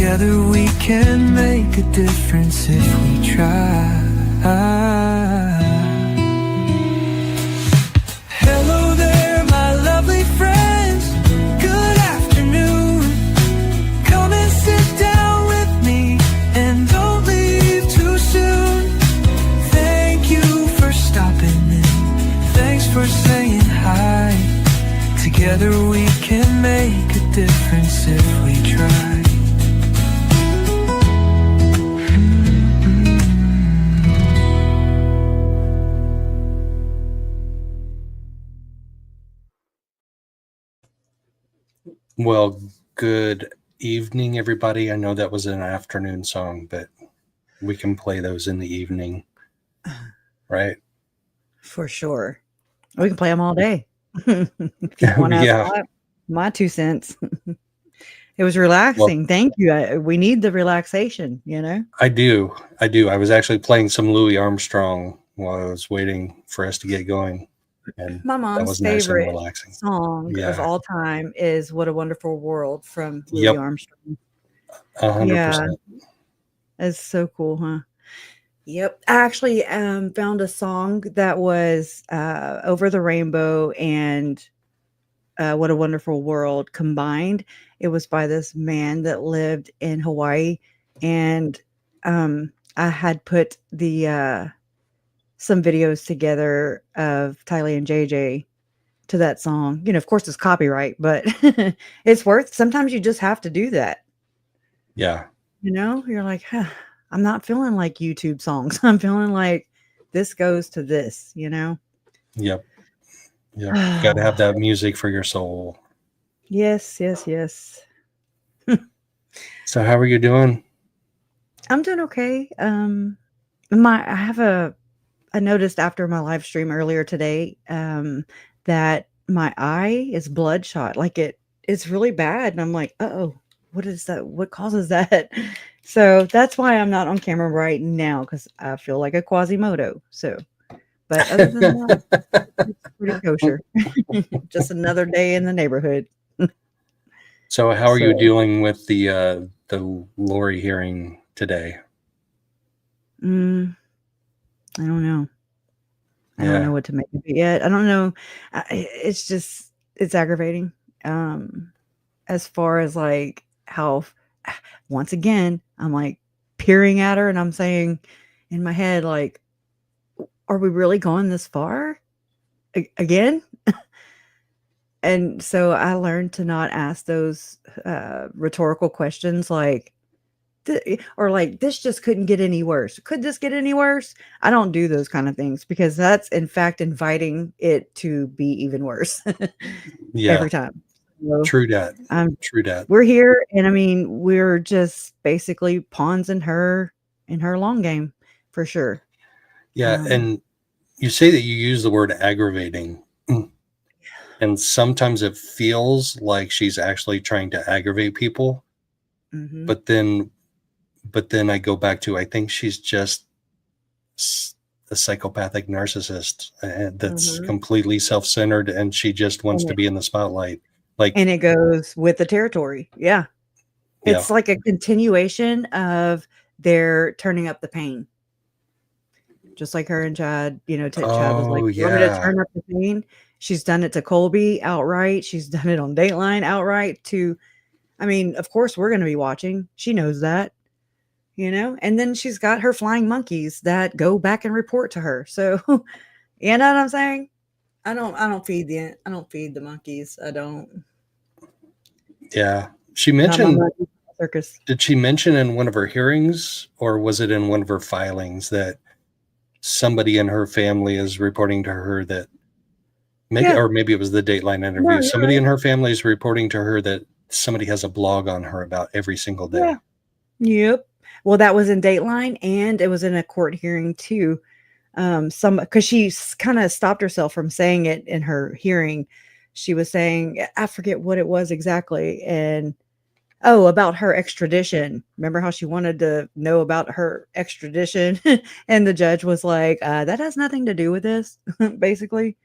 Together we can make a difference if we try. Hello there, my lovely friends. Good afternoon. Come and sit down with me and don't leave too soon. Thank you for stopping in. Thanks for saying hi. Together we can make a difference if we try. Well, good evening, everybody. I know that was an afternoon song, but we can play those in the evening, right? For sure. We can play them all day. If you want to Yeah. ask my 2 cents. It was relaxing. Well, thank you. We need the relaxation, you know? I do. I was actually playing some Louis Armstrong while I was waiting for us to get going. And My that mom's was nice and favorite relaxing. song of Yeah. all time is What a Wonderful World from Louis Yep. Armstrong. 100%. Yeah. It's so cool, huh? Yep. I actually found a song that was Over the Rainbow and What a Wonderful World combined. It was by this man that lived in Hawaii. And I had put the some videos together of Tylee and JJ to that song. You know, of course it's copyright, but it's worth, sometimes you just have to do that. Yeah. You know, you're like, huh, I'm not feeling like YouTube songs. I'm feeling like this goes to this, you know? Yep. You got to have that music for your soul. Yes. So how are you doing? I'm doing okay. I noticed after my live stream earlier today that my eye is bloodshot. Like it's really bad. And I'm like, uh-oh, what is that? What causes that? So that's why I'm not on camera right now, because I feel like a Quasimodo. So, but other than that, it's pretty kosher. Just another day in the neighborhood. So how are you dealing with the Lori hearing today? I don't know. I don't know what to make of it yet. I don't know. It's aggravating. As far as like how, once again, I'm like peering at her and I'm saying in my head, like, are we really going this far again? And so I learned to not ask those rhetorical questions like, or like, this just couldn't get any worse. Could this get any worse? I don't do those kind of things because that's in fact inviting it to be even worse. Every time. So, True that. True that. We're here, and I mean, we're just basically pawns in her long game for sure. Yeah, and you say that you use the word aggravating. And sometimes it feels like she's actually trying to aggravate people. Mm-hmm. But then I go back to, I think she's just a psychopathic narcissist that's completely self-centered, and she just wants to be in the spotlight. And it goes with the territory. Yeah. It's like a continuation of their turning up the pain. Just like her and Chad, you know, Chad was like, you want me to turn up the pain? She's done it to Colby outright. She's done it on Dateline outright to, I mean, of course we're going to be watching. She knows that, you know, and then she's got her flying monkeys that go back and report to her. So, you know what I'm saying? I don't feed the monkeys. I don't. Yeah. She mentioned, did she mention in one of her hearings, or was it in one of her filings, that somebody in her family is reporting to her that or maybe it was the Dateline interview. No, somebody in her family is reporting to her that somebody has a blog on her about every single day. Yeah. Yep. Well, that was in Dateline, and it was in a court hearing too. Because she kind of stopped herself from saying it in her hearing. She was saying, I forget what it was exactly. And about her extradition. Remember how she wanted to know about her extradition? And the judge was like, that has nothing to do with this, basically.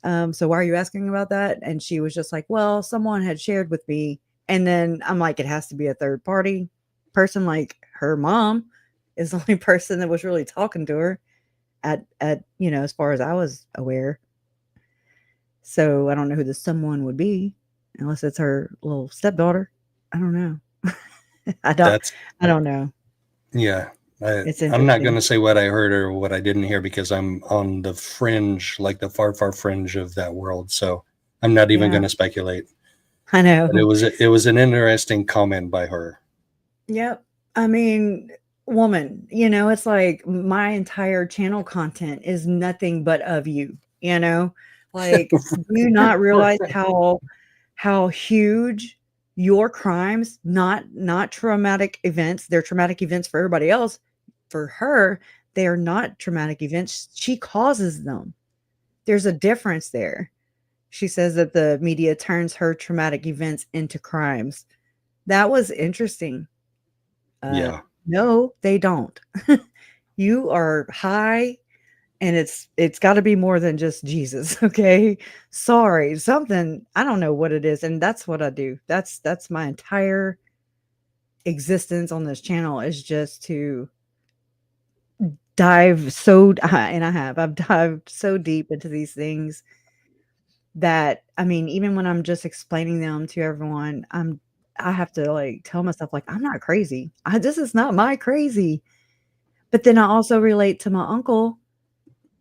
So why are you asking about that? And she was just like, well, someone had shared with me. And then I'm like, it has to be a third party. person like her mom is the only person that was really talking to her at as far as I was aware. So I don't know who the someone would be unless it's her little stepdaughter. I don't know. I don't know. Yeah. It's I'm not going interesting. to say what I heard or what I didn't hear because I'm on the fringe, like the far, far fringe of that world. So I'm not even going to speculate. I know. But it was an interesting comment by her. Yep. I mean, woman, it's like my entire channel content is nothing but of you, like, do you not realize how huge your crimes, not traumatic events, they're traumatic events for everybody else. For her, they are not traumatic events. She causes them. There's a difference there. She says that the media turns her traumatic events into crimes. That was interesting. Yeah. No, they don't. You are high, and it's got to be more than just Jesus. Okay, sorry, something, I don't know what it is, and that's what I do. That's my entire existence on this channel, is just to dive and I've dived so deep into these things that, I mean, even when I'm just explaining them to everyone, I have to like tell myself, like, I'm not crazy. This is not my crazy. But then I also relate to my uncle,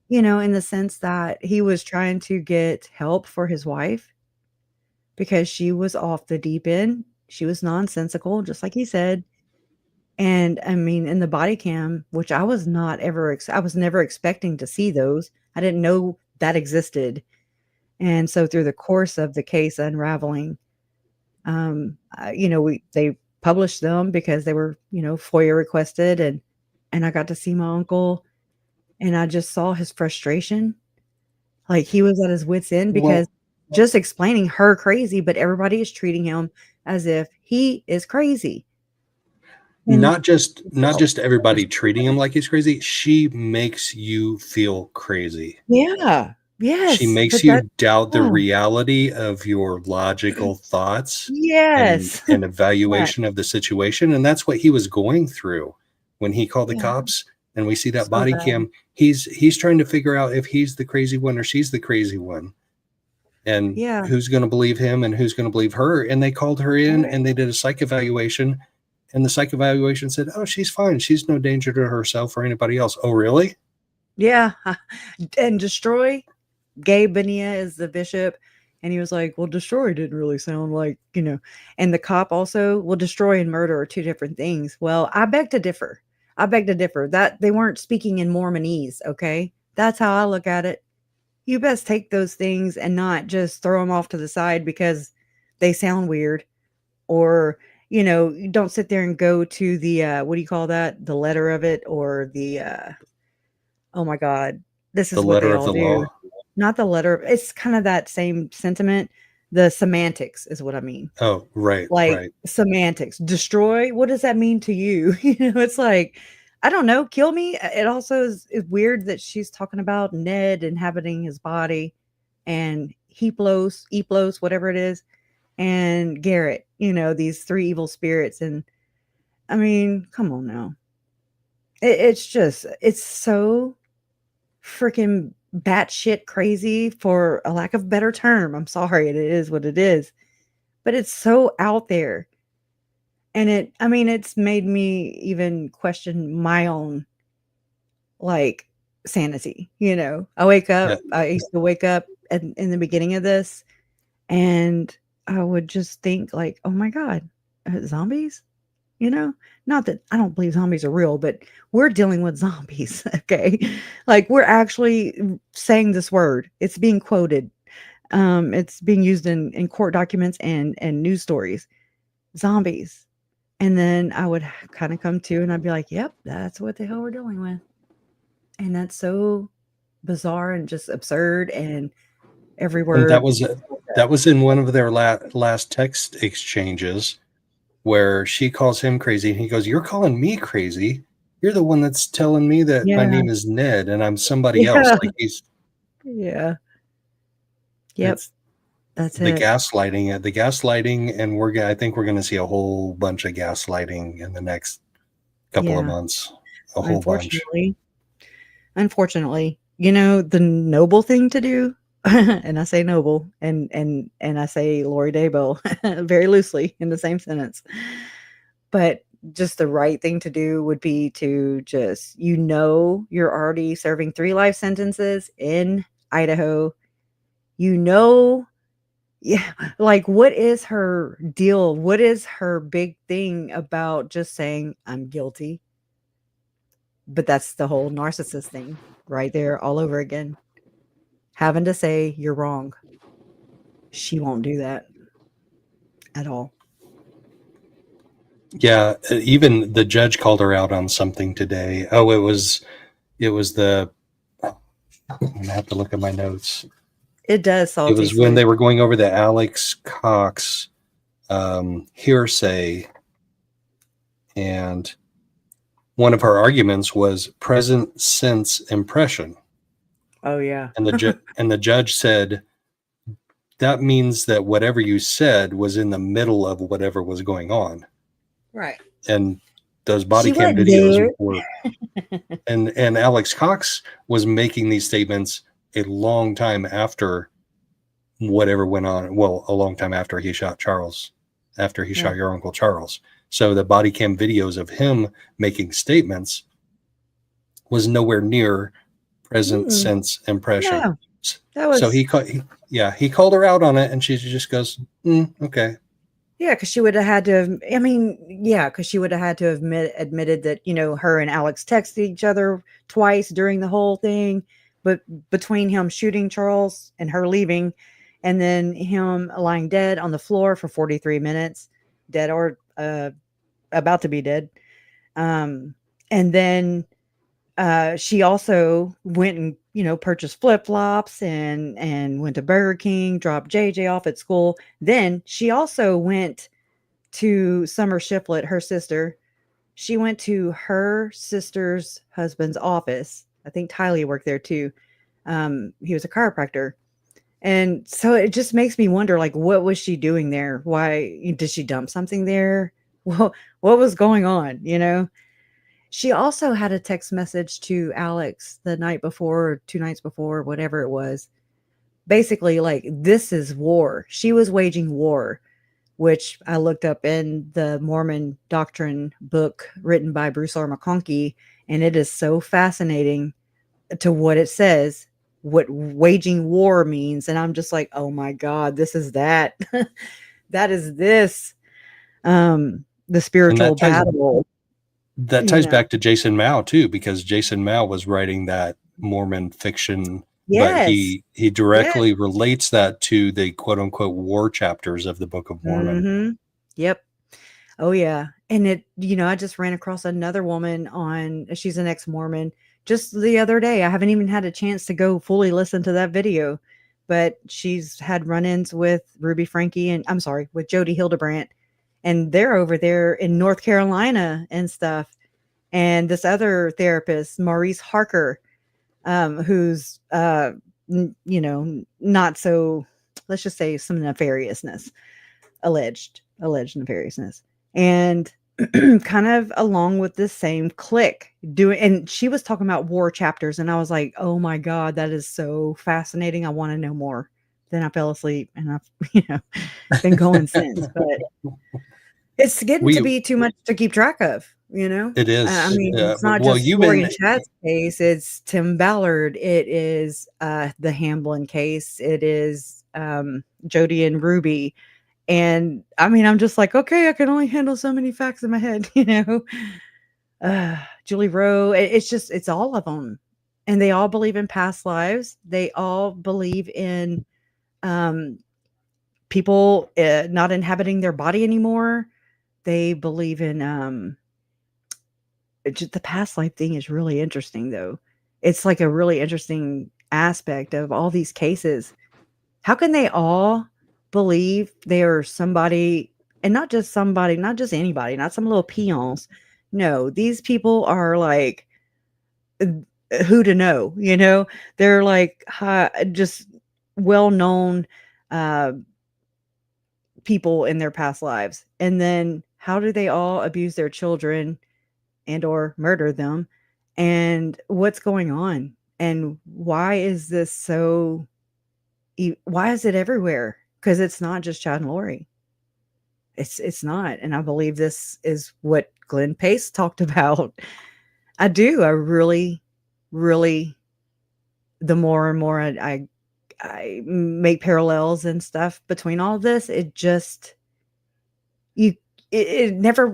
in the sense that he was trying to get help for his wife because she was off the deep end. She was nonsensical, just like he said. And I mean, in the body cam, which I was I was never expecting to see those. I didn't know that existed. And so through the course of the case unraveling, they published them because they were, FOIA requested, and I got to see my uncle, and I just saw his frustration. Like, he was at his wit's end because just explaining her crazy, but everybody is treating him as if he is crazy. Not just everybody treating him like he's crazy. She makes you feel crazy. Yeah. Yes. She makes you doubt the reality of your logical thoughts. Yes. And evaluation of the situation. And that's what he was going through when he called the cops, and we see that body cam. He's trying to figure out if he's the crazy one or she's the crazy one. And who's going to believe him and who's going to believe her. And they called her in and they did a psych evaluation. And the psych evaluation said, oh, she's fine. She's no danger to herself or anybody else. Oh, really? Yeah. And Destroy, Gabe Bonilla is the bishop. And he was like, well, Destroy didn't really sound like, and the cop also, well, Destroy and murder are two different things. Well, I beg to differ. That they weren't speaking in Mormonese. Okay. That's how I look at it. You best take those things and not just throw them off to the side because they sound weird, or, you don't sit there and go to the, what do you call that? The letter of it, or the, oh my God, this is what they all do. Not the letter. It's kind of that same sentiment. The semantics is what I mean. Oh, right. Like, right. Semantics. Destroy. What does that mean to you? It's like, I don't know. Kill me. It also is weird that she's talking about Ned inhabiting his body, and Eplos, whatever it is, and Garrett, these three evil spirits. And I mean, come on now. It's so freaking batshit crazy, for a lack of a better term. I'm sorry, it is what it is, but it's so out there. And it's made me even question my own, like, sanity. I wake up, I used to wake up in the beginning of this, and I would just think, like, oh my God, zombies? Not that I don't believe zombies are real, but we're dealing with zombies. Okay. Like, we're actually saying this word. It's being quoted. It's being used in court documents and news stories. Zombies. And then I would kind of come to, and I'd be like, yep, that's what the hell we're dealing with. And that's so bizarre and just absurd. And every word. And that was in one of their last text exchanges, where she calls him crazy, and he goes, you're calling me crazy. You're the one that's telling me that my name is Ned and I'm somebody else. Like, he's. Yeah. Yep. That's the it. gaslighting, and I think we're going to see a whole bunch of gaslighting in the next couple of months. A whole bunch. Unfortunately, the noble thing to do, and I say noble, and I say Lori Daybell very loosely in the same sentence, but just the right thing to do would be to just, you're already serving 3 life sentences in Idaho. Yeah, like, what is her deal? What is her big thing about just saying, "I'm guilty"? But that's the whole narcissist thing right there all over again. Having to say, "You're wrong." She won't do that at all. Yeah, even the judge called her out on something today. Oh, it was the, I'm going to have to look at my notes. It does, salty. It was when they were going over the Alex Cox hearsay, and one of her arguments was present sense impression. Oh yeah. And the judge said that means that whatever you said was in the middle of whatever was going on. Right. And those body cam videos were and Alex Cox was making these statements a long time after whatever went on. Well, a long time after he shot Charles, after he shot your Uncle Charles. So the body cam videos of him making statements was nowhere near present sense impression. No, that was, so he called her out on it, and she just goes, okay. Yeah, because she would have had to. Because she would have had to have admitted that her and Alex texted each other twice during the whole thing, but between him shooting Charles and her leaving, and then him lying dead on the floor for 43 minutes, dead or about to be dead, and then she also went and purchased flip-flops and went to Burger King, dropped JJ off at school. Then she also went to Summer Shiflett, her sister. She went to her sister's husband's office. I think Tylee worked there too. He was a chiropractor. And so it just makes me wonder, like, what was she doing there? Why did she dump something there? Well, what was going on? She also had a text message to Alex the night before, or 2 nights before, whatever it was. Basically, like, this is war. She was waging war, which I looked up in the Mormon Doctrine book written by Bruce R. McConkie, and it is so fascinating to what it says, what waging war means. And I'm just like, oh my God, this is that. That is this. The spiritual battle. That ties back to Jason Mao too, because Jason Mao was writing that Mormon fiction, but he directly relates that to the quote unquote war chapters of the Book of Mormon. Mm-hmm. Yep. Oh yeah. And it, I just ran across another woman she's an ex-Mormon just the other day. I haven't even had a chance to go fully listen to that video, but she's had run-ins with Ruby Franke with Jody Hildebrandt. And they're over there in North Carolina and stuff. And this other therapist, Maurice Harker, who's, not so, let's just say some nefariousness, alleged nefariousness. And kind of along with the same clique and she was talking about war chapters. And I was like, oh my God, that is so fascinating. I want to know more. Then I fell asleep and I've been going since, but it's getting to be too much to keep track of, It is. It's not just Lori and Chad's case. It's Tim Ballard. It is the Hamblin case. It is Jody and Ruby. And I'm just like, okay, I can only handle so many facts in my head, Julie Rowe. It's all of them. And they all believe in past lives. They all believe in people not inhabiting their body anymore. They believe in just the past life thing is really interesting, though. It's like a really interesting aspect of all these cases. How can they all believe they are somebody, and not just somebody, not just anybody, not some little peons? No, these people are like, who to know, They're like just well-known uh, people in their past lives. And then how do they all abuse their children and or murder them? And what's going on? And why is this so, why is it everywhere? Because it's not just Chad and Lori. It's not. And I believe this is what Glenn Pace talked about. I do. I really, really, the more and more I make parallels and stuff between all of this, it just, it never,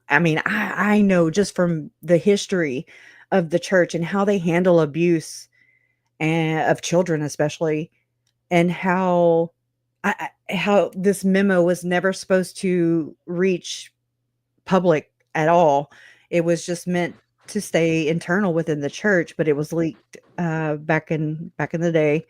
I mean, I know just from the history of the church and how they handle abuse and of children, especially, and how how this memo was never supposed to reach public at all. It was just meant to stay internal within the church, but it was leaked back in the day.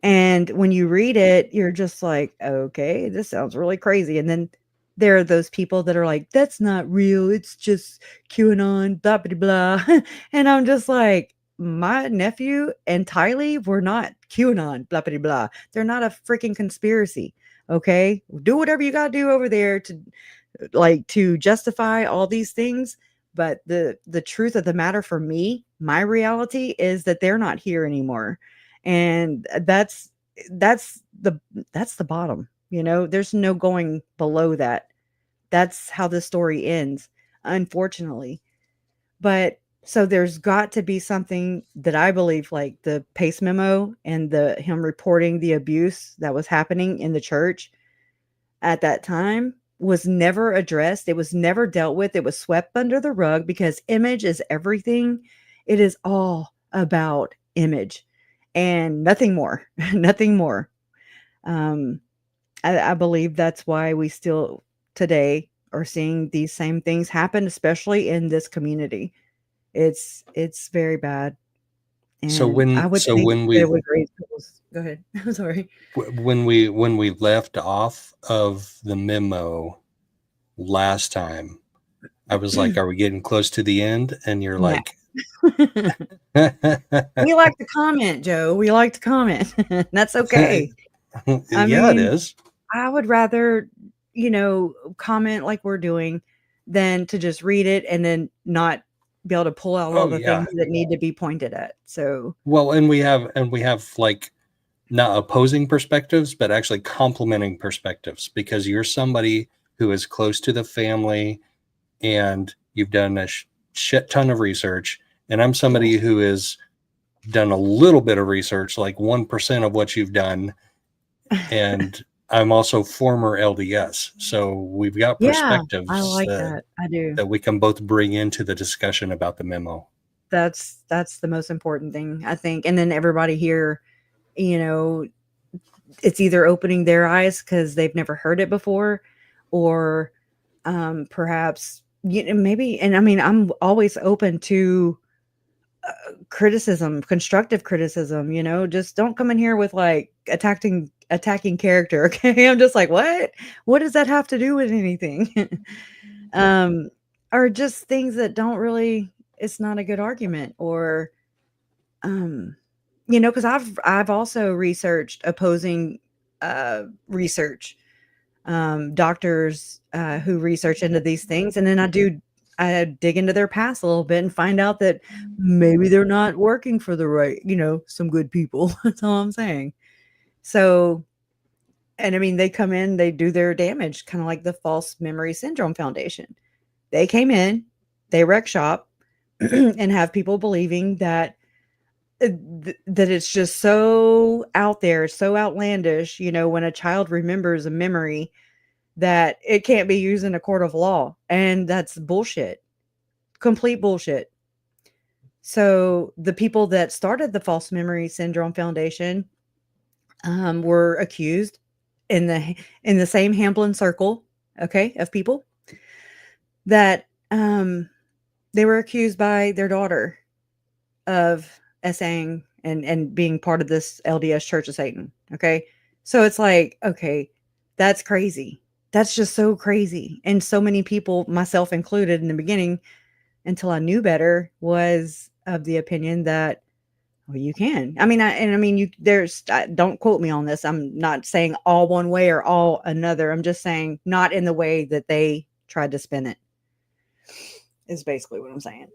And when you read it, you're just like, okay, this sounds really crazy. And then there are those people that are like, that's not real. It's just QAnon, blah, blah, blah. And I'm just like, my nephew and Tylee were not QAnon, blah, blah, blah. They're not a freaking conspiracy. Okay. Do whatever you got to do over there to justify all these things. But the truth of the matter for me, my reality is that they're not here anymore. And that's the bottom, there's no going below that. That's how the story ends, unfortunately. But so there's got to be something that I believe, like the Pace memo and him reporting the abuse that was happening in the church at that time was never addressed. It was never dealt with. It was swept under the rug because image is everything. It is all about image and nothing more, nothing more. I believe that's why we still today are seeing these same things happen, especially in this community. It's very bad. And So when we it would raise people's, go ahead. I'm sorry. When we left off of the memo last time, I was like, are we getting close to the end? And you're like, we like to comment, Joe. We like to comment. That's okay. I mean, it is. I would rather, comment like we're doing than to just read it and then not be able to pull out all the things that need to be pointed at. So, well, and we have like not opposing perspectives, but actually complementing perspectives, because you're somebody who is close to the family and you've done a shit ton of research. And I'm somebody who has done a little bit of research, like 1% of what you've done. And I'm also former LDS. So we've got perspectives I like that. I do. That we can both bring into the discussion about the memo. That's the most important thing, I think. And then everybody here, it's either opening their eyes because they've never heard it before, or perhaps, maybe, and I mean, I'm always open to criticism, constructive criticism, just don't come in here with like attacking character. Okay. I'm just like, what does that have to do with anything? Or just things that don't really, it's not a good argument, or, because I've also researched opposing research, doctors who research into these things, and then I dig into their past a little bit and find out that maybe they're not working for the right, some good people. That's all I'm saying. So, and I mean, they come in, they do their damage, kind of like the False Memory Syndrome Foundation. They came in, they wreck shop, and have people believing that it's just so out there, so outlandish, when a child remembers a memory, that it can't be used in a court of law. And that's bullshit. Complete bullshit. So the people that started the False Memory Syndrome Foundation were accused in the same Hamblin circle, okay, of people that they were accused by their daughter of essaying and being part of this LDS Church of Satan. Okay. So it's like, okay, that's crazy. That's just so crazy. And so many people, myself included in the beginning, until I knew better, was of the opinion that, Well, you can. I mean, don't quote me on this. I'm not saying all one way or all another. I'm just saying not in the way that they tried to spin it, is basically what I'm saying.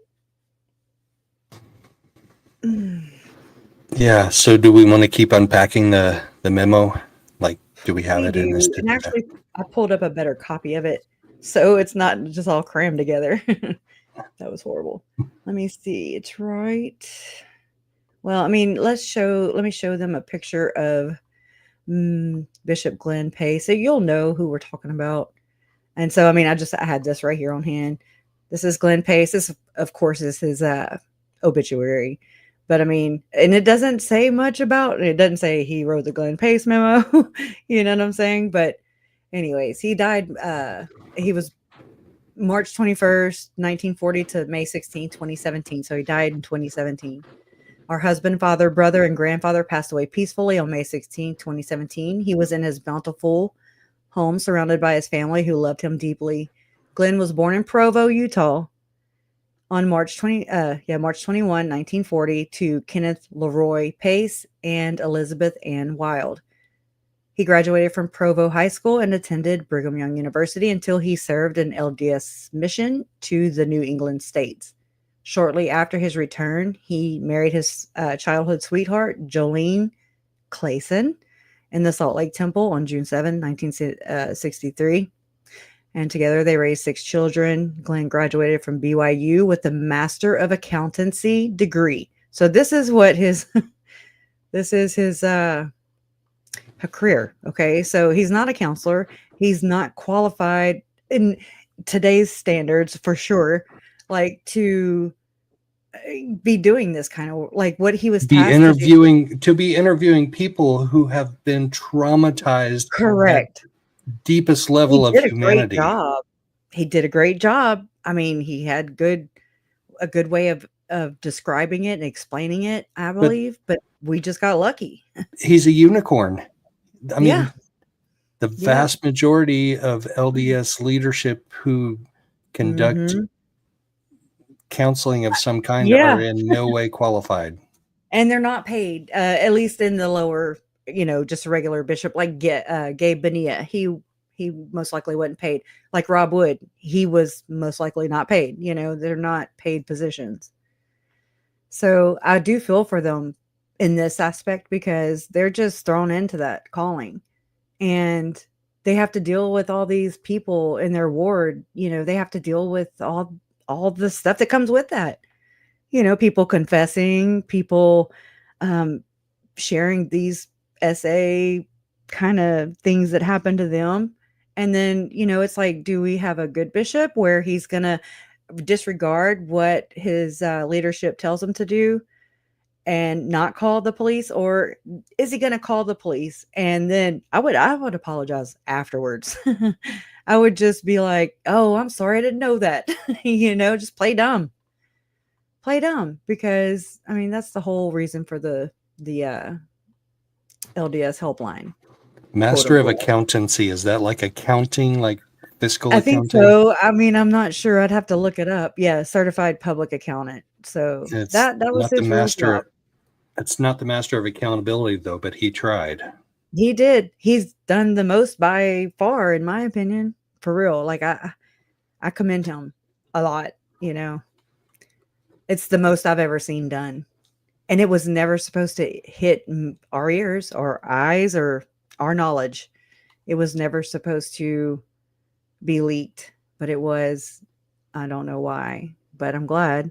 Yeah. So do we want to keep unpacking the memo? Like, do we have it in this? And actually, I pulled up a better copy of it, so it's not just all crammed together. That was horrible. Let me see. It's right. Well, I mean, let me show them a picture of Bishop Glenn Pace, so you'll know who we're talking about. And so, I mean, I had this right here on hand. This is Glenn Pace. This, of course, is his obituary. But I mean, and it doesn't say much about it. It doesn't say he wrote the Glenn Pace memo. You know what I'm saying? But anyways, he died. He was March 21st, 1940 to May 16, 2017. So he died in 2017. Our husband, father, brother, and grandfather passed away peacefully on May 16, 2017. He was in his bountiful home surrounded by his family who loved him deeply. Glenn was born in Provo, Utah on March 21, 1940 to Kenneth Leroy Pace and Elizabeth Ann Wild. He graduated from Provo High School and attended Brigham Young University until he served an LDS mission to the New England states. Shortly after his return, he married his childhood sweetheart, Jolene Clayson, in the Salt Lake Temple on June 7, 1963. And together they raised 6 children. Glenn graduated from BYU with a Master of Accountancy degree. So this is what his career. Okay. So he's not a counselor. He's not qualified in today's standards for sure. Like to be doing this kind of like what he was be interviewing people who have been traumatized. Correct. Deepest level of humanity. He did a great job. I mean, he had a good way of describing it and explaining it, I believe, but we just got lucky. He's a unicorn. I mean, the vast majority of LDS leadership who conduct counseling of some kind are in no way qualified. And they're not paid, at least in the lower, just a regular bishop like Gabe Bonilla. He most likely wasn't paid. Like Rob Wood, he was most likely not paid. They're not paid positions. So I do feel for them in this aspect because they're just thrown into that calling. And they have to deal with all these people in their ward. They have to deal with all the stuff that comes with that. People confessing, people sharing these SA kind of things that happen to them. And then, it's like, do we have a good bishop where he's going to disregard what his leadership tells him to do and not call the police? Or is he going to call the police? And then I would apologize afterwards. I would just be like, oh, I'm sorry. I didn't know that. Just play dumb, because I mean, that's the whole reason for the LDS helpline. Master of Accountancy. Is that like accounting, like fiscal accounting? I think so. I mean, I'm not sure. I'd have to look it up. Yeah. Certified public accountant. So that was his master. Job. It's not the Master of Accountability though, but he tried. He did. He's done the most by far, in my opinion, for real. Like I commend him a lot, It's the most I've ever seen done. And it was never supposed to hit our ears or eyes or our knowledge. It was never supposed to be leaked, but it was. I don't know why, but I'm glad.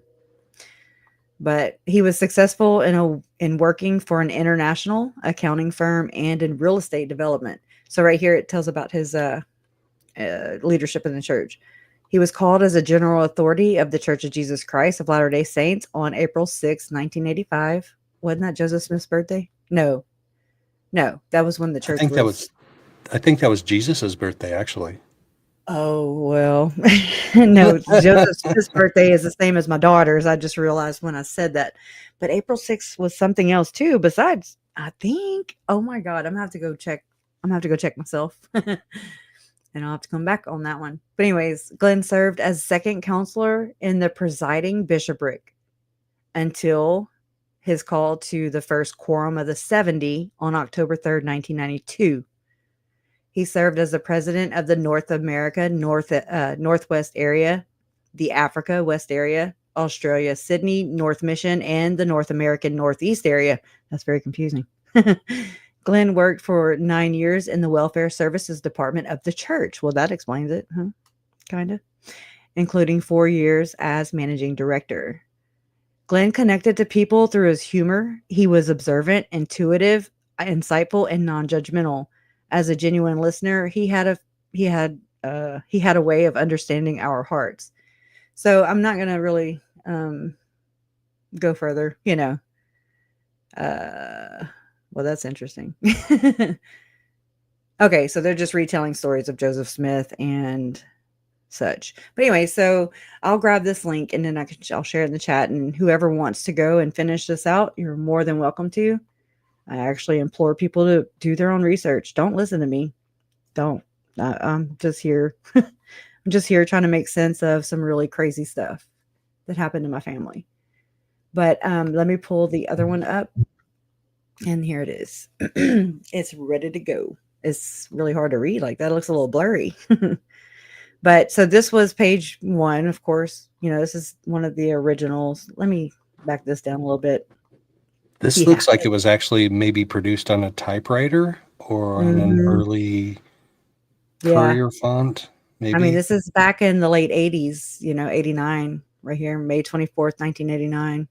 But he was successful in working for an international accounting firm and in real estate development. So right here, it tells about his leadership in the church. He was called as a general authority of the Church of Jesus Christ of Latter-day Saints on April 6, 1985. Wasn't that Joseph Smith's birthday? No, that was when the church I think that was Jesus's birthday, actually. Oh, well, no, Joseph Smith's birthday is the same as my daughter's. I just realized when I said that. But April 6th was something else too. Besides, I think, oh my God, I'm going to have to go check. I'm going to have to go check myself. And I'll have to come back on that one. But anyways, Glenn served as second counselor in the presiding bishopric until his call to the first Quorum of the 70 on October 3rd, 1992. He served as the president of the North America, Northwest area, the Africa West area, Australia, Sydney, North Mission, and the North American Northeast area. That's very confusing. Glenn worked for 9 years in the Welfare Services Department of the church. Well, that explains it, huh? Kind of. Including 4 years as managing director. Glenn connected to people through his humor. He was observant, intuitive, insightful, and non-judgmental. As a genuine listener, he had a way of understanding our hearts. So I'm not going to really go further, well, that's interesting. Okay, so they're just retelling stories of Joseph Smith and such. But anyway, so I'll grab this link and then I'll share it in the chat, and whoever wants to go and finish this out, you're more than welcome to. I actually implore people to do their own research. Don't listen to me. Don't. I'm just here. I'm just here trying to make sense of some really crazy stuff that happened in my family. But let me pull the other one up. And here it is. It's ready to go. It's really hard to read like that. It looks a little blurry. But so this was page 1, of course. This is one of the originals. Let me back this down a little bit. This looks like it was actually maybe produced on a typewriter or on an early Courier font. Maybe. I mean, this is back in the late 80s, 89, right here, May 24th, 1989.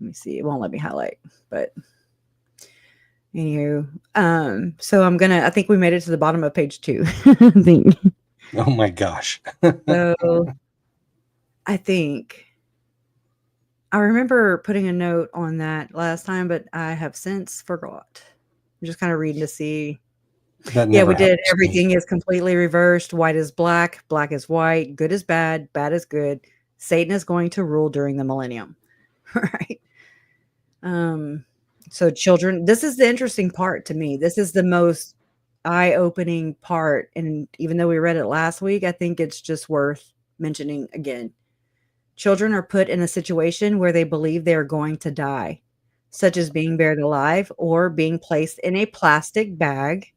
Let me see. It won't let me highlight, but anywho. So I think we made it to the bottom of page 2. I think. Oh my gosh. So I think I remember putting a note on that last time, but I have since forgot. I'm just kind of reading to see. Yeah, we did. Everything is completely reversed. White is black. Black is white. Good is bad. Bad is good. Satan is going to rule during the millennium. Right. So children, this is the interesting part to me. This is the most eye-opening part. And even though we read it last week, I think it's just worth mentioning again. Children are put in a situation where they believe they are going to die, such as being buried alive or being placed in a plastic bag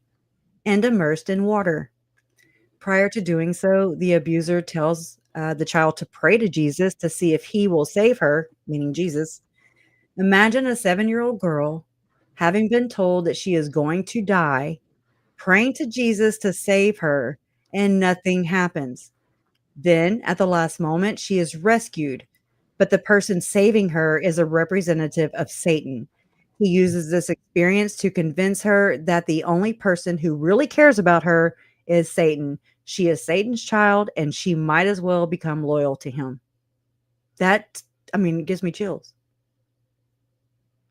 and immersed in water. Prior to doing so, the abuser tells the child to pray to Jesus to see if he will save her, meaning Jesus. Imagine a 7-year-old girl having been told that she is going to die, praying to Jesus to save her, and nothing happens. Then, at the last moment, she is rescued, but the person saving her is a representative of Satan. He uses this experience to convince her that the only person who really cares about her is Satan. She is Satan's child, and she might as well become loyal to him. That, it gives me chills.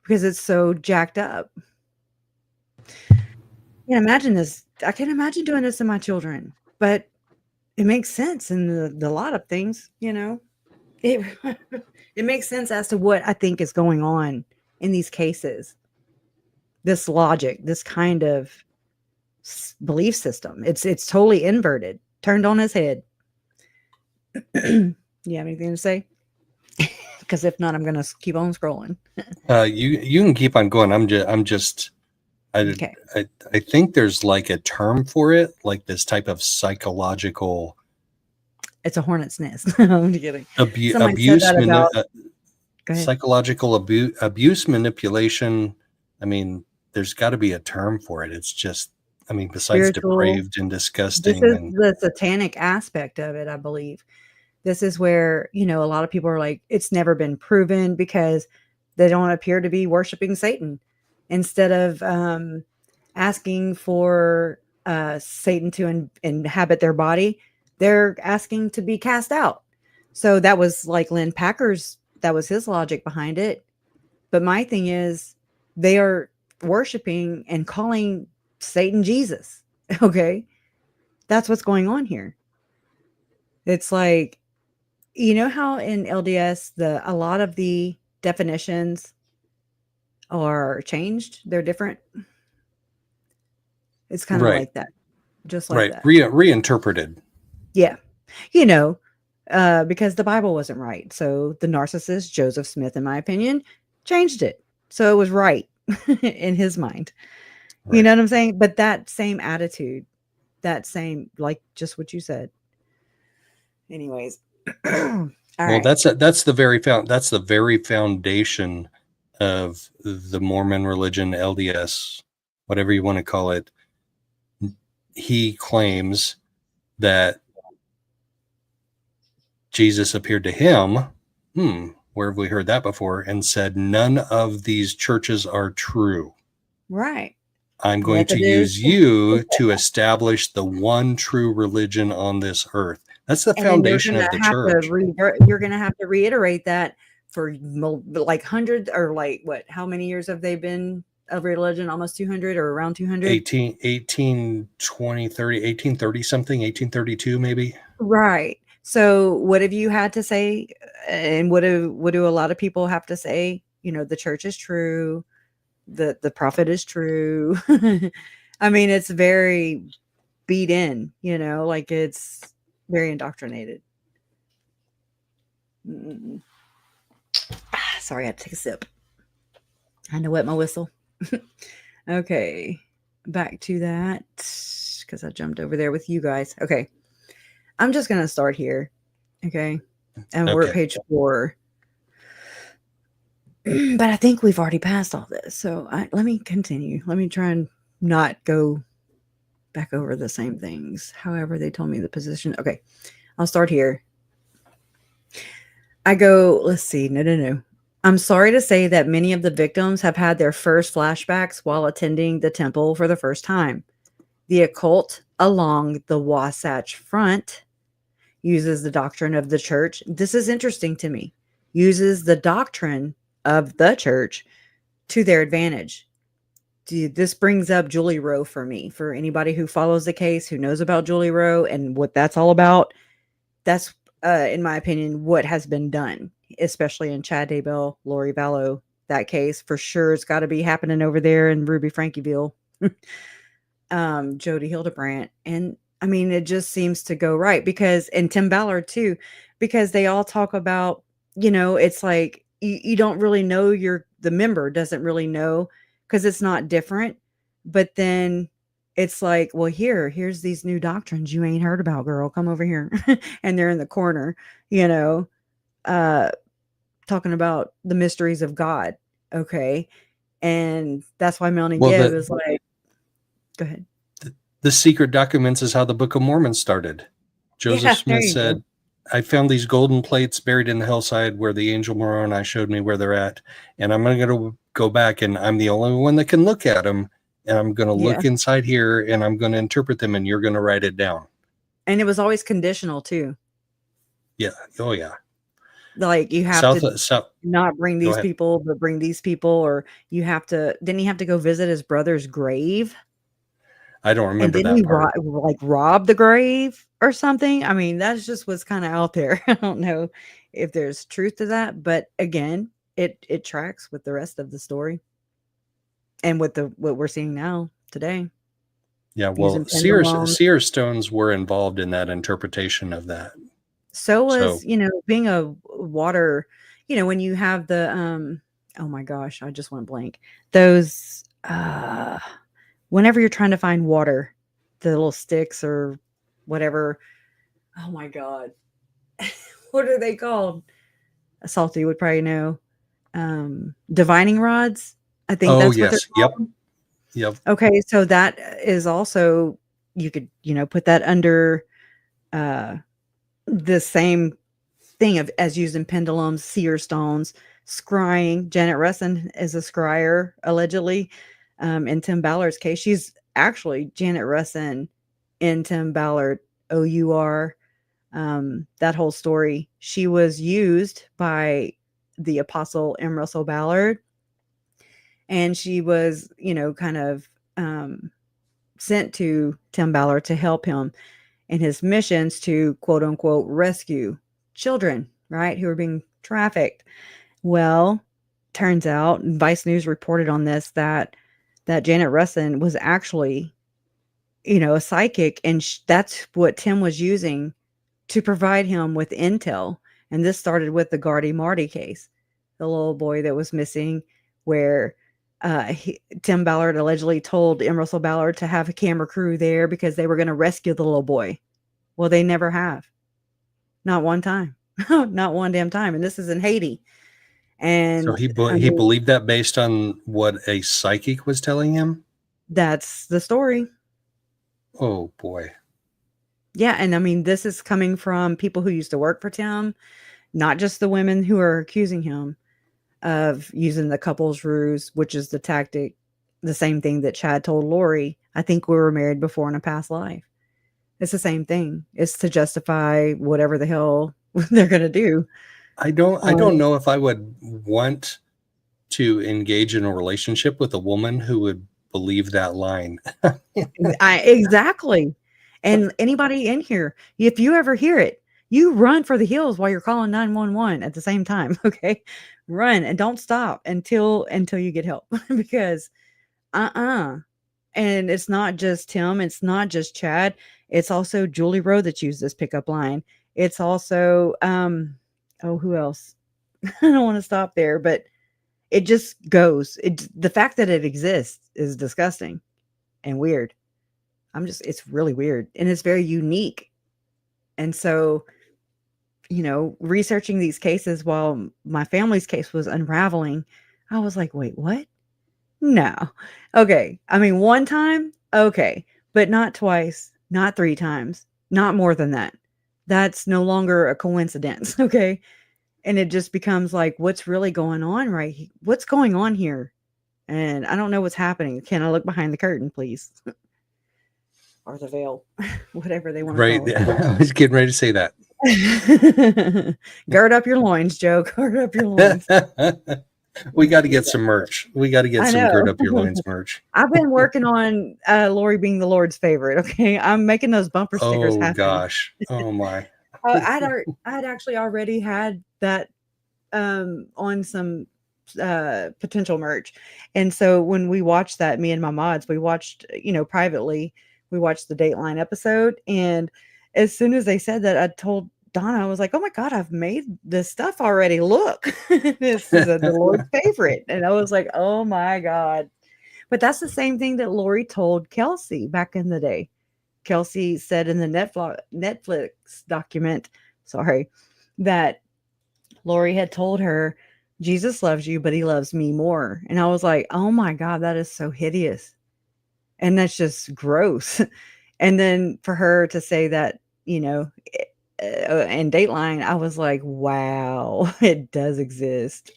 Because it's so jacked up. I can't imagine this. I can't imagine doing this to my children. But it makes sense in the lot of things, It makes sense as to what I think is going on in these cases. This logic, this kind of belief system. It's totally inverted, turned on his head. You have anything to say? Because if not, I'm going to keep on scrolling. You can keep on going. I think there's like a term for it, like this type of psychological. It's a hornet's nest. I'm kidding. Psychological abuse manipulation. There's got to be a term for it. It's just, besides spiritual, depraved and disgusting. This is the satanic aspect of it, I believe. This is where, a lot of people are like, it's never been proven because they don't appear to be worshiping Satan. Instead of asking for Satan to inhabit their body, they're asking to be cast out. So that was like Lynn Packer's, that was his logic behind it. But my thing is, they are worshiping and calling Satan Jesus. Okay. That's what's going on here. It's like, how in LDS, a lot of the definitions are changed. They're different. It's kind of like that. Just like that. Reinterpreted. Yeah. because the Bible wasn't right. So the narcissist, Joseph Smith, in my opinion, changed it. So it was right in his mind. Right. You know what I'm saying? But that same attitude, that same, like just what you said. Anyways. All right. That's the very foundation of the Mormon religion, LDS, whatever you want to call it. He claims that Jesus appeared to him. Where have we heard that before? And said, none of these churches are true. Right. I'm going to use you to establish the one true religion on this earth. That's the foundation of the church. You're going to have to reiterate that for like hundreds or like what? How many years have they been of religion? Almost 200 or around 200? 1830 something, 1832 maybe. Right. So what have you had to say? And what do a lot of people have to say? You know, the church is true. The prophet is true. I mean, it's very beat in, you know, like it's very indoctrinated. Sorry, I had to take a sip. I had to wet my whistle. Okay, back to that because I jumped over there with you guys. Okay, I'm just gonna start here. Okay, and we're at page 4. But I think we've already passed all this. So let me continue. Let me try and not go back over the same things. However, they told me the position. Okay, I'll start here. I go, let's see. No. I'm sorry to say that many of the victims have had their first flashbacks while attending the temple for the first time. The occult along the Wasatch Front uses the doctrine of the church. This is interesting to me. Uses the doctrine of the church to their advantage. Dude, this brings up Julie Rowe for me. For anybody who follows the case, who knows about Julie Rowe and what that's all about, that's, in my opinion, what has been done, especially in Chad Daybell, Lori Vallow, that case. For sure, it's got to be happening over there in Ruby Frankieville. Jody Hildebrandt. And I mean, it just seems to go right because, and Tim Ballard too, because they all talk about, you know, it's like, you don't really know the member doesn't really know because it's not different. But then it's like, well, here's these new doctrines you ain't heard about, girl. Come over here. And they're in the corner, you know, talking about the mysteries of God. Okay. And that's why Melanie Gibb is like, go ahead. The secret documents is how the Book of Mormon started. Joseph Smith said, I found these golden plates buried in the hillside where the angel Moroni showed me where they're at. And I'm going to go back and I'm the only one that can look at them. And I'm going to look inside here and I'm going to interpret them and you're going to write it down. And it was always conditional too. Yeah. Oh yeah. Like you have to not bring these people, but bring these people, or you have to, didn't he have to go visit his brother's grave? I don't remember and that he part. Rob the grave or something. I mean, that's just what's kind of out there. I don't know if there's truth to that, but again, it tracks with the rest of the story and with what we're seeing now today. Yeah, well, seer stones were involved in that interpretation of that. So was, you know, being a water, you know, when you have the oh my gosh, I just went blank. Those whenever you're trying to find water, the little sticks or whatever. Oh my God. What are they called? Salty would probably know. Divining rods. I think that's what they're called. Yep. Okay. So that is also, you could, you know, put that under the same thing as used in pendulums, seer stones, scrying. Janet Russin is a scryer, allegedly. In Tim Ballard's case, she's actually Janet Russin in Tim Ballard, OUR. That whole story, she was used by the Apostle M. Russell Ballard, and she was, you know, kind of sent to Tim Ballard to help him in his missions to quote unquote rescue children, right, who were being trafficked. Well, turns out, Vice News reported on this, that Janet Russin was actually, you know, a psychic, and that's what Tim was using to provide him with intel. And this started with the Gardy Marty case. the little boy that was missing, where Tim Ballard allegedly told M. Russell Ballard to have a camera crew there because they were going to rescue the little boy. Well, they never have. Not one time. Not one damn time. And this is in Haiti. And so he believed that based on what a psychic was telling him? That's the story. Oh, boy. Yeah. And I mean, this is coming from people who used to work for Tim, not just the women who are accusing him of using the couple's ruse, which is the tactic, the same thing that Chad told Lori. I think we were married before in a past life. It's the same thing. It's to justify whatever the hell they're going to do. I don't know if I would want to engage in a relationship with a woman who would believe that line. Exactly. And anybody in here, if you ever hear it, you run for the hills while you're calling 911 at the same time. Okay. Run and don't stop until you get help, because and it's not just Tim, it's not just Chad, it's also Julie Rowe that used this pickup line. It's also who else? I don't want to stop there, but it just goes. The fact that it exists is disgusting and weird. It's really weird, and it's very unique. And so, researching these cases while my family's case was unraveling, I was like, wait, what? No. Okay. I mean, one time, okay, but not twice, not 3 times, not more than that. That's no longer a coincidence. Okay. And it just becomes like, what's really going on what's going on here? And I don't know what's happening. Can I look behind the curtain, please? Or the veil, whatever they want to call it. I was getting ready to say that. Gird up your loins, Joe. Gird up your loins. We got to get some merch. We got to get some Gird Up Your Loins merch. I've been working on Lori being the Lord's favorite. Okay. I'm making those bumper stickers happen. Oh, gosh. Oh, my. I'd actually already had that on some potential merch. And so when we watched that, me and my mods, we watched, privately, we watched the Dateline episode. And as soon as they said that, I told Donna, I was like, oh my God, I've made this stuff already. Look, this is the Lord's favorite. And I was like, oh my God. But that's the same thing that Lori told Kelsey back in the day. Kelsey said in the Netflix document, that Lori had told her, Jesus loves you, but he loves me more. And I was like, oh my God, that is so hideous. And that's just gross. And then for her to say that, and Dateline, I was like, wow, it does exist.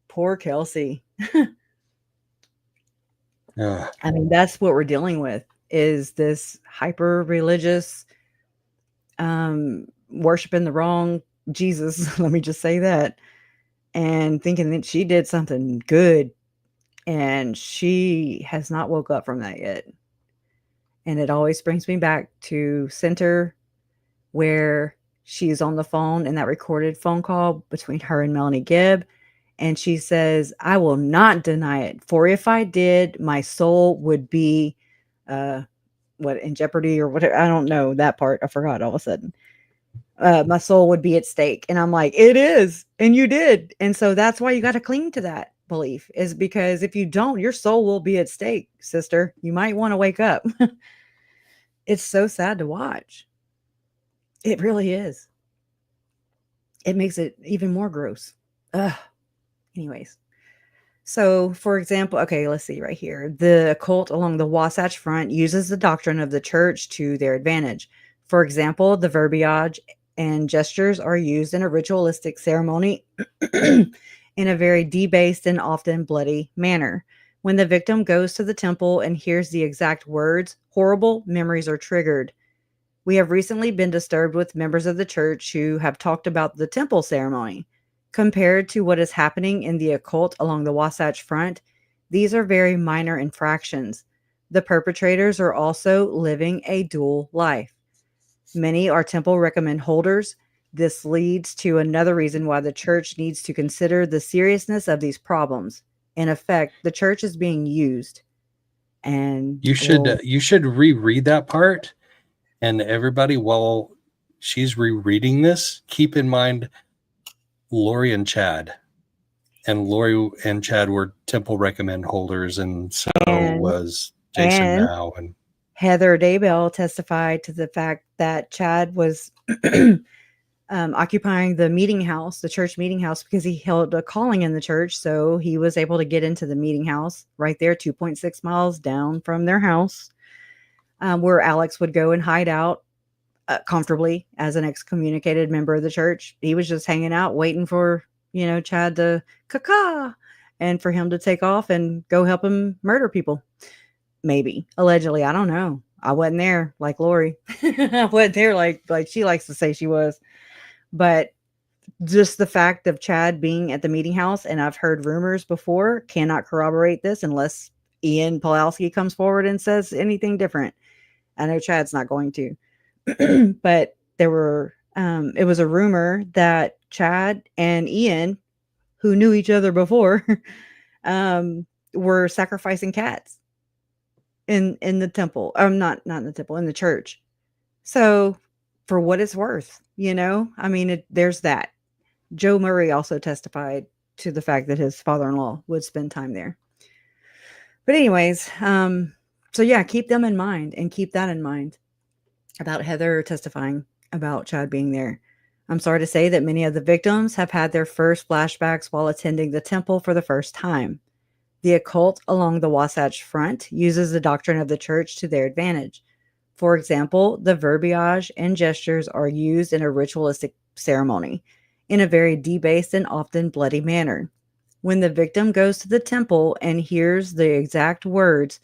Poor Kelsey. I mean, that's what we're dealing with, is this hyper religious, worshiping the wrong Jesus. Let me just say that. And thinking that she did something good, and she has not woke up from that yet. And it always brings me back to Center, where she's on the phone in that recorded phone call between her and Melanie Gibb. And she says, I will not deny it. For if I did, my soul would be, in jeopardy or whatever. I don't know that part. I forgot all of a sudden. My soul would be at stake. And I'm like, it is. And you did. And so that's why you got to cling to that belief, is because if you don't, your soul will be at stake, sister. You might want to wake up. It's so sad to watch. It really is. It makes it even more gross. Anyways. So, for example, okay, let's see right here. The occult along the Wasatch Front uses the doctrine of the church to their advantage. For example, the verbiage and gestures are used in a ritualistic ceremony in a very debased and often bloody manner. When the victim goes to the temple and hears the exact words, horrible memories are triggered. We have recently been disturbed with members of the church who have talked about the temple ceremony. Compared to what is happening in the occult along the Wasatch Front, these are very minor infractions. The perpetrators are also living a dual life. Many are temple recommend holders. This leads to another reason why the church needs to consider the seriousness of these problems. In effect, the church is being used. And you should reread that part. And everybody, while she's rereading this, keep in mind Lori and Chad. And Lori and Chad were temple recommend holders, and so was Jason now. And Heather Daybell testified to the fact that Chad was occupying the meeting house, the church meeting house, because he held a calling in the church. So he was able to get into the meeting house right there, 2.6 miles down from their house, where Alex would go and hide out comfortably as an excommunicated member of the church. He was just hanging out, waiting for, Chad to caca and for him to take off and go help him murder people. Maybe, allegedly. I don't know. I wasn't there like Lori. I wasn't there like she likes to say she was. But just the fact of Chad being at the meeting house, and I've heard rumors before, cannot corroborate this unless Ian Pawlowski comes forward and says anything different. I know Chad's not going to. But there were, it was a rumor that Chad and Ian, who knew each other before, were sacrificing cats in the temple. Not in the temple, in the church. So for what it's worth, there's that. Joe Murray also testified to the fact that his father-in-law would spend time there. But anyways, so yeah, keep them in mind and keep that in mind about Heather testifying about Chad being there. I'm sorry to say that many of the victims have had their first flashbacks while attending the temple for the first time. The occult along the Wasatch Front uses the doctrine of the church to their advantage. For example, the verbiage and gestures are used in a ritualistic ceremony in a very debased and often bloody manner. When the victim goes to the temple and hears the exact words,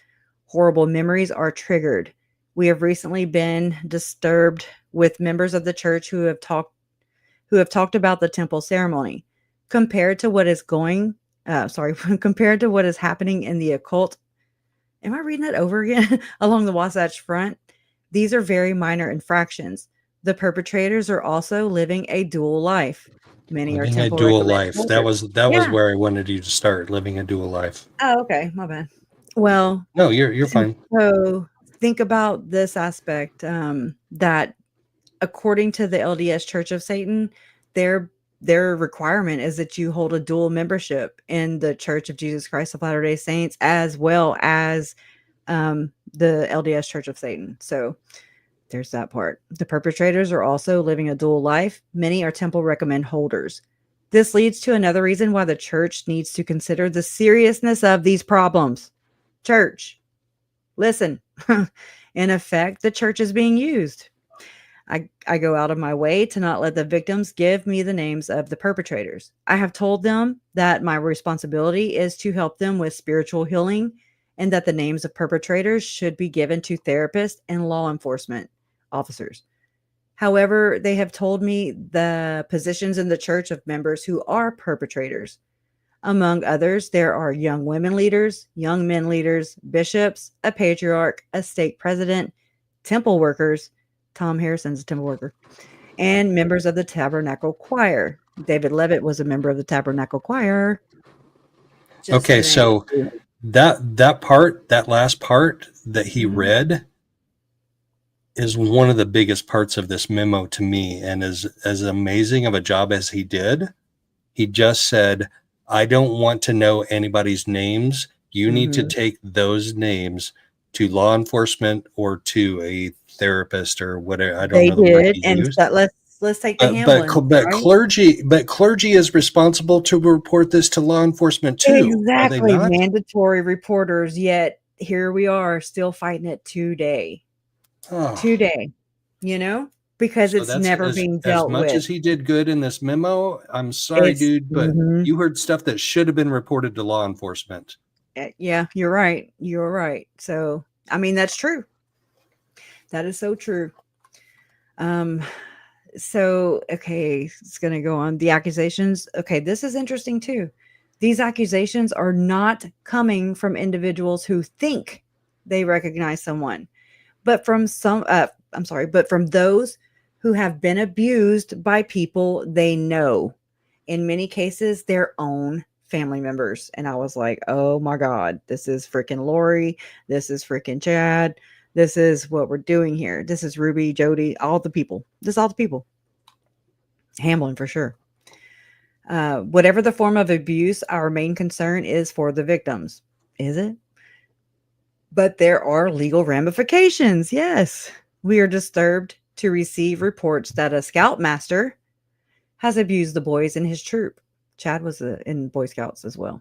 horrible memories are triggered. We have recently been disturbed with members of the church who have talked about the temple ceremony. Compared to what is compared to what is happening in the occult. Am I reading that over again? Along the Wasatch Front? These are very minor infractions. The perpetrators are also living a dual life. Many living are a dual life. That was where I wanted you to start, living a dual life. Oh, okay. My bad. Well, no, you're fine. So think about this aspect, that according to the LDS Church of Satan, their requirement is that you hold a dual membership in the Church of Jesus Christ of Latter-day Saints, as well as the LDS Church of Satan. So there's that part. The perpetrators are also living a dual life. Many are temple recommend holders. This leads to another reason why the church needs to consider the seriousness of these problems. Church, listen. In effect, the church is being used. I go out of my way to not let the victims give me the names of the perpetrators. I have told them that my responsibility is to help them with spiritual healing, and that the names of perpetrators should be given to therapists and law enforcement officers. However, they have told me the positions in the church of members who are perpetrators. Among others, there are young women leaders, young men leaders, bishops, a patriarch, a stake president, temple workers. Tom Harrison's a temple worker, and members of the Tabernacle Choir. David Levitt was a member of the Tabernacle Choir. Okay, so that last part that he read is one of the biggest parts of this memo to me. And as amazing of a job as he did, he just said, I don't want to know anybody's names. You need to take those names to law enforcement or to a therapist or whatever. I don't know the word he used. Let's take the Hamlin. But clergy is responsible to report this to law enforcement too. Exactly. Mandatory reporters, yet here we are still fighting it today. Today, because it's never being dealt with. As much as he did good in this memo, I'm sorry, dude, but you heard stuff that should have been reported to law enforcement. Yeah, you're right. You're right. So, that's true. That is so true. So, okay, it's going to go on. The accusations. Okay, this is interesting too. These accusations are not coming from individuals who think they recognize someone, but from but from those who have been abused by people they know. In many cases, their own family members. And I was like, oh my God, this is freaking Lori. This is freaking Chad. This is what we're doing here. This is Ruby, Jody, all the people. This is all the people. Hamlin for sure. Whatever the form of abuse, our main concern is for the victims. Is it? But there are legal ramifications. Yes. We are disturbed to receive reports that a scoutmaster has abused the boys in his troop. Chad was in Boy Scouts as well.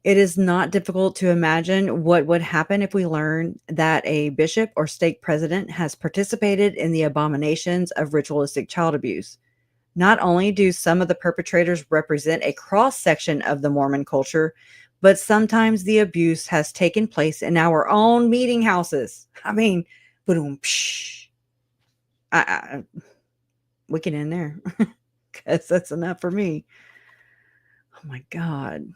It is not difficult to imagine what would happen if we learn that a bishop or stake president has participated in the abominations of ritualistic child abuse. Not only do some of the perpetrators represent a cross-section of the Mormon culture, but sometimes the abuse has taken place in our own meeting houses. I mean, boom, psh. We can end there because that's enough for me. Oh my God.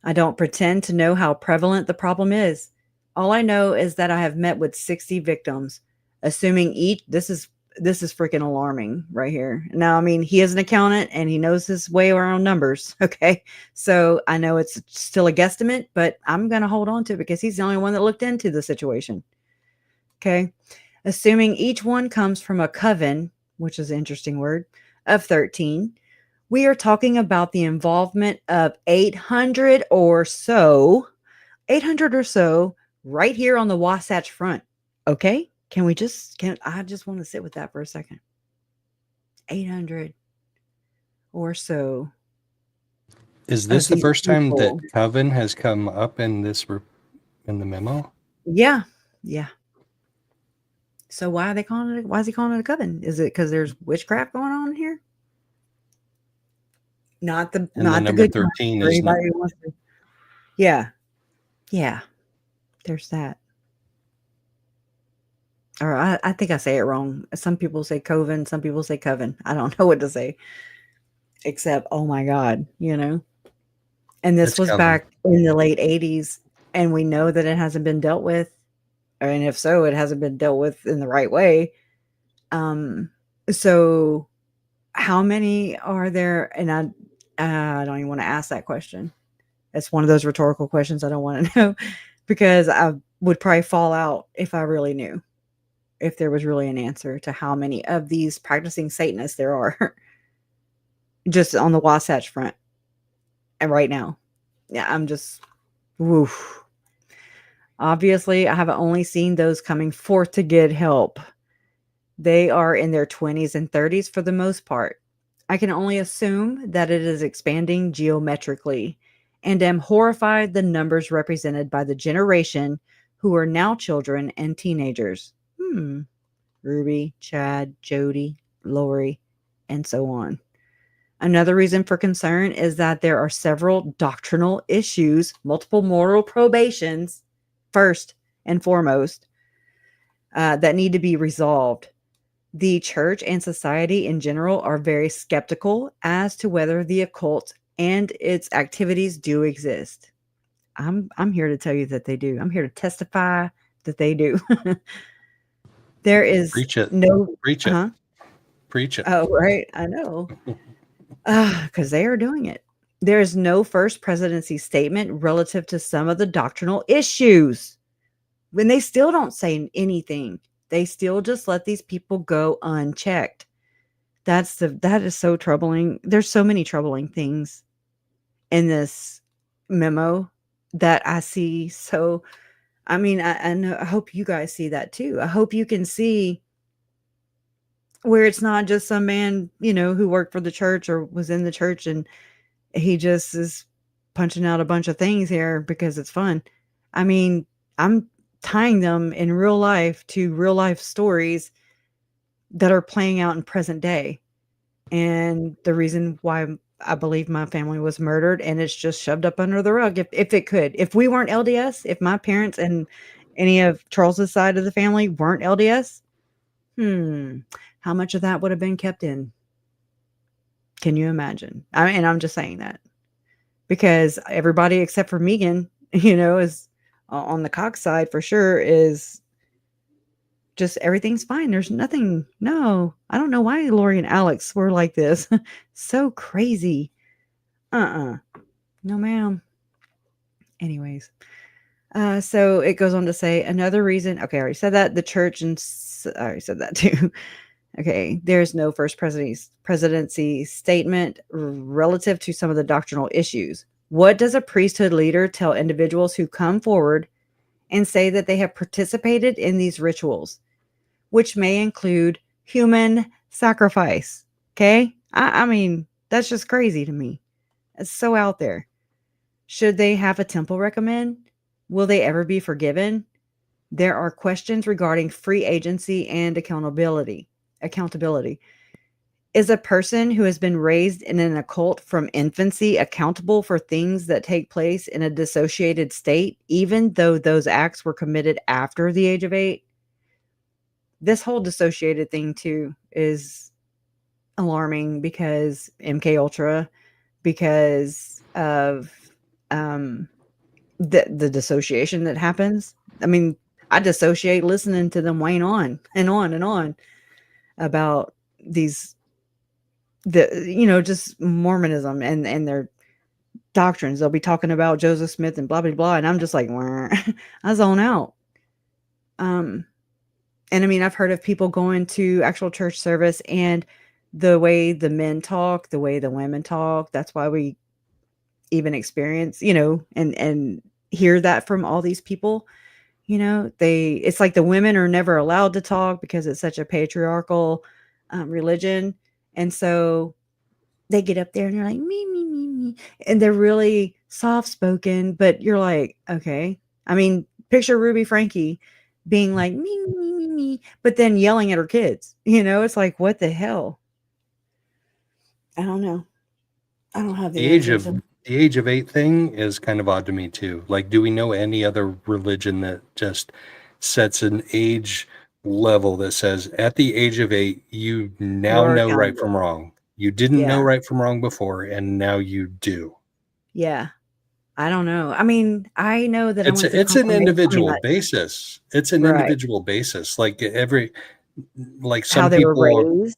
I don't pretend to know how prevalent the problem is. All I know is that I have met with 60 victims, assuming each, this is freaking alarming right here. Now, I mean, he is an accountant and he knows his way around numbers. Okay. So I know it's still a guesstimate, but I'm going to hold on to it because he's the only one that looked into the situation. Okay. Assuming each one comes from a coven, which is an interesting word, of 13, we are talking about the involvement of 800 or so right here on the Wasatch Front. Okay. I just want to sit with that for a second. 800 or so. Is this the first time that coven has come up in in the memo? Yeah. Yeah. So why is he calling it a coven? Is it because there's witchcraft going on here? Not the number good 13 is not. Yeah. Yeah. There's that. Or I think I say it wrong. Some people say coven, some people say coven. I don't know what to say. Except, oh my God, And this was coven. Back in the late 80s, and we know that it hasn't been dealt with. And if so, it hasn't been dealt with in the right way. So how many are there? And I don't even want to ask that question. It's one of those rhetorical questions I don't want to know because I would probably fall out if I really knew. If there was really an answer to how many of these practicing Satanists there are just on the Wasatch Front. And right now, yeah, I'm just, woof. Obviously, I have only seen those coming forth to get help. They are in their 20s and 30s for the most part. I can only assume that it is expanding geometrically and am horrified the numbers represented by the generation who are now children and teenagers. Ruby, Chad, Jody, Lori, and so on. Another reason for concern is that there are several doctrinal issues, multiple moral probations, first and foremost, that need to be resolved. The church and society in general are very skeptical as to whether the occult and its activities do exist. I'm here to tell you that they do. I'm here to testify that they do. There is Preach it. Preach it. Huh? Preach it. Oh, right. I know. Because they are doing it. There is no first presidency statement relative to some of the doctrinal issues. When they still don't say anything, they still just let these people go unchecked. That is so troubling. There's so many troubling things in this memo that I see. So, I mean, I know, I hope you guys see that too. I hope you can see where it's not just some man, who worked for the church or was in the church and he just is punching out a bunch of things here because it's fun. I mean, I'm tying them in real life to real life stories that are playing out in present day. And the reason why I believe my family was murdered, and it's just shoved up under the rug. If it could, if we weren't LDS, if my parents and any of Charles's side of the family weren't LDS, how much of that would have been kept in? Can you imagine? And I'm just saying that because everybody except for Megan, is on the Cox side for sure, is just everything's fine. There's nothing. No, I don't know why Lori and Alex were like this. So crazy. No, ma'am. Anyways, so it goes on to say another reason. Okay, I already said that. The church, and I already said that too. Okay, there's no first presidency statement relative to some of the doctrinal issues. What does a priesthood leader tell individuals who come forward and say that they have participated in these rituals, which may include human sacrifice? Okay, I mean, that's just crazy to me. It's so out there. Should they have a temple recommend? Will they ever be forgiven? There are questions regarding free agency and accountability. Is a person who has been raised in an occult from infancy accountable for things that take place in a dissociated state, even though those acts were committed after the age of 8? This whole dissociated thing too is alarming because MK Ultra, because of the dissociation that happens. I mean, I dissociate listening to them wane on and on and on about these, just Mormonism and their doctrines. They'll be talking about Joseph Smith and blah blah blah, and I'm just like, I zone out. And I mean, I've heard of people going to actual church service and the way the men talk, the way the women talk. That's why we even experience, and hear that from all these people. It's like the women are never allowed to talk because it's such a patriarchal religion. And so they get up there and they're like, me. And they're really soft spoken, but you're like, okay. I mean, picture Ruby Frankie being like, me, but then yelling at her kids. It's like, what the hell? I don't know. I don't have the age of 8 thing is kind of odd to me too. Like, do we know any other religion that just sets an age level that says at the age of 8, you now know right from wrong. You didn't know right from wrong before, and now you do. Yeah. I don't know. I mean, I know that it's an individual basis. It's an individual basis. Like some how they people were raised.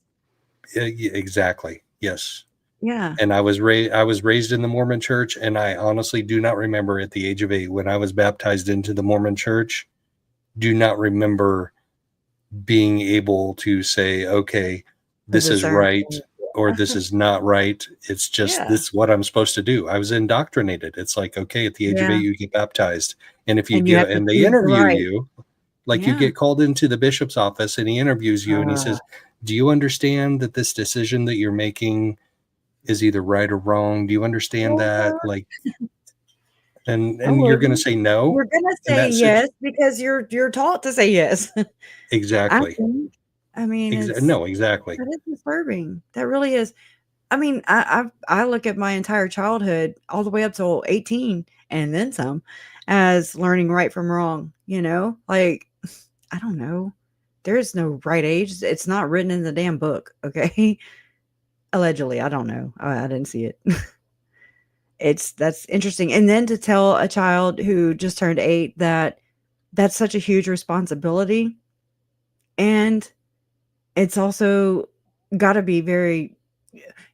Exactly. Yes. Yeah. And I was raised in the Mormon church, and I honestly do not remember at the age of 8 when I was baptized into the Mormon church, do not remember being able to say, okay, this is right or this is not right. It's just this is what I'm supposed to do. I was indoctrinated. It's like, okay, at the age of 8, you get baptized. And if you get, and they interview you, like you get called into the bishop's office and he interviews you and he says, do you understand that this decision that you're making is either right or wrong? Do you understand that? Like, and you're going to say no. You're going to say yes because you're taught to say yes. Exactly. I mean, exactly. That is disturbing. That really is. I mean, I look at my entire childhood all the way up till 18 and then some as learning right from wrong. Like, I don't know. There's no right age. It's not written in the damn book. Okay. Allegedly. I don't know. I didn't see it. That's interesting. And then to tell a child who just turned 8 that that's such a huge responsibility. And it's also got to be very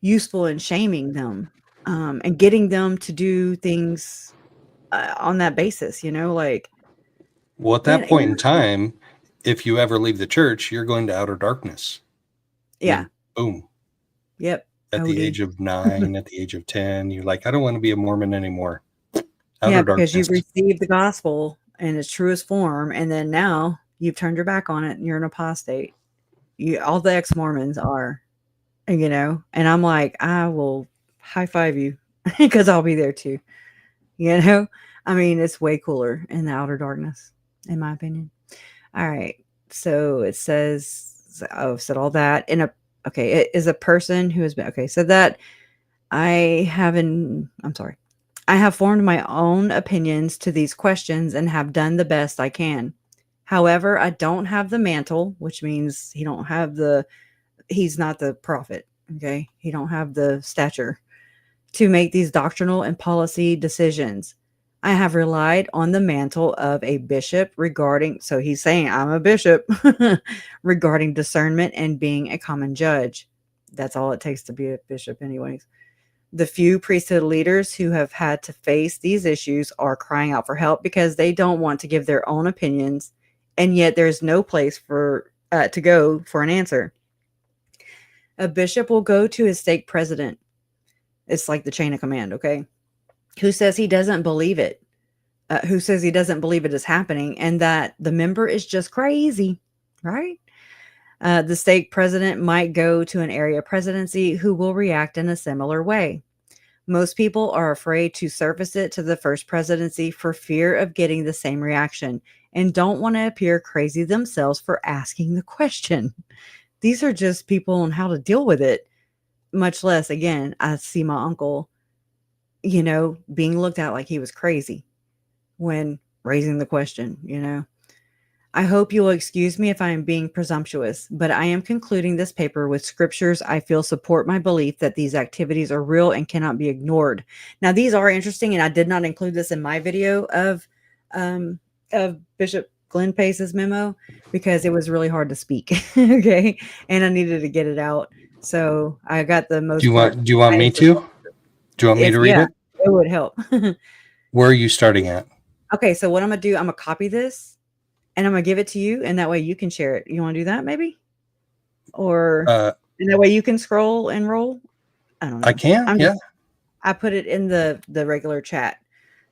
useful in shaming them and getting them to do things on that basis, like. Well, at that point in time, if you ever leave the church, you're going to outer darkness. Yeah. Boom. Yep. At the age of 9, at the age of 10, you're like, I don't want to be a Mormon anymore. Outer darkness. Because you've received the gospel in its truest form, and then now you've turned your back on it and you're an apostate. All the ex-Mormons are, and I'm like, I will high five you because I'll be there too. I mean, it's way cooler in the outer darkness, in my opinion. All right. So it says, I've said all that it is a person who has been, so that I have formed my own opinions to these questions and have done the best I can. However, I don't have the mantle, which means he's not the prophet. Okay. He don't have the stature to make these doctrinal and policy decisions. I have relied on the mantle of a bishop so he's saying I'm a bishop regarding discernment and being a common judge. That's all it takes to be a bishop anyways. The few priesthood leaders who have had to face these issues are crying out for help because they don't want to give their own opinions, and yet there's no place to go for an answer. A bishop will go to his stake president. It's like the chain of command, okay? Who says he doesn't believe it. Who says he doesn't believe it is happening and that the member is just crazy, right? The stake president might go to an area presidency who will react in a similar way. Most people are afraid to surface it to the first presidency for fear of getting the same reaction and don't want to appear crazy themselves for asking the question. These are just people on how to deal with it. Much less, again, I see my uncle, being looked at like he was crazy when raising the question. I hope you will excuse me if I am being presumptuous, but I am concluding this paper with scriptures I feel support my belief that these activities are real and cannot be ignored. Now, these are interesting, and I did not include this in my video of Bishop Glenn Pace's memo because it was really hard to speak. Okay, and I needed to get it out, so I got the most. Do you want me to? Do you want me to read it? It would help. Where are you starting at? Okay, so what I'm gonna do, I'm gonna copy this. And I'm going to give it to you, and that way you can share it. You want to do that maybe? Or and that way you can scroll and roll? I don't know. I can, yeah. I put it in the regular chat.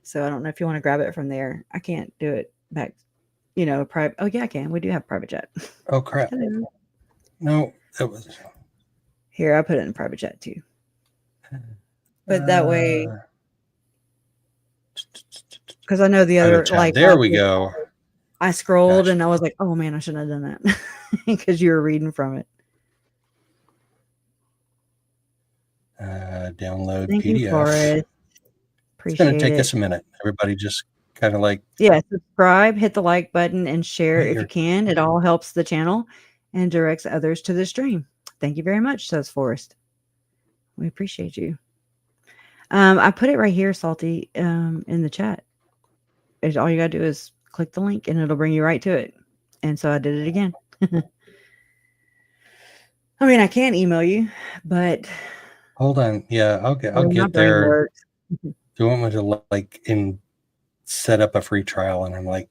So I don't know if you want to grab it from there. I can't do it back, private. Oh, yeah, I can. We do have private chat. Oh, crap. Hello. No, that was... Here, I put it in private chat too. But that way... Because I know the other... there we go. I scrolled and I was like, oh man, I shouldn't have done that because you were reading from it. Download Thank PDF. You, Forrest. It's going to take us a minute. Everybody just kind of subscribe, hit the like button, and share if you can. It all helps the channel and directs others to the stream. Thank you very much, says Forrest. We appreciate you. I put it right here, Salty, in the chat. All you got to do is click the link and it'll bring you right to it. And so I did it again. I mean, I can't email you, but hold on. Yeah, I'll get there. Do you want me to set up a free trial? And I'm like,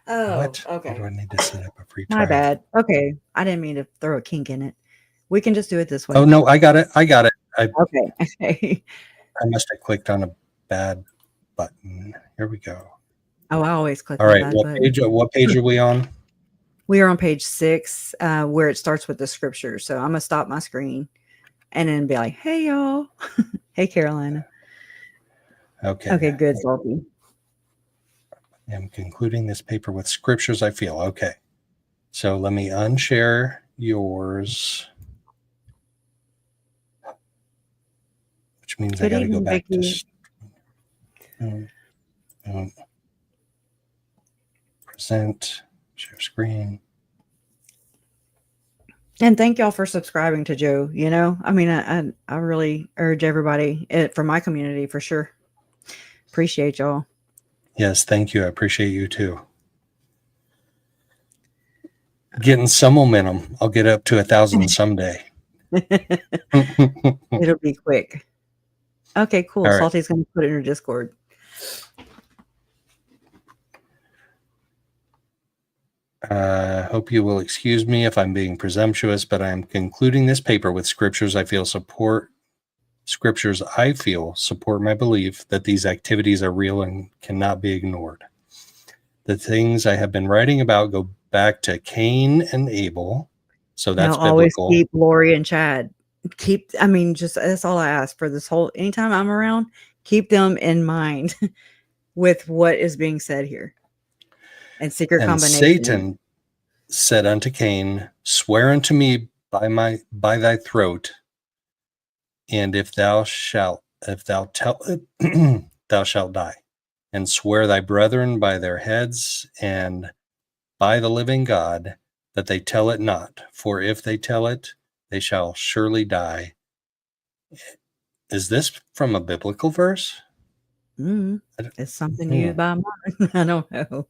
what? Okay. Why do I need to set up a free trial? My bad. Okay. I didn't mean to throw a kink in it. We can just do it this way. Oh no, I got it. Okay. I must have clicked on a bad button. Here we go. Oh, I always click. All right. What page are we on? We are on page 6, where it starts with the scripture. So I'm gonna stop my screen and then be like, "Hey, y'all." Hey, Carolina. Okay. Okay. Good, Salty. I'm concluding this paper with scriptures I feel. Okay. So let me unshare yours, which means I got to go back to. Present, share screen. And thank y'all for subscribing to Joe. I mean, I really urge everybody from my community for sure. Appreciate y'all. Yes, thank you. I appreciate you too. Getting some momentum. I'll get up to 1,000 someday. It'll be quick. Okay, cool. Right. Salty's going to put it in her Discord. Hope you will excuse me if I'm being presumptuous, but I am concluding this paper with scriptures I feel support my belief that these activities are real and cannot be ignored. The things I have been writing about go back to Cain and Abel, so that's biblical. Always keep Lori and Chad. That's all I ask for this whole. Anytime I'm around, keep them in mind with what is being said here. And secret combination. Satan said unto Cain, "Swear unto me by thy throat, and if thou shalt tell it, thou shalt die. And swear thy brethren by their heads and by the living God that they tell it not. For if they tell it, they shall surely die." Is this from a biblical verse? It's something used by mine. I don't know.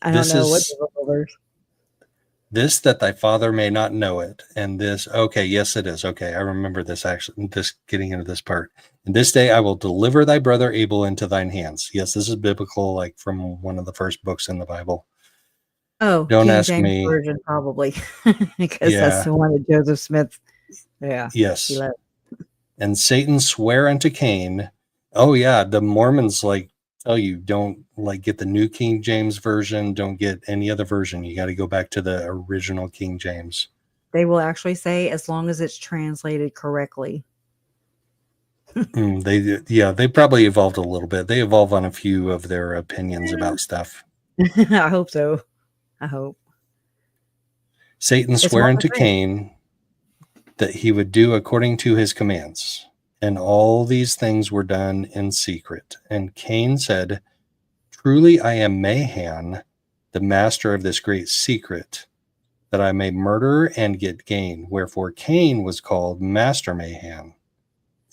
I don't know what biblical verse. This that thy father may not know it. And this, okay, yes, it is. Okay, I remember this actually, this getting into this part. And this day I will deliver thy brother Abel into thine hands. Yes, this is biblical, like from one of the first books in the Bible. Oh, Don't King ask James me. Version, probably, because that's Yeah. the one that Joseph Smith. Yeah. He Yes. loved. And Satan sware unto Cain. Oh yeah, the Mormons like tell you don't like get the New King James Version, don't get any other version. You got to go back to the original King James. They will actually say as long as it's translated correctly. They probably evolved a little bit. They evolve on a few of their opinions about stuff. I hope so. I hope. Satan It's sware one unto of the things. Cain that he would do according to his commands. And all these things were done in secret. And Cain said, truly I am Mahan, the master of this great secret, that I may murder and get gain. Wherefore Cain was called Master Mahan,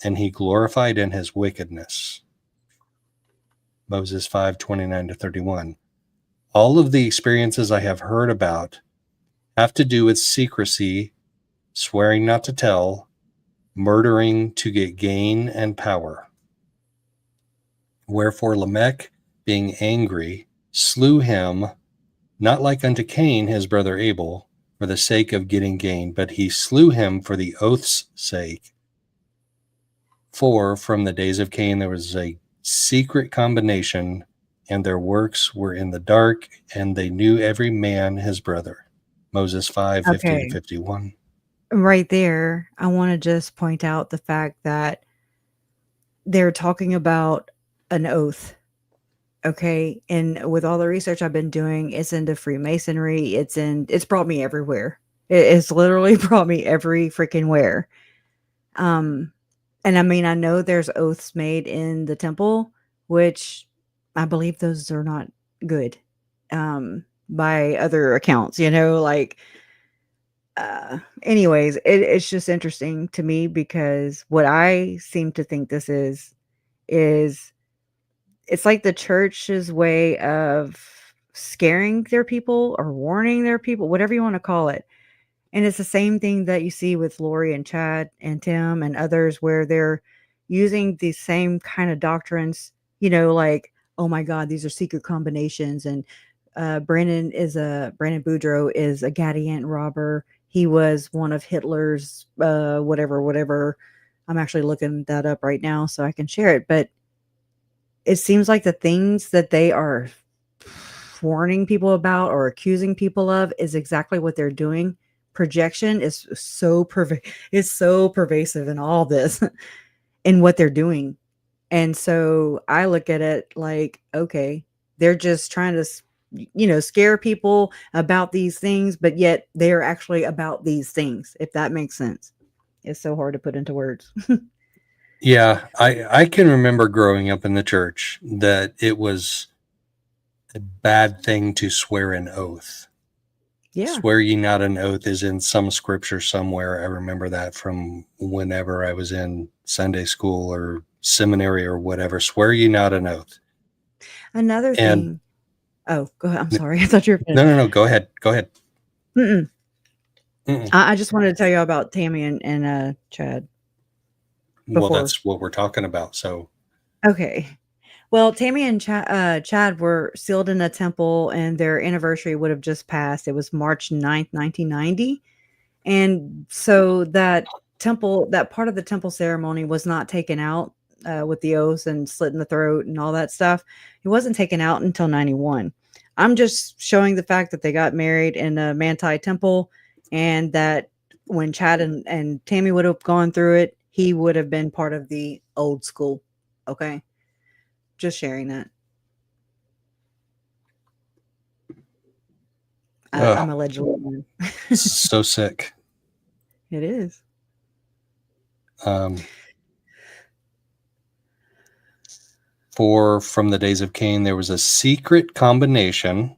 and he glorified in his wickedness. Moses 5:29-31. All of the experiences I have heard about have to do with secrecy, swearing not to tell, murdering to get gain and power. Wherefore Lamech, being angry, slew him, not like unto Cain his brother Abel, for the sake of getting gain, but he slew him for the oath's sake. For from the days of Cain there was a secret combination, and their works were in the dark, and they knew every man his brother. Moses 5:50-51. Right there, I want to just point out the fact that they're talking about an oath. Okay. And with all the research I've been doing, it's into Freemasonry. It's brought me everywhere. It's literally brought me every freaking where. And I mean, I know there's oaths made in the temple, which I believe those are not good. By other accounts, like, anyways, it's just interesting to me because what I seem to think this is it's like the church's way of scaring their people or warning their people, whatever you want to call it. And it's the same thing that you see with Lori and Chad and Tim and others where they're using the same kind of doctrines, like, oh my God, these are secret combinations. And Brandon Boudreaux is a Gadiant robber. He was one of Hitler's whatever. I'm actually looking that up right now so I can share it. But it seems like the things that they are warning people about or accusing people of is exactly what they're doing. Projection is so pervasive in all this in what they're doing. And so I look at it like, okay, they're just trying to, scare people about these things, but yet they're actually about these things, if that makes sense. It's so hard to put into words. Yeah, I can remember growing up in the church that it was a bad thing to swear an oath. Yeah. Swear ye not an oath is in some scripture somewhere. I remember that from whenever I was in Sunday school or seminary or whatever. Swear ye not an oath. Another thing. Oh, go ahead. I'm sorry. I thought you were finished. No. Go ahead. Mm-mm. I just wanted to tell you about Tammy and Chad. Well, that's what we're talking about. So, okay. Well, Tammy and Chad were sealed in a temple, and their anniversary would have just passed. It was March 9th, 1990. And so that part of the temple ceremony was not taken out with the oaths and slitting the throat and all that stuff. It wasn't taken out until 91. I'm just showing the fact that they got married in a Manti temple, and that when Chad and Tammy would have gone through it, he would have been part of the old school. Okay. Just sharing that. I'm allegedly so sick. It is. For from the days of Cain, there was a secret combination,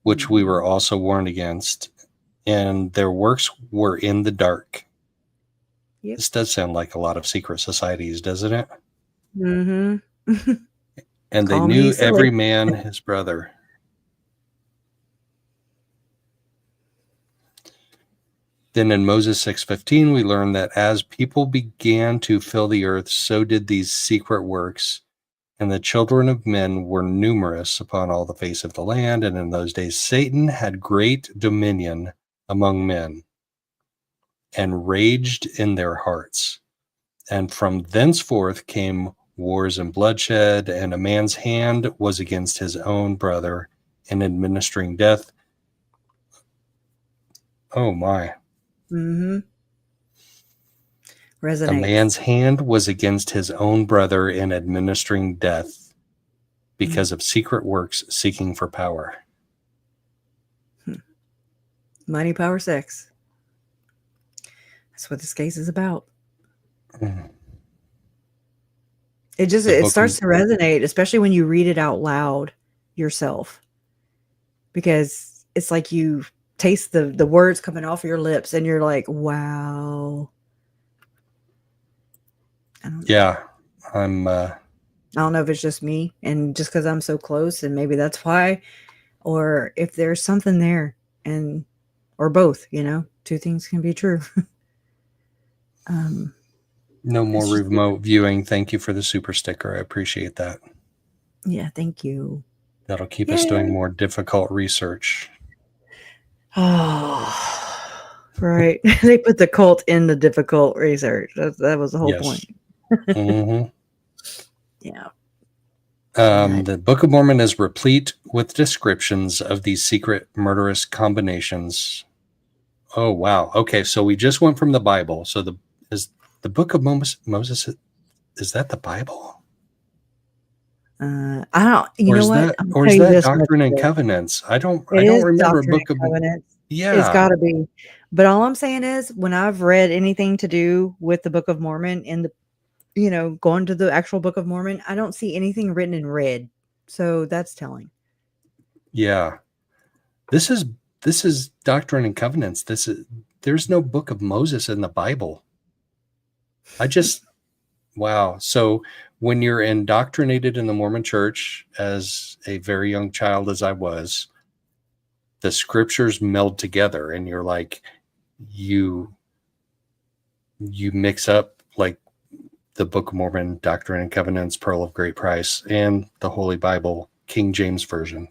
which we were also warned against, and their works were in the dark. Yep. This does sound like a lot of secret societies, doesn't it? Mm-hmm. And they knew every man his brother. Then in Moses 6:15, we learn that as people began to fill the earth, so did these secret works, And the children of men were numerous upon all the face of the land, and in those days Satan had great dominion among men, and raged in their hearts. And from thenceforth came wars and bloodshed, and a man's hand was against his own brother in administering death. Oh my. Mm-hmm. Resonates. A man's hand was against his own brother in administering death because of secret works seeking for power. Money, power, sex. That's what this case is about. It starts to resonate, especially when you read it out loud yourself, because it's like you taste the words coming off your lips and you're like, wow. I don't know if it's just me and just because I'm so close, and maybe that's why, or if there's something there, or both, two things can be true. No more remote viewing. Thank you for the super sticker. I appreciate that. Yeah, thank you. That'll keep us doing more difficult research. Oh, right. They put the cult in the difficult research. That was the whole point. Mm-hmm. Yeah. The Book of Mormon is replete with descriptions of these secret murderous combinations. Oh, wow. Okay, so we just went from the Bible. So is the Book of Moses, is that the Bible? I don't. You know what? Or is that Doctrine and Covenants? I don't remember a Book of Covenants. Yeah, it's got to be. But all I'm saying is, when I've read anything to do with the Book of Mormon in the going to the actual Book of Mormon, I don't see anything written in red. So that's telling. Yeah. This is Doctrine and Covenants. There's no Book of Moses in the Bible. Wow. So when you're indoctrinated in the Mormon Church as a very young child, as I was, the scriptures meld together and you're like, you mix up like the Book of Mormon, Doctrine and Covenants, Pearl of Great Price, and the Holy Bible, King James Version.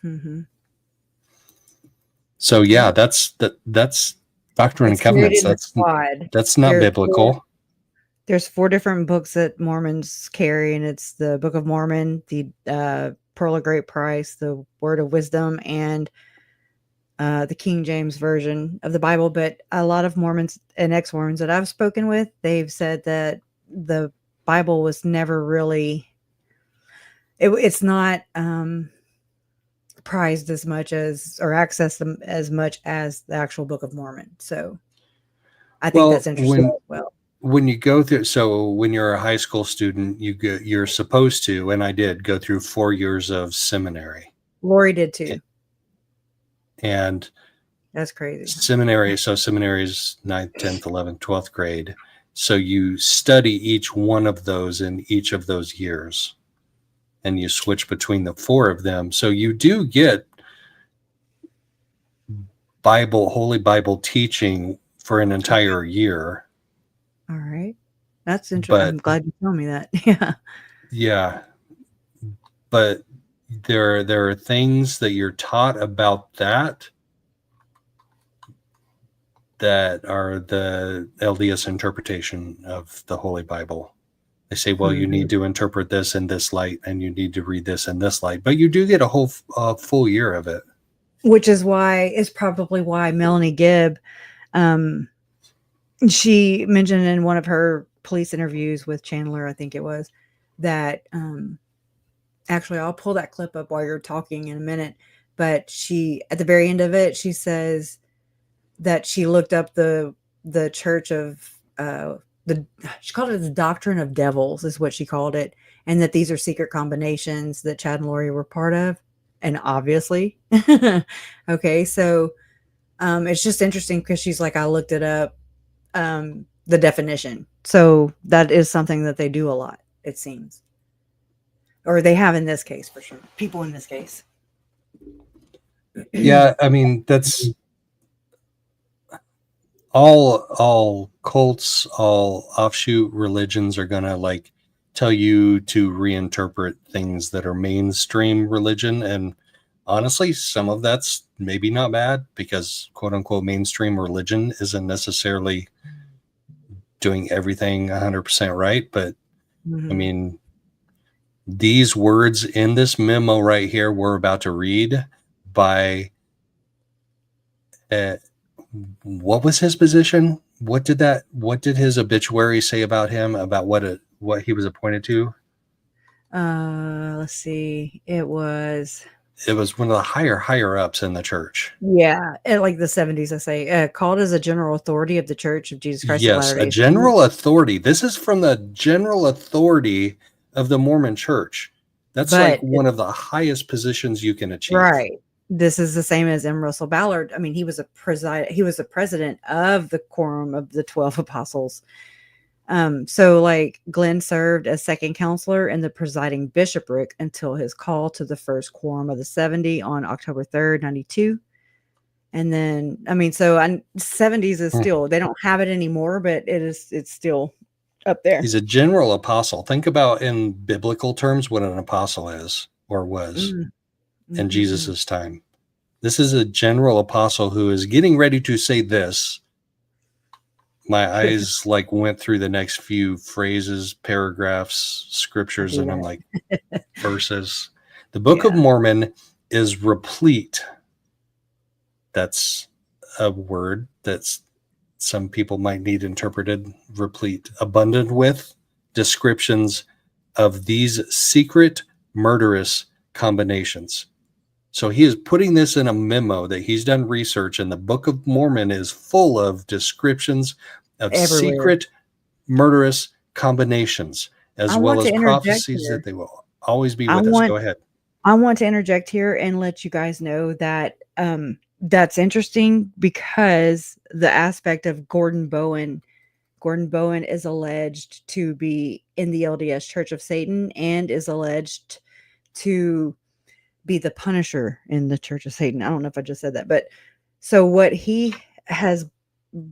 Mm-hmm. So yeah, that's Doctrine and Covenants. That's not biblical. There's 4 different books that Mormons carry, and it's the Book of Mormon, the Pearl of Great Price, the Word of Wisdom, and the King James Version of the Bible. But a lot of Mormons and ex-Mormons that I've spoken with, they've said that the Bible was never really, it's not prized as much as, or accessed as much as the actual Book of Mormon. So I think that's interesting as well. When you go through, so when you're a high school student, you're supposed to, and I did go through 4 years of seminary. Lori did too. And that's crazy. Seminary is 9th, 10th, 11th, 12th grade. So you study each one of those in each of those years, and you switch between the 4 of them. So you do get Holy Bible teaching for an entire year. All right. That's interesting. I'm glad you told me that. Yeah. Yeah. But there are things that you're taught about that are the LDS interpretation of the Holy Bible. They say, well, you need to interpret this in this light, and you need to read this in this light, but you do get a whole full year of it. Which is probably why Melanie Gibb, she mentioned in one of her police interviews with Chandler, I think it was, that actually I'll pull that clip up while you're talking in a minute, but she, at the very end of it, she says that she looked up the church of she called it the Doctrine of Devils is what she called it, and that these are secret combinations that Chad and Lori were part of, and obviously okay, so it's just interesting because she's like, I looked it up, the definition. So that is something that they do a lot, it seems. Or they have in this case, for sure. People in this case. Yeah, I mean, that's all cults, all offshoot religions are going to like tell you to reinterpret things that are mainstream religion. And honestly, some of that's maybe not bad, because quote unquote mainstream religion isn't necessarily doing everything 100% right. But I mean, these words in this memo right here we're about to read by what was his position? What did his obituary say about him, about what he was appointed to? Let's see. It was one of the higher ups in the church. Yeah, in like the 70s, I say, called as a general authority of the Church of Jesus Christ of Yes, Latter-day a general authority. This is from the general authority of the Mormon Church. That's like one of the highest positions you can achieve. Right. This is the same as M. Russell Ballard. I mean, he was a president of the Quorum of the 12 Apostles. So like Glenn served as second counselor in the presiding bishopric until his call to the first Quorum of the 70 on October 3rd, 92. And then, I mean, so 70s is still, they don't have it anymore, but it's still up there. He's a general apostle. Think about in biblical terms what an apostle is or was in Jesus's time. This is a general apostle who is getting ready to say this. My eyes like went through the next few phrases, paragraphs, scriptures, and I'm like, verses. The Book of Mormon is replete. That's a word that's some people might need interpreted. Replete, abundant with descriptions of these secret murderous combinations. So he is putting this in a memo that he's done research, and the Book of Mormon is full of descriptions of secret murderous combinations, as well as prophecies that they will always be with us. Go ahead. I want to interject here and let you guys know that that's interesting, because the aspect of Gordon Bowen is alleged to be in the LDS Church of Satan and is alleged to be the Punisher in the Church of Satan. I don't know if I just said that, but so what he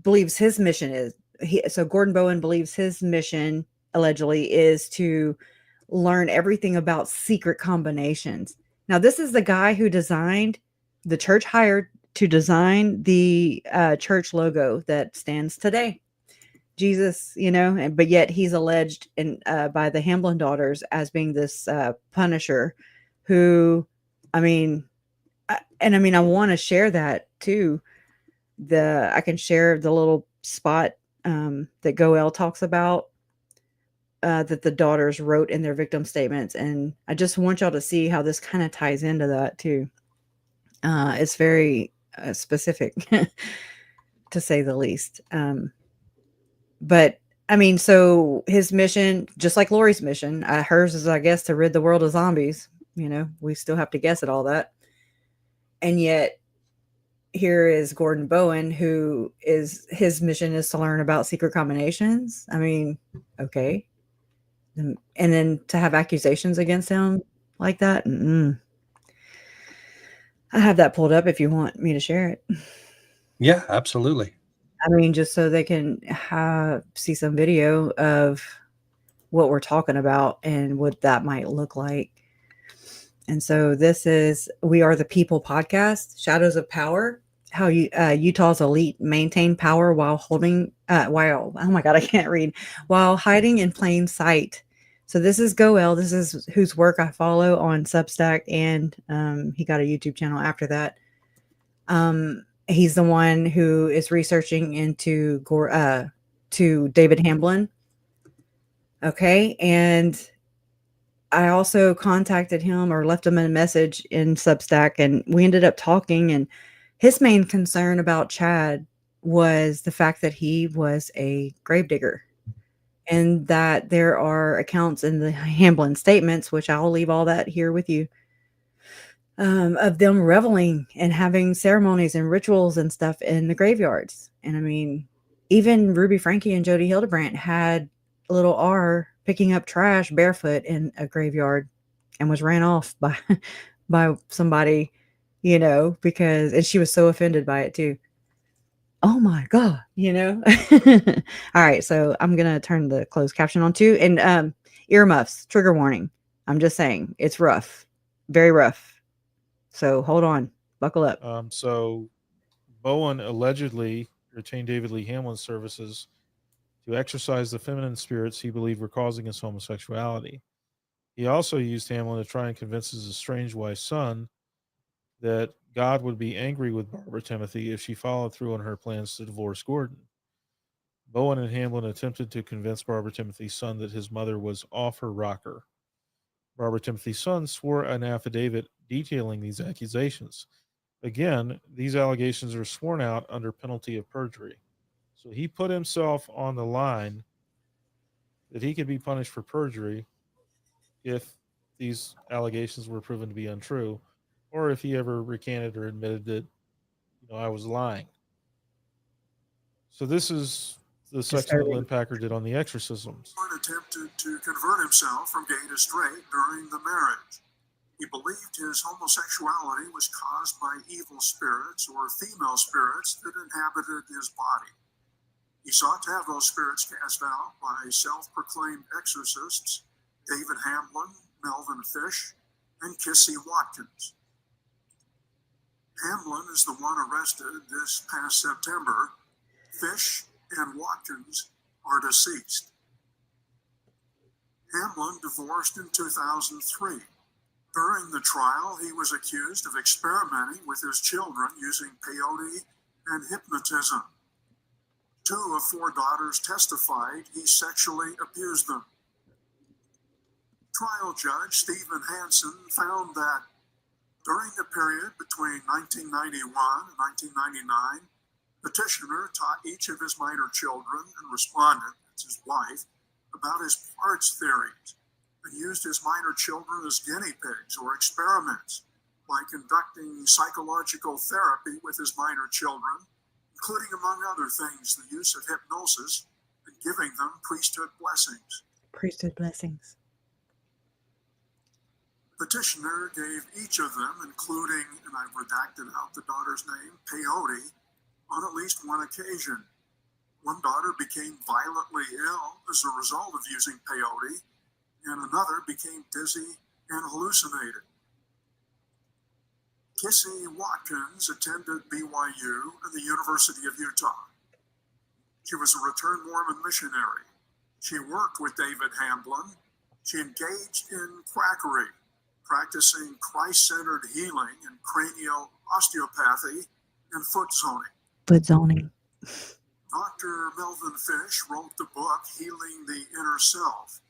believes his mission is, so Gordon Bowen believes his mission allegedly is to learn everything about secret combinations. Now, this is the guy who designed, the church hired to design the church logo that stands today. Jesus, but yet he's alleged by the Hamblin daughters as being this Punisher who, I want to share that too. I can share the little spot that Goel talks about that the daughters wrote in their victim statements. And I just want y'all to see how this kind of ties into that too. It's very specific to say the least. But so his mission, just like Lori's mission, hers is, I guess, to rid the world of zombies. We still have to guess at all that. And yet here is Gordon Bowen, who his mission is to learn about secret combinations. Okay. And then to have accusations against him like that. I have that pulled up if you want me to share it. Yeah, absolutely. Just so they can see some video of what we're talking about and what that might look like. And so this is We Are the People podcast, Shadows of Power, how Utah's elite maintain power while holding, oh my God, I can't read, while hiding in plain sight. So this is Goel. This is whose work I follow on Substack, and he got a YouTube channel after that. He's the one who is researching into to David Hamblin. Okay, and I also contacted him or left him a message in Substack, and we ended up talking. And his main concern about Chad was the fact that he was a gravedigger, and that there are accounts in the Hamblin statements, which I'll leave all that here with you, of them reveling and having ceremonies and rituals and stuff in the graveyards. And even Ruby Frankie and Jody Hildebrandt had a little R picking up trash barefoot in a graveyard and was ran off by somebody, because, and she was so offended by it too. Oh my God, All right. So I'm going to turn the closed caption on too. And Earmuffs, trigger warning. I'm just saying, it's rough, very rough. So hold on, buckle up. So Bowen allegedly retained David Lee Hamlin's services to exorcise the feminine spirits he believed were causing his homosexuality. He also used Hamlin to try and convince his estranged wife's son that God would be angry with Barbara Timothy if she followed through on her plans to divorce Gordon. Bowen and Hamlin attempted to convince Barbara Timothy's son that his mother was off her rocker. Barbara Timothy's son swore an affidavit detailing these accusations. Again, these allegations are sworn out under penalty of perjury. So he put himself on the line that he could be punished for perjury if these allegations were proven to be untrue, or if he ever recanted or admitted that, I was lying. So this is the section that Lynn Packer did on the exorcisms. Attempted to convert himself from gay to straight during the marriage. He believed his homosexuality was caused by evil spirits or female spirits that inhabited his body. He sought to have those spirits cast out by self-proclaimed exorcists David Hamlin, Melvin Fish, and Kissy Watkins. Hamlin is the one arrested this past September. Fish and Watkins are deceased. Hamlin divorced in 2003. During the trial, he was accused of experimenting with his children using peyote and hypnotism. 2 of 4 daughters testified he sexually abused them. Trial judge Stephen Hansen found that during the period between 1991 and 1999, petitioner taught each of his minor children and respondent, that's his wife, about his parts theories, and used his minor children as guinea pigs or experiments by conducting psychological therapy with his minor children, including, among other things, the use of hypnosis and giving them priesthood blessings. Priesthood blessings. Petitioner gave each of them, including, and I've redacted out the daughter's name, peyote, on at least one occasion. One daughter became violently ill as a result of using peyote, and another became dizzy and hallucinated. Kissy Watkins attended BYU and the University of Utah. She was a returned Mormon missionary. She worked with David Hamlin. She engaged in quackery, practicing Christ-centered healing and cranial osteopathy and foot zoning. Foot zoning. Dr. Melvin Fish wrote the book, Healing the Inner Self.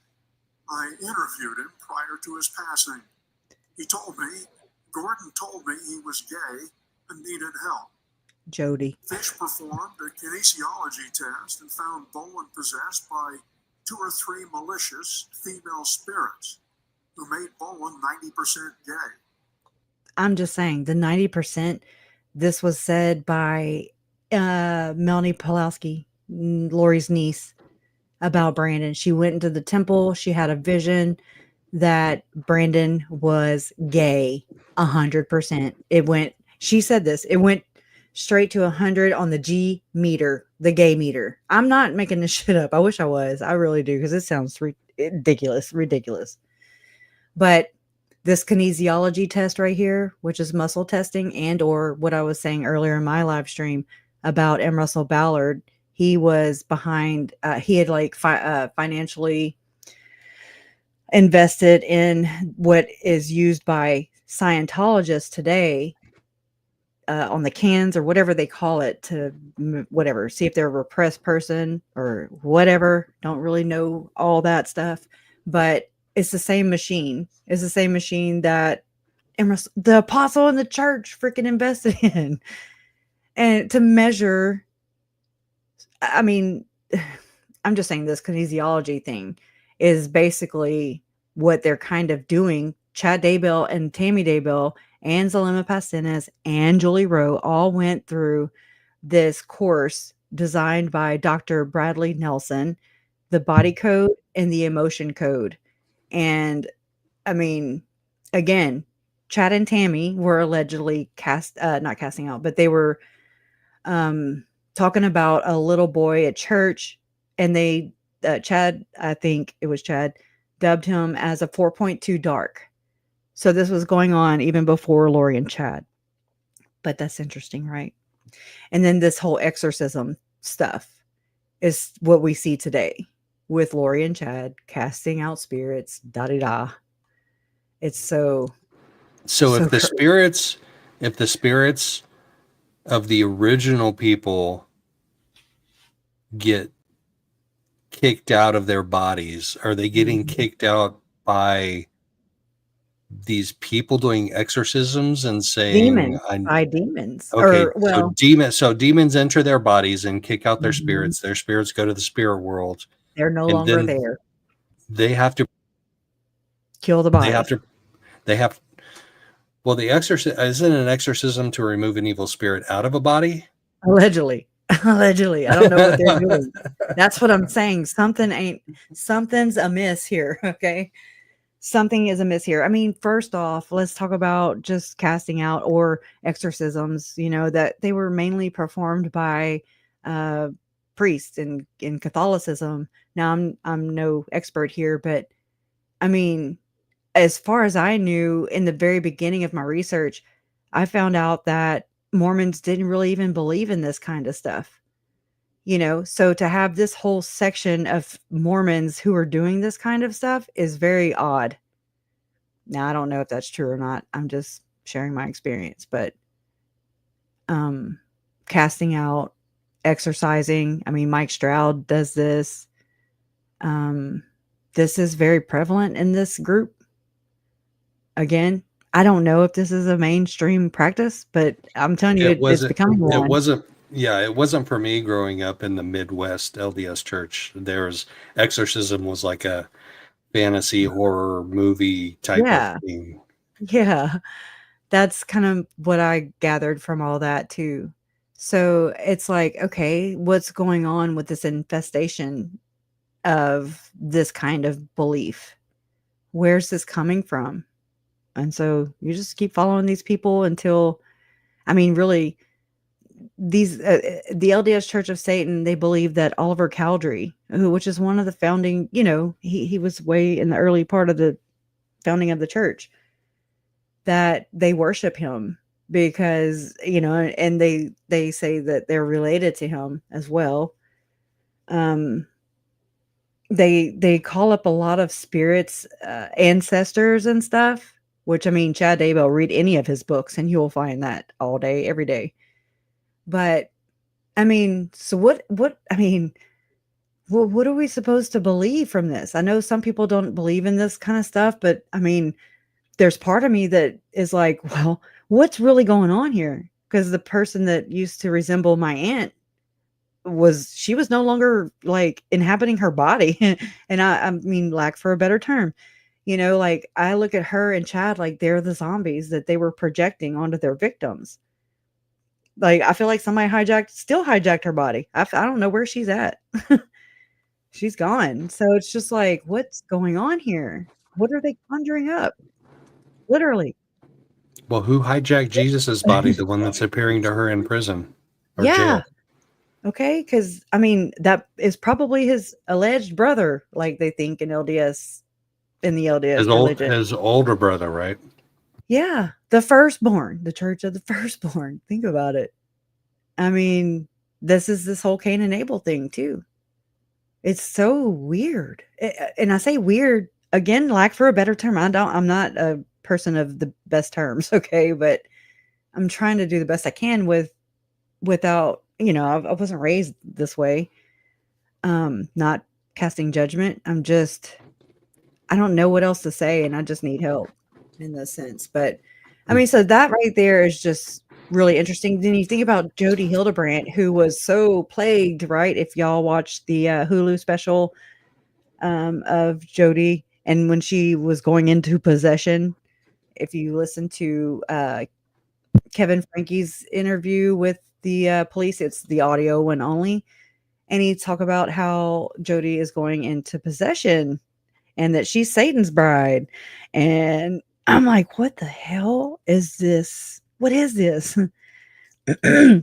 I interviewed him prior to his passing. Gordon told me he was gay and needed help. Jody. Fish performed a kinesiology test and found Bowen possessed by 2 or 3 malicious female spirits who made Bowen 90% gay. I'm just saying, the 90%, this was said by Melanie Pulowski, Lori's niece, about Brandon. She went into the temple. She had a vision that Brandon was gay 100%. She said this, it went straight to 100 on the G meter, the gay meter. I'm not making this shit up. I wish I was. I really do, because it sounds ridiculous. But this kinesiology test right here, which is muscle testing, and or what I was saying earlier in my live stream about M. Russell Ballard, he was behind, he had financially invested in what is used by Scientologists today on the cans or whatever they call it, to whatever, see if they're a repressed person or whatever. Don't really know all that stuff, but it's the same machine. It's the same machine that the apostle in the church freaking invested in. And to measure, I mean, I'm just saying this kinesiology thing is basically what they're kind of doing. Chad Daybell and Tammy Daybell and Zelema Pastenes and Julie Rowe all went through this course designed by Dr. Bradley Nelson, the body code and the emotion code. And I mean, again, Chad and Tammy were allegedly not casting out, but they were talking about a little boy at church, and Chad, I think it was Chad, dubbed him as a 4.2 dark. So this was going on even before Lori and Chad. But that's interesting, right? And then this whole exorcism stuff is what we see today with Lori and Chad casting out spirits, da-da-da. It's so if the crazy. spirits of the original people get kicked out of their bodies, are they getting kicked out by these people doing exorcisms and saying demons? Okay, Or, well, so demons enter their bodies and kick out their spirits. Their spirits go to the spirit world. They're no and longer then there. They have to kill the body. Well, the exorcism isn't an exorcism to remove an evil spirit out of a body. Allegedly. I don't know what they're doing. That's what I'm saying. Something's amiss here. Okay. Something is amiss here. I mean, first off, let's talk about just casting out or exorcisms, that they were mainly performed by priests in Catholicism. Now I'm no expert here, but I mean, as far as I knew in the very beginning of my research, I found out that Mormons didn't really even believe in this kind of stuff. So to have this whole section of Mormons who are doing this kind of stuff is very odd. Now, I don't know if that's true or not. I'm just sharing my experience, but casting out, exorcising. I mean, Mike Stroud does this. This is very prevalent in this group. Again, I don't know if this is a mainstream practice, but I'm telling you, it's becoming one. It wasn't for me growing up in the Midwest LDS church. Exorcism was like a fantasy horror movie type of thing. Yeah. That's kind of what I gathered from all that too. So it's like, okay, what's going on with this infestation of this kind of belief? Where's this coming from? And so you just keep following these people until, I mean, really, the LDS Church of Satan, they believe that Oliver Cowdery, which is one of the founding, he was way in the early part of the founding of the church, that they worship him because, and they say that they're related to him as well. They call up a lot of spirits, ancestors and stuff, which, I mean, Chad Daybell, read any of his books and you'll find that all day, every day. But I mean, so what are we supposed to believe from this? I know some people don't believe in this kind of stuff, but I mean, there's part of me that is like, well, what's really going on here? Because the person that used to resemble my aunt she was no longer like inhabiting her body. And I mean, lack for a better term, like I look at her and Chad, like they're the zombies that they were projecting onto their victims. Like, I feel like somebody still hijacked her body. I don't know where she's at. She's gone. So it's just like, what's going on here? What are they conjuring up? Literally. Well, who hijacked Jesus's body? The one that's appearing to her in prison or jail. Okay. Cause I mean, that is probably his alleged brother. Like they think in the LDS religion. His older brother, right? Yeah. The firstborn, the church of the firstborn. Think about it. I mean, this is this whole Cain and Abel thing too. It's so weird. And I say weird again, lack for a better term. I'm not a person of the best terms. Okay. But I'm trying to do the best I can without, I wasn't raised this way. Not casting judgment. I don't know what else to say. And I just need help in this sense. But I mean, so that right there is just really interesting. Then you think about Jody Hildebrandt, who was so plagued, right? If y'all watched the Hulu special of Jody, and when she was going into possession, if you listen to Kevin Frankie's interview with the police, it's the audio one only, and he talk about how Jody is going into possession and that she's Satan's bride. And I'm like, what the hell is this? What is this?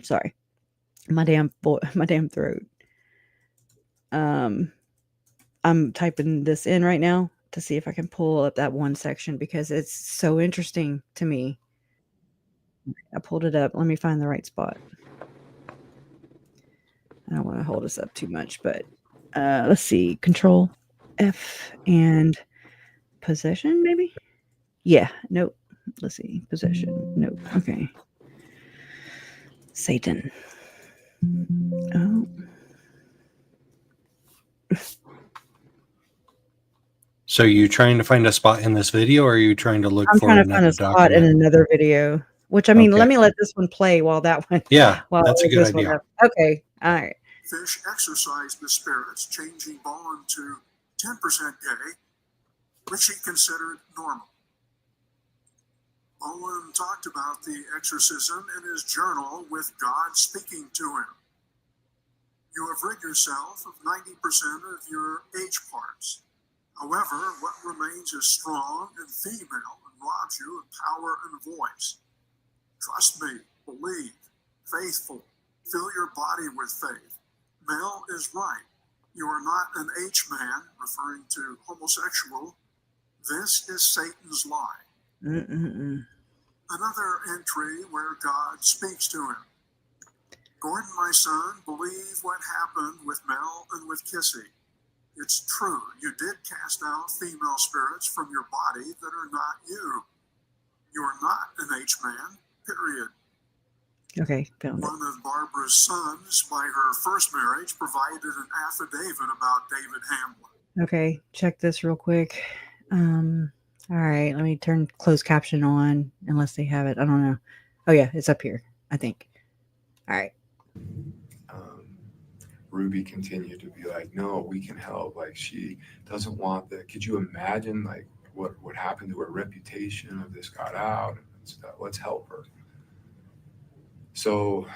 Sorry, my damn throat. I'm typing this in right now. to see if I can pull up that one section because it's so interesting to me. I pulled it up. Let me find the right spot. I don't want to hold us up too much, but let's see. Control F and possession, maybe? Yeah. Nope. Let's see. Possession. Nope. Okay. Satan. Oh. So are you trying to find a spot in this video, or are you trying to look I'm for trying to find another a spot in document? another video, which I mean, Okay. let me let this one play while that one. Yeah, while that's I a look good this one idea. up. Okay. All right. Fish exorcised the spirits, changing Bowen to 10% gay, which he considered normal. Bowen talked about the exorcism in his journal with God speaking to him. You have rid yourself of 90% of your H parts. However, what remains is strong and female and robs you of power and voice. Trust me, believe, faithful, fill your body with faith. Mel is right. You are not an H-man, referring to homosexual. This is Satan's lie. Mm-mm-mm. Another entry where God speaks to him. Gordon, my son, believe what happened with Mel and with Kissy. It's true. You did cast out female spirits from your body that are not you. You are not an H-man, period. Okay, found it. One of Barbara's sons, by her first marriage, provided an affidavit about David Hamlin. Okay, check this real quick. All right, let me turn closed caption on unless they have it. I don't know. Oh yeah, it's up here, I think. All right. Ruby continued to be like, no, we can help. Like, she doesn't want that. Could you imagine like what would happen to her reputation if this got out and stuff? Let's help her. So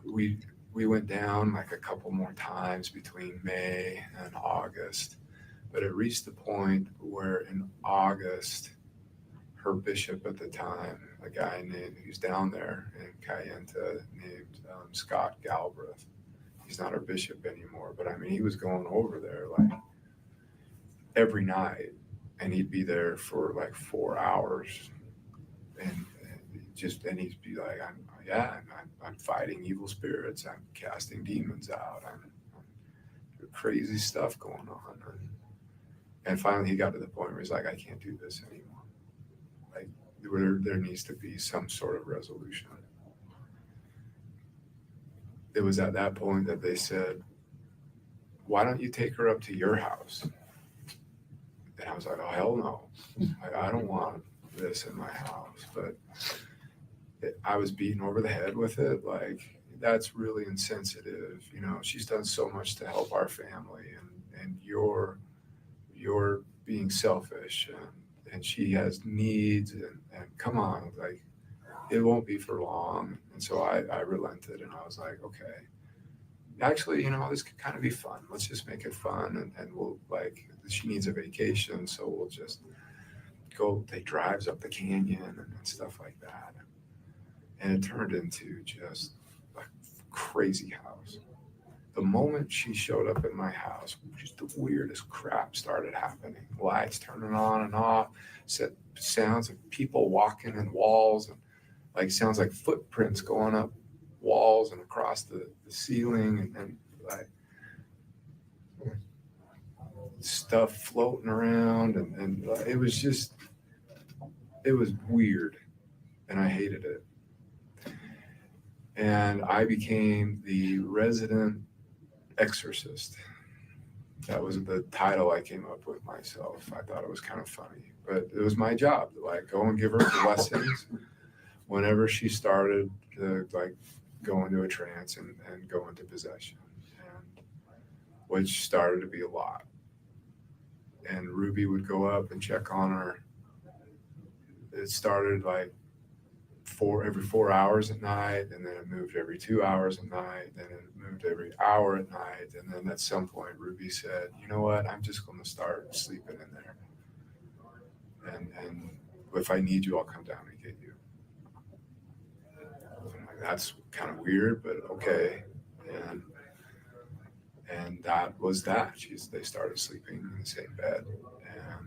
we went down like a couple more times between May and August, but it reached the point where in August, her bishop at the time, a guy named who's down there in Kayenta named Scott Galbraith. He's not our bishop anymore, but I mean, he was going over there like every night, and he'd be there for like 4 hours, and he'd be like, I'm fighting evil spirits, I'm casting demons out, I'm crazy stuff going on, and finally he got to the point where he's like, I can't do this anymore. Like there needs to be some sort of resolution. It was at that point that they said, why don't you take her up to your house? And I was like, oh, hell no. I don't want this in my house. But I was beaten over the head with it. Like, that's really insensitive. You know, she's done so much to help our family, and you're being selfish, and she has needs, and come on, like, it won't be for long. And so I relented, and I was like, okay, actually, you know, this could kind of be fun. Let's just make it fun. And we'll, like, she needs a vacation, so we'll just go take drives up the canyon and stuff like that. And it turned into just a crazy house. The moment she showed up in my house, just the weirdest crap started happening. Lights turning on and off, sounds of people walking in walls, and like sounds like footprints going up walls and across the ceiling, and like stuff floating around, and it was weird, and I hated it. And I became the resident exorcist. That was the title I came up with myself. I thought it was kind of funny, but it was my job to like go and give her blessings whenever she started to like go into a trance and go into possession, and which started to be a lot. And Ruby would go up and check on her. It started like every 4 hours at night, and then it moved every 2 hours at night, then it moved every hour at night, and then at some point Ruby said, you know what, I'm just going to start sleeping in there, and if I need you, I'll come down and get you. I'm like, that's kind of weird, but okay. And that was that. They started sleeping in the same bed, and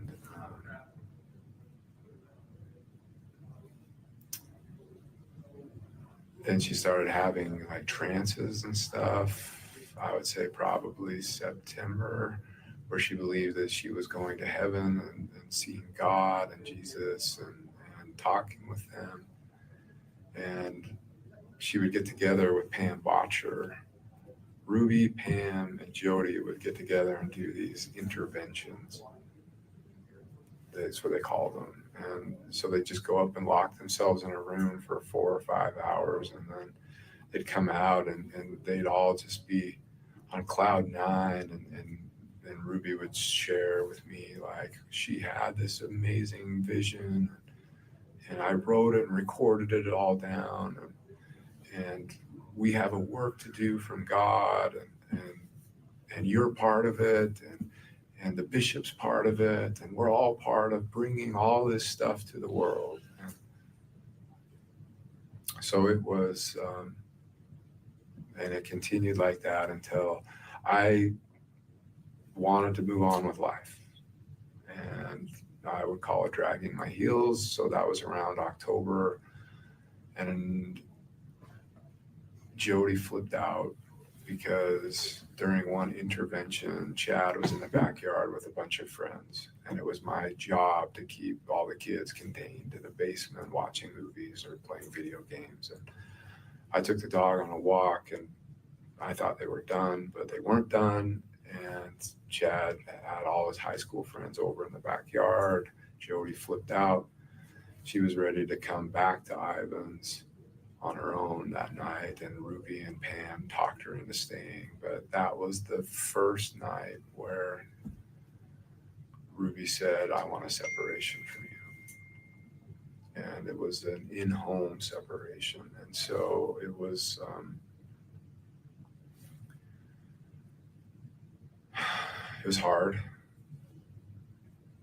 then she started having like trances and stuff. I would say probably September, where she believed that she was going to heaven and seeing God and Jesus and talking with them. And she would get together with Pam Botcher. Ruby, Pam, and Jody would get together and do these interventions. That's what they call them. And so they just go up and lock themselves in a room for 4 or 5 hours, and then they'd come out and they'd all just be on cloud nine. And Ruby would share with me, like, she had this amazing vision, and I wrote it and recorded it all down. And we have a work to do from God, and you're part of it, and the bishop's part of it, and we're all part of bringing all this stuff to the world. And so it was, and it continued like that until I wanted to move on with life. And I would call it dragging my heels. So that was around October. And Jody flipped out because during one intervention, Chad was in the backyard with a bunch of friends. And it was my job to keep all the kids contained in the basement watching movies or playing video games. And I took the dog on a walk, and I thought they were done, but they weren't done. And Chad had all his high school friends over in the backyard. Jody flipped out. She was ready to come back to Ivan's on her own that night, and Ruby and Pam talked her into staying. But that was the first night where Ruby said, I want a separation from you. And it was an in-home separation. And so it was, it was hard.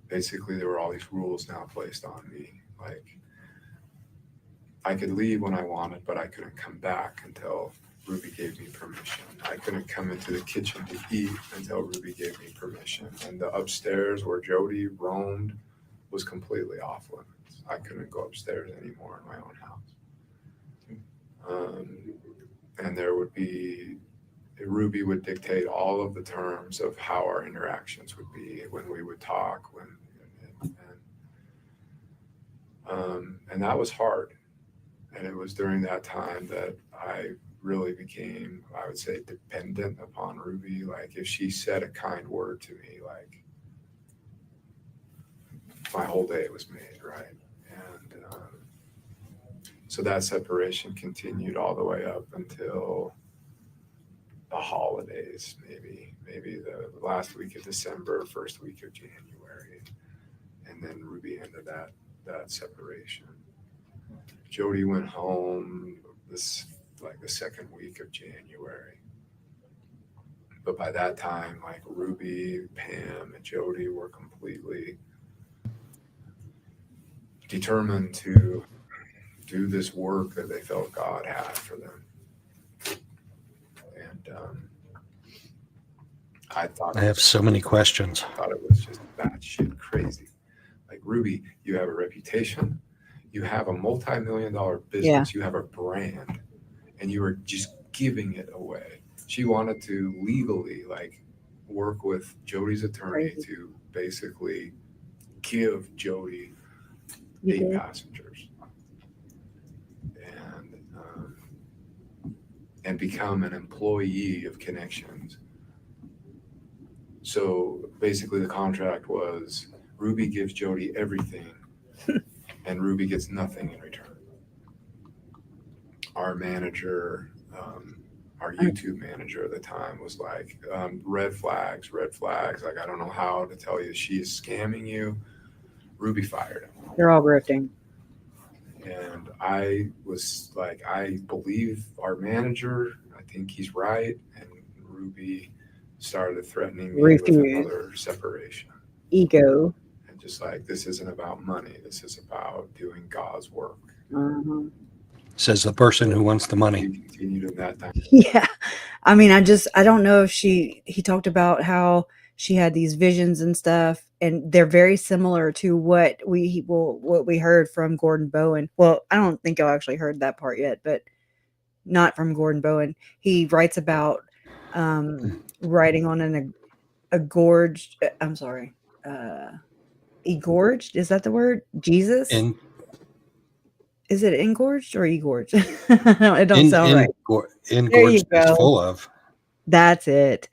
Basically, there were all these rules now placed on me. Like, I could leave when I wanted, but I couldn't come back until Ruby gave me permission. I couldn't come into the kitchen to eat until Ruby gave me permission. And the upstairs where Jody roamed was completely off limits. I couldn't go upstairs anymore in my own house. And there would be, Ruby would dictate all of the terms of how our interactions would be, when we would talk, and that was hard. And it was during that time that I really became, I would say, dependent upon Ruby. Like, if she said a kind word to me, like, my whole day was made, right? And so that separation continued all the way up until the holidays, maybe the last week of December, first week of January. And then Ruby ended that separation. Jody went home the second week of January. But by that time, like, Ruby, Pam, and Jody were completely determined to do this work that they felt God had for them. And I have so many questions. I thought it was just batshit crazy. Like, Ruby, you have a reputation. You have a multi-million-dollar business. Yeah. You have a brand, and you are just giving it away. She wanted to legally, like, work with Jody's attorney to basically give Jody 8 passengers and become an employee of Connections. So basically the contract was Ruby gives Jody everything and Ruby gets nothing in return. Our manager, our YouTube manager at the time was like, red flags. Like, I don't know how to tell you. She is scamming you. Ruby fired him. They're all grifting. And I was like, I believe our manager. I think he's right. And Ruby started threatening me with another separation. Ego. And just like, this isn't about money. This is about doing God's work. Uh-huh. Says the person who wants the money. He continued in that time. Yeah. I mean, I don't know if he talked about how she had these visions and stuff, and they're very similar to what we heard from Gordon Bowen. Well, I don't think I actually heard that part yet, but not from Gordon Bowen. He writes about writing on a gorged. I'm sorry, egorged. Is that the word? Jesus. Is it engorged or egorged? It don't sound right. Engorged is full of. That's it.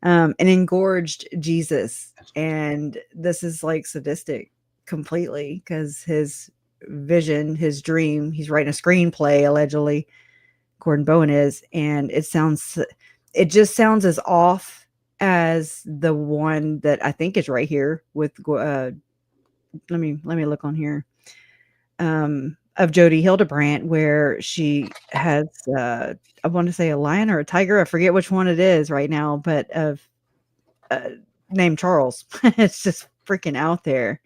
An engorged Jesus. And this is like sadistic completely because his vision, his dream, he's writing a screenplay, allegedly, Gordon Bowen is, and it just sounds as off as the one that I think is right here with let me look on here. Of Jody Hildebrandt, where she has I want to say a lion or a tiger, I forget which one it is right now, but of named Charles. It's just freaking out there.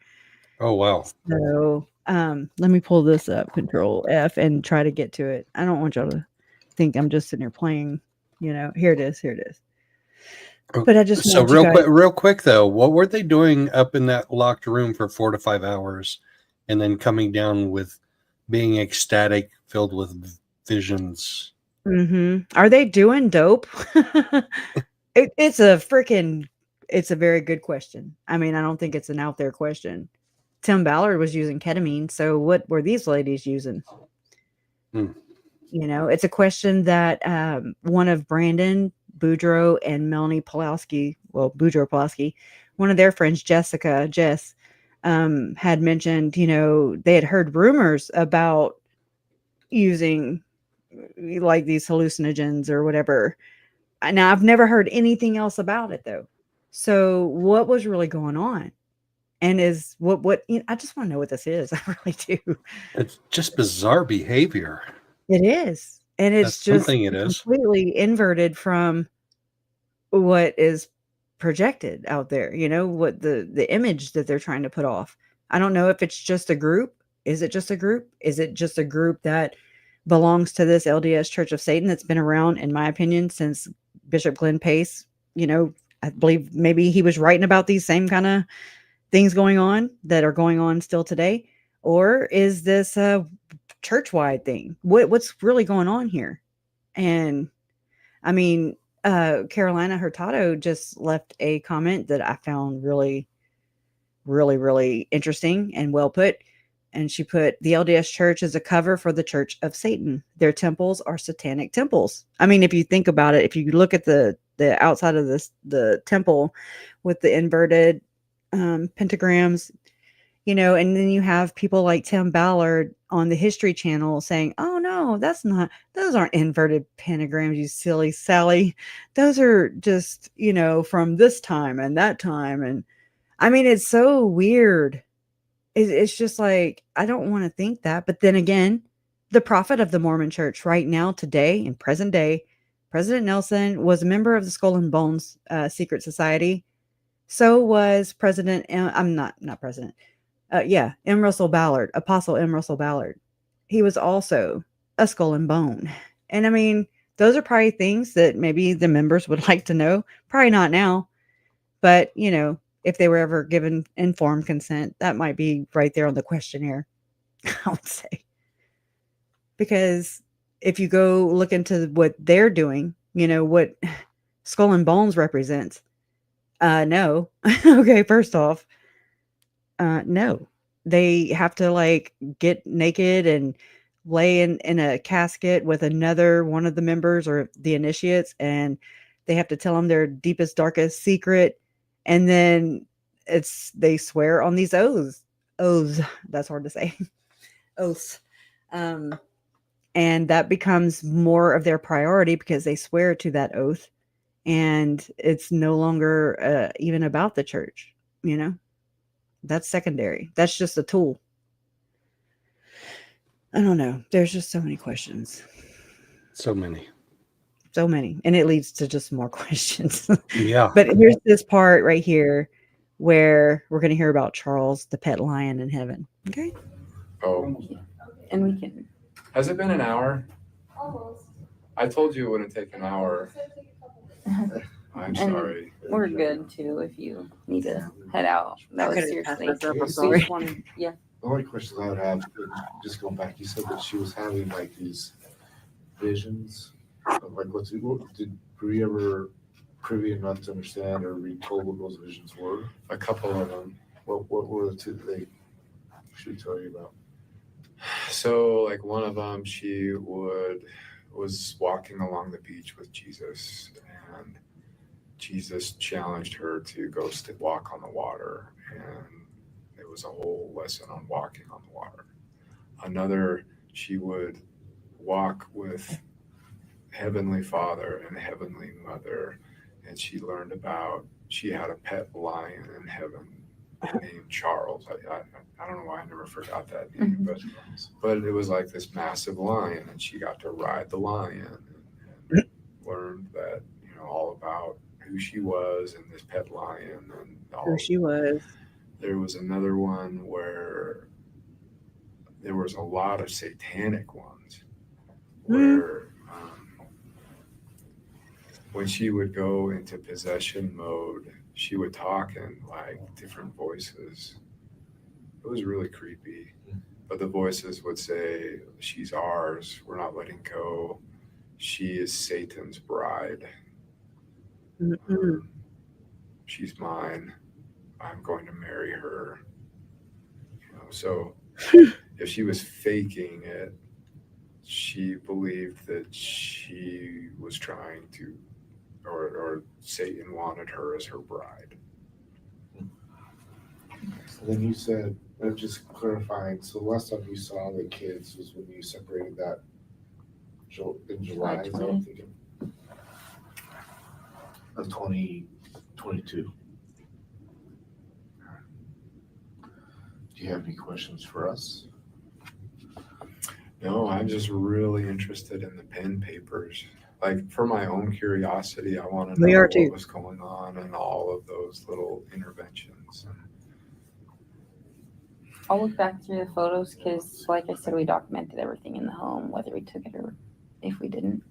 Oh wow. So let me pull this up, Control F, and try to get to it. I don't want y'all to think I'm just sitting here playing, here it is. But I just so real quick though, what were they doing up in that locked room for 4 to 5 hours and then coming down with being ecstatic, filled with visions? Are they doing dope? It's a very good question. I mean, I don't think it's an out there question. Tim Ballard was using ketamine, so what were these ladies using? It's a question that one of Brandon Boudreaux and Melanie Pulaski, Boudreaux-Pulaski, one of their friends, Jess, had mentioned, they had heard rumors about using like these hallucinogens or whatever. Now, I've never heard anything else about it though. So what was really going on? And is what I just want to know what this is. I really do. It's just bizarre behavior. It is. And it's just completely inverted from what is projected out there, what the image that they're trying to put off. I don't know if it's just a group. Is it just a group? Is it just a group that belongs to this LDS Church of Satan that's been around, in my opinion, since Bishop Glenn Pace? I believe maybe he was writing about these same kind of things going on that are going on still today. Or is this a church-wide thing? What's really going on here? And I mean, Carolina Hurtado just left a comment that I found really, really, really interesting and well put. And she put, the LDS Church is a cover for the Church of Satan. Their temples are satanic temples. I mean, if you think about it, if you look at the outside of the temple with the inverted pentagrams, and then you have people like Tim Ballard on the History Channel saying, oh no, those aren't inverted pentagrams, you silly Sally. Those are just, from this time and that time. And I mean, it's so weird. It's just like, I don't want to think that. But then again, the prophet of the Mormon Church right now, today, in present day, President Nelson was a member of the Skull and Bones Secret Society. So was President, M. Russell Ballard, Apostle M. Russell Ballard. He was also a Skull and Bone. And I mean, those are probably things that maybe the members would like to know. Probably not now. But, if they were ever given informed consent, that might be right there on the questionnaire, I would say. Because if you go look into what they're doing, what Skull and Bones represents, no. Okay, first off, no. They have to get naked and lay in a casket with another one of the members or the initiates, and they have to tell them their deepest, darkest secret. And then they swear on these oaths. That's hard to say. Oaths. And that becomes more of their priority because they swear to that oath. And it's no longer even about the church, That's secondary. That's just a tool. I don't know. There's just so many questions. So many. And it leads to just more questions. Yeah. But here's this part right here where we're going to hear about Charles, the pet lion in heaven. Okay. Oh. And we can. Has it been an hour? Almost. I told you it wouldn't take an hour. I'm sorry. We're good too if you need to head out. That was seriously. I'm sorry. Yeah. The only questions I would have, just going back, you said that she was having these visions? Like, were you ever privy enough to understand or be told what those visions were? A couple of them. What were the two that they should tell you about? So, like one of them, she was walking along the beach with Jesus, and Jesus challenged her to go walk on the water, and it was a whole lesson on walking on the water. Another, she would walk with Heavenly Father and Heavenly Mother, and she learned about, she had a pet lion in heaven named Charles. I don't know why I never forgot that name, but it was like this massive lion, and she got to ride the lion and learned that, all about who she was and this pet lion and all. Who she was. There was another one where there was a lot of satanic ones where when she would go into possession mode, she would talk in like different voices. It was really creepy. But the voices would say, she's ours, we're not letting go. She is Satan's bride. She's mine. I'm going to marry her. So if she was faking it, she believed that she was trying to, or Satan wanted her as her bride. So then you said, just clarifying, so the last time you saw the kids was when you separated that in July, is that what I'm thinking? Of 2022. Do you have any questions for us? No, I'm just really interested in the pen papers. Like, for my own curiosity, I want to know what was going on and all of those little interventions. I'll look back through the photos because, like I said, we documented everything in the home, whether we took it or if we didn't.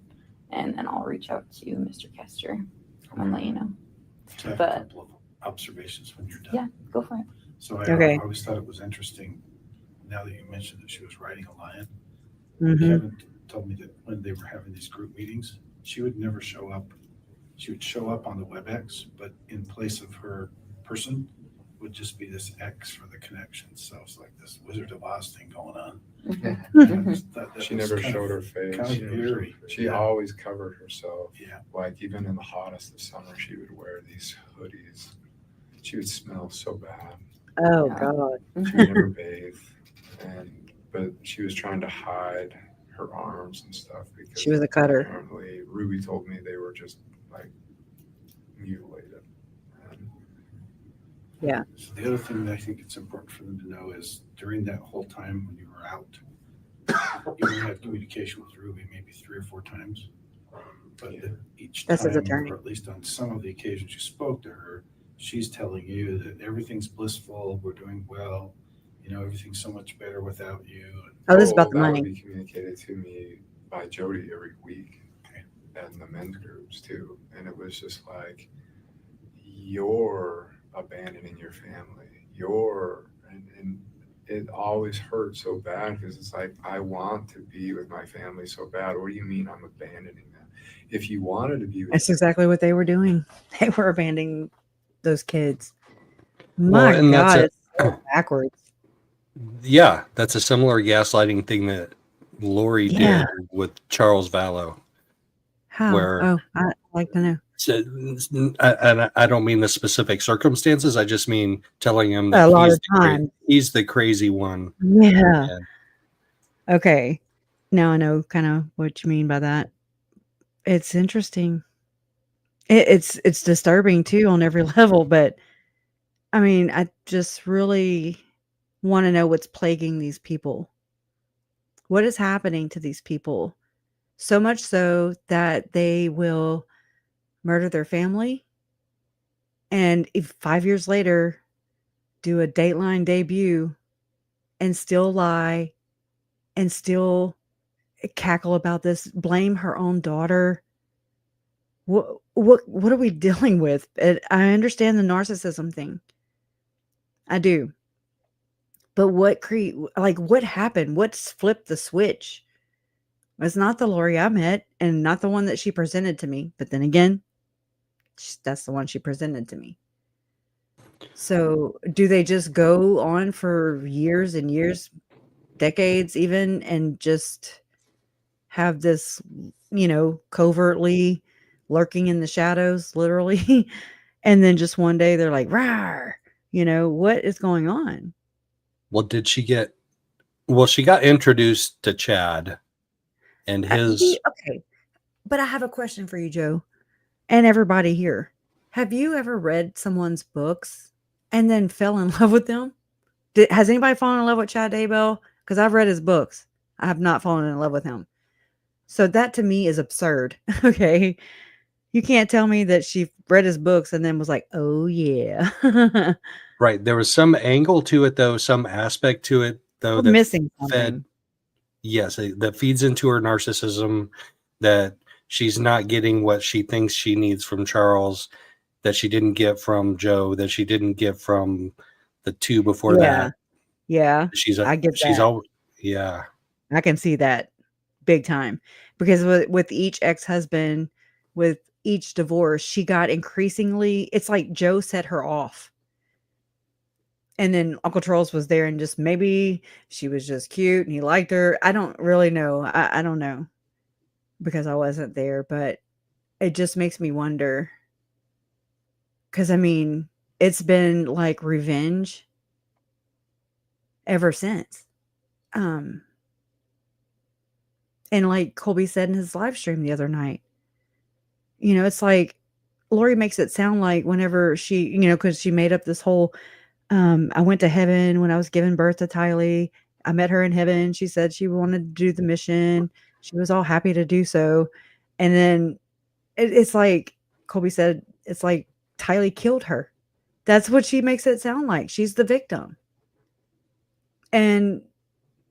And then I'll reach out to Mr. Kester and let you know. I have But a couple of observations when you're done. yeah, go for it. So I always thought it was interesting, now that you mentioned that she was riding a lion. Kevin told me that when they were having these group meetings, she would never show up. She would show up on the WebEx, but in place of her person would just be this X for the connection. So it's like this Wizard of Oz thing going on. She never showed her face. She always covered herself. Yeah. Like, even in the hottest of summer, she would wear these hoodies. She would smell so bad. Oh, God. She would never bathe. But she was trying to hide her arms and stuff because she was a cutter. Apparently, Ruby told me they were just like mutilated. Yeah. So the other thing that I think it's important for them to know is during that whole time when you were out, you only had communication with Ruby maybe 3 or 4 times. But each That's his time, attorney. or at least on some of the occasions you spoke to her, she's telling you that everything's blissful, we're doing well, everything's so much better without you. Oh, this is about the that money. would be communicated to me by Jody every week, and the men's groups too. And it was just like, you're abandoning your family. And it always hurt so bad because it's like, I want to be with my family so bad. What do you mean I'm abandoning them? If you wanted to be with That's exactly what they were doing. They were abandoning those kids. My God, it's so backwards. Yeah, that's a similar gaslighting thing that Lori did with Charles Vallow. How? I'd like to know. So, I don't mean the specific circumstances. I just mean telling him that he's the crazy one. Yeah. Okay. Now I know kind of what you mean by that. It's interesting. It's disturbing too on every level, but I mean, I just really want to know what's plaguing these people. What is happening to these people? So much so that they will murder their family and if 5 years later do a Dateline debut and still lie and still cackle about this, blame her own daughter. What are we dealing with? I understand the narcissism thing. I do. But what happened? What's flipped the switch? It's not the Lori I met and not the one that she presented to me. But then again, that's the one she presented to me. So do they just go on for years and years, decades even, and just have this, covertly lurking in the shadows, literally? And then just one day they're like, rawr, what is going on? Well, she got introduced to Chad and his. Okay. But I have a question for you, Joe, and everybody here. Have you ever read someone's books and then fell in love with them? Has anybody fallen in love with Chad Daybell? Because I've read his books. I have not fallen in love with him. So that to me is absurd. Okay. You can't tell me that she read his books and then was like, oh, yeah. Right. There was some angle to it, though, some aspect to it, though, We're that missing something. that feeds into her narcissism, that she's not getting what she thinks she needs from Charles, that she didn't get from Joe, that she didn't get from the two before that. Yeah. I get that. Yeah. I can see that big time, because with each ex-husband, with each divorce, she got increasingly, it's like Joe set her off. And then Uncle Charles was there, and just maybe she was just cute and he liked her. I don't really know. I don't know, because I wasn't there, but it just makes me wonder. Because, I mean, it's been like revenge ever since. And like Colby said in his live stream the other night, it's like Lori makes it sound like whenever she, because she made up this whole, I went to heaven when I was giving birth to Tylee. I met her in heaven. She said she wanted to do the mission. She was all happy to do so. And then it's like Colby said, it's like Tylee killed her. That's what she makes it sound like. She's the victim.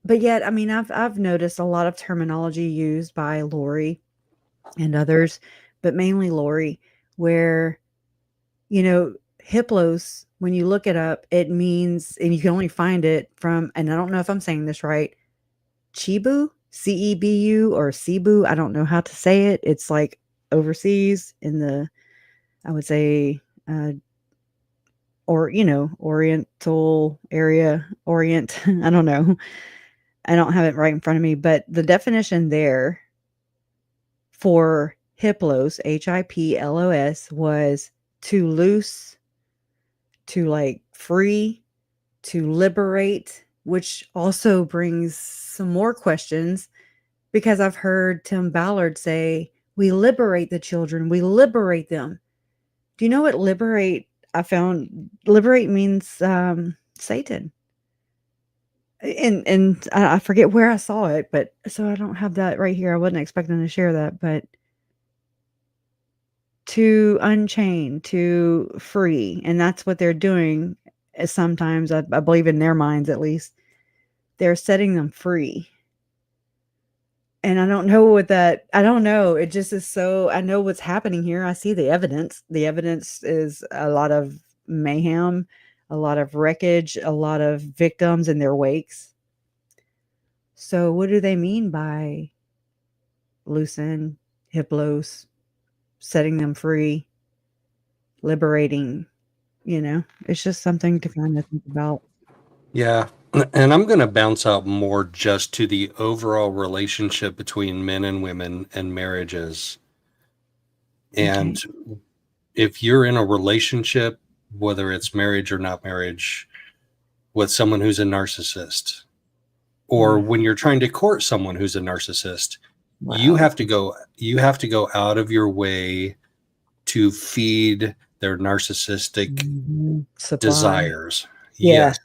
But yet, I mean, I've noticed a lot of terminology used by Lori and others, but mainly Lori, where, Hiplos, when you look it up, it means, and you can only find it from, and I don't know if I'm saying this right, Cebu, Cebu, or Cebu. I don't know how to say it. It's like overseas in the, I would say, Oriental area, Orient. I don't know. I don't have it right in front of me, but the definition there for Hiplos, Hiplos, was to loose, to like free, to liberate, which also brings some more questions, because I've heard Tim Ballard say, we liberate the children, we liberate them. Do you know what liberate? I found liberate means Satan. And I forget where I saw it, but so I don't have that right here. I wasn't expecting to share that, but to unchain, to free. And that's what they're doing. Sometimes I believe in their minds, at least, they're setting them free. And I don't know I don't know. It just is so, I know what's happening here. I see the evidence. The evidence is a lot of mayhem, a lot of wreckage, a lot of victims in their wakes. So what do they mean by loosen, Hiplos, setting them free, liberating? It's just something to kind of think about. Yeah. And I'm going to bounce out more just to the overall relationship between men and women and marriages. And if you're in a relationship, whether it's marriage or not marriage, with someone who's a narcissist, or when you're trying to court someone who's a narcissist, you have to go out of your way to feed their narcissistic desires. Yeah. Yes.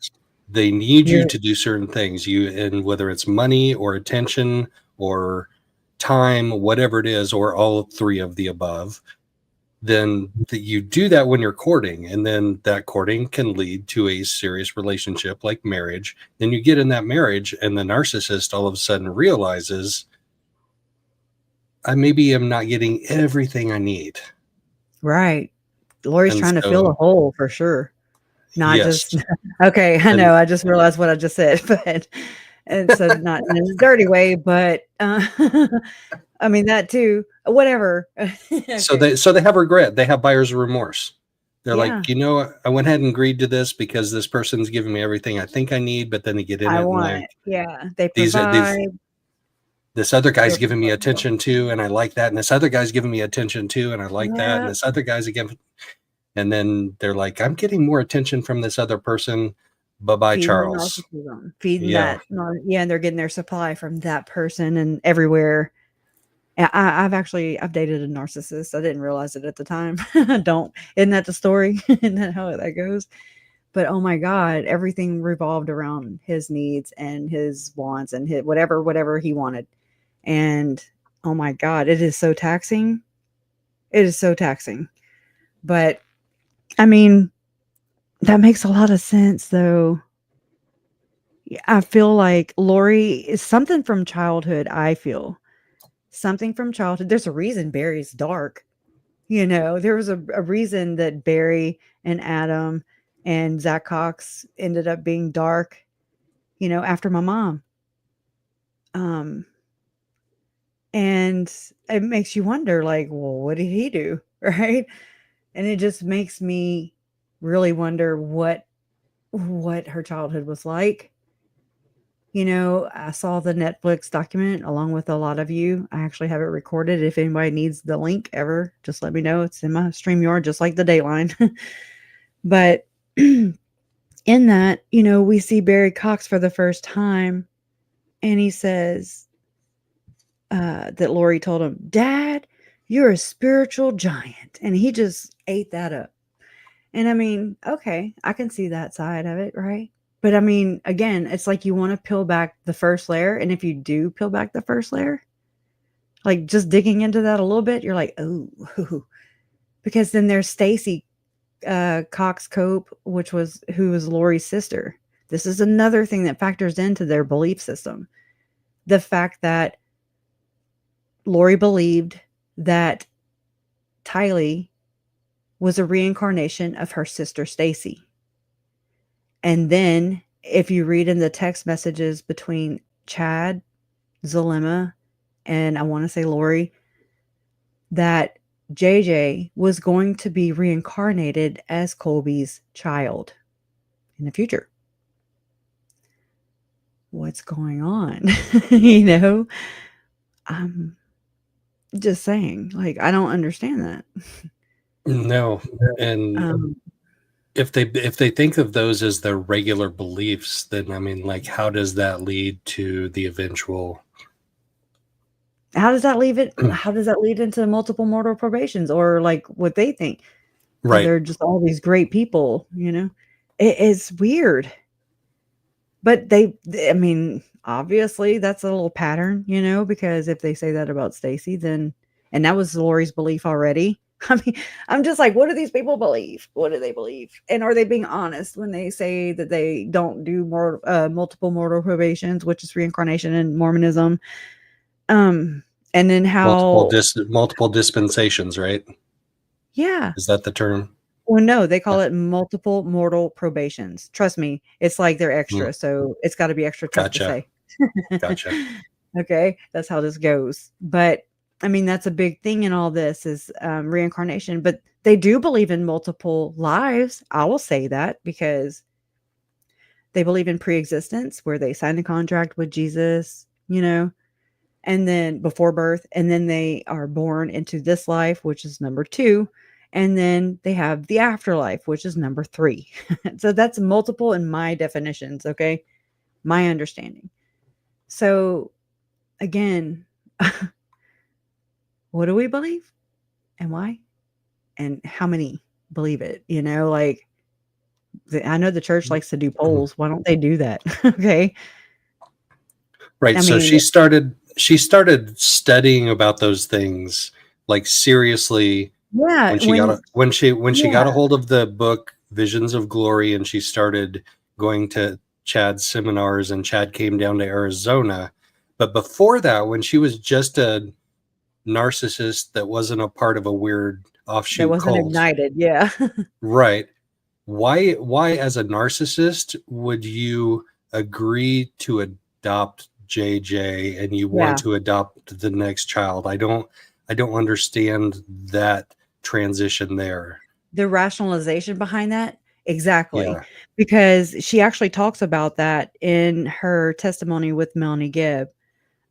They need you to do certain things, and whether it's money or attention or time, whatever it is, or all three of the above, then you do that when you're courting, and then that courting can lead to a serious relationship like marriage. Then you get in that marriage, and the narcissist all of a sudden realizes, I maybe am not getting everything I need. Right. Lori's trying to fill a hole for sure. Not just, okay, I know, I just realized what I just said, but And so not in a dirty way, but I mean that too. Whatever. So Okay. they have regret. They have buyer's remorse. They're Yeah. like, you know, I went ahead and agreed to this because this person's giving me everything I think I need, but then they get in I it and want like it. Yeah. They these provide. this other guy's They're giving me providing. attention too, and I like that, and this other guy's giving me attention too, and I like that, and Yeah. this other guy's again, and then they're like, I'm getting more attention from this other person. Bye-bye, Feeding the Charles. narcissism. Feeding Yeah. that. Yeah, and they're getting their supply from that person and everywhere. I've dated a narcissist. I didn't realize it at the time. Isn't that the story? Isn't that how that goes? But oh my God, everything revolved around his needs and his wants and his whatever he wanted. And oh my God, it is so taxing. It is so taxing. But I mean, that makes a lot of sense though. I feel like Lori is something from childhood. I feel something from childhood. There's a reason Barry's dark. There was a reason that Barry and Adam and Zach Cox ended up being dark, after my mom. And it makes you wonder, like, well, what did he do? Right. And it just makes me really wonder what her childhood was like. I saw the Netflix document along with a lot of you. I actually have it recorded. If anybody needs the link ever, just let me know. It's in my StreamYard, just like the Dateline. But in that, we see Barry Cox for the first time, and he says that Lori told him, Dad, you're a spiritual giant. And he just ate that up. And I mean, okay, I can see that side of it, right? But I mean, again, it's like you want to peel back the first layer. And if you do peel back the first layer, like just digging into that a little bit, you're like, oh, because then there's Stacy Cox Cope, who was Lori's sister. This is another thing that factors into their belief system. The fact that Lori believed that Tylee was a reincarnation of her sister Stacy. And then if you read in the text messages between Chad, Zalema, and I want to say Lori, that JJ was going to be reincarnated as Colby's child in the future. What's going on? I'm just saying, like, I don't understand that. No. And if they think of those as their regular beliefs, then I mean, like, how does that lead to the eventual? How does that lead into multiple mortal probations, or like what they think? Right. They're just all these great people, It is weird. But I mean, obviously that's a little pattern, because if they say that about Stacy, then, and that was Lori's belief already. I mean, I'm just like, what do these people believe? What do they believe? And are they being honest when they say that they don't do multiple mortal probations, which is reincarnation in Mormonism? And then how multiple dispensations, right? Yeah. Is that the term? Well, no, they call it multiple mortal probations. Trust me, it's like they're extra, so it's got to be extra tough to say. Gotcha. Okay, that's how this goes. But I mean, that's a big thing in all this is reincarnation. But they do believe in multiple lives. I will say that because they believe in pre-existence, where they signed a contract with Jesus, and then before birth, and then they are born into this life, which is number 2. And then they have the afterlife, which is number 3. So that's multiple in my definitions. Okay. My understanding. So again, what do we believe and why? And how many believe it? Like I know the church likes to do polls. Why don't they do that? Okay. Right. So she started studying about those things, like seriously. Yeah. When she got a hold of the book Visions of Glory, and she started going to Chad's seminars, and Chad came down to Arizona. But before that, when she was just a narcissist that wasn't a part of a weird offshoot that wasn't cult, ignited. Yeah. Right. Why as a narcissist would you agree to adopt JJ and you want to adopt the next child. I don't understand that transition there. The rationalization behind that. Exactly. Yeah. Because she actually talks about that in her testimony with Melanie Gibb.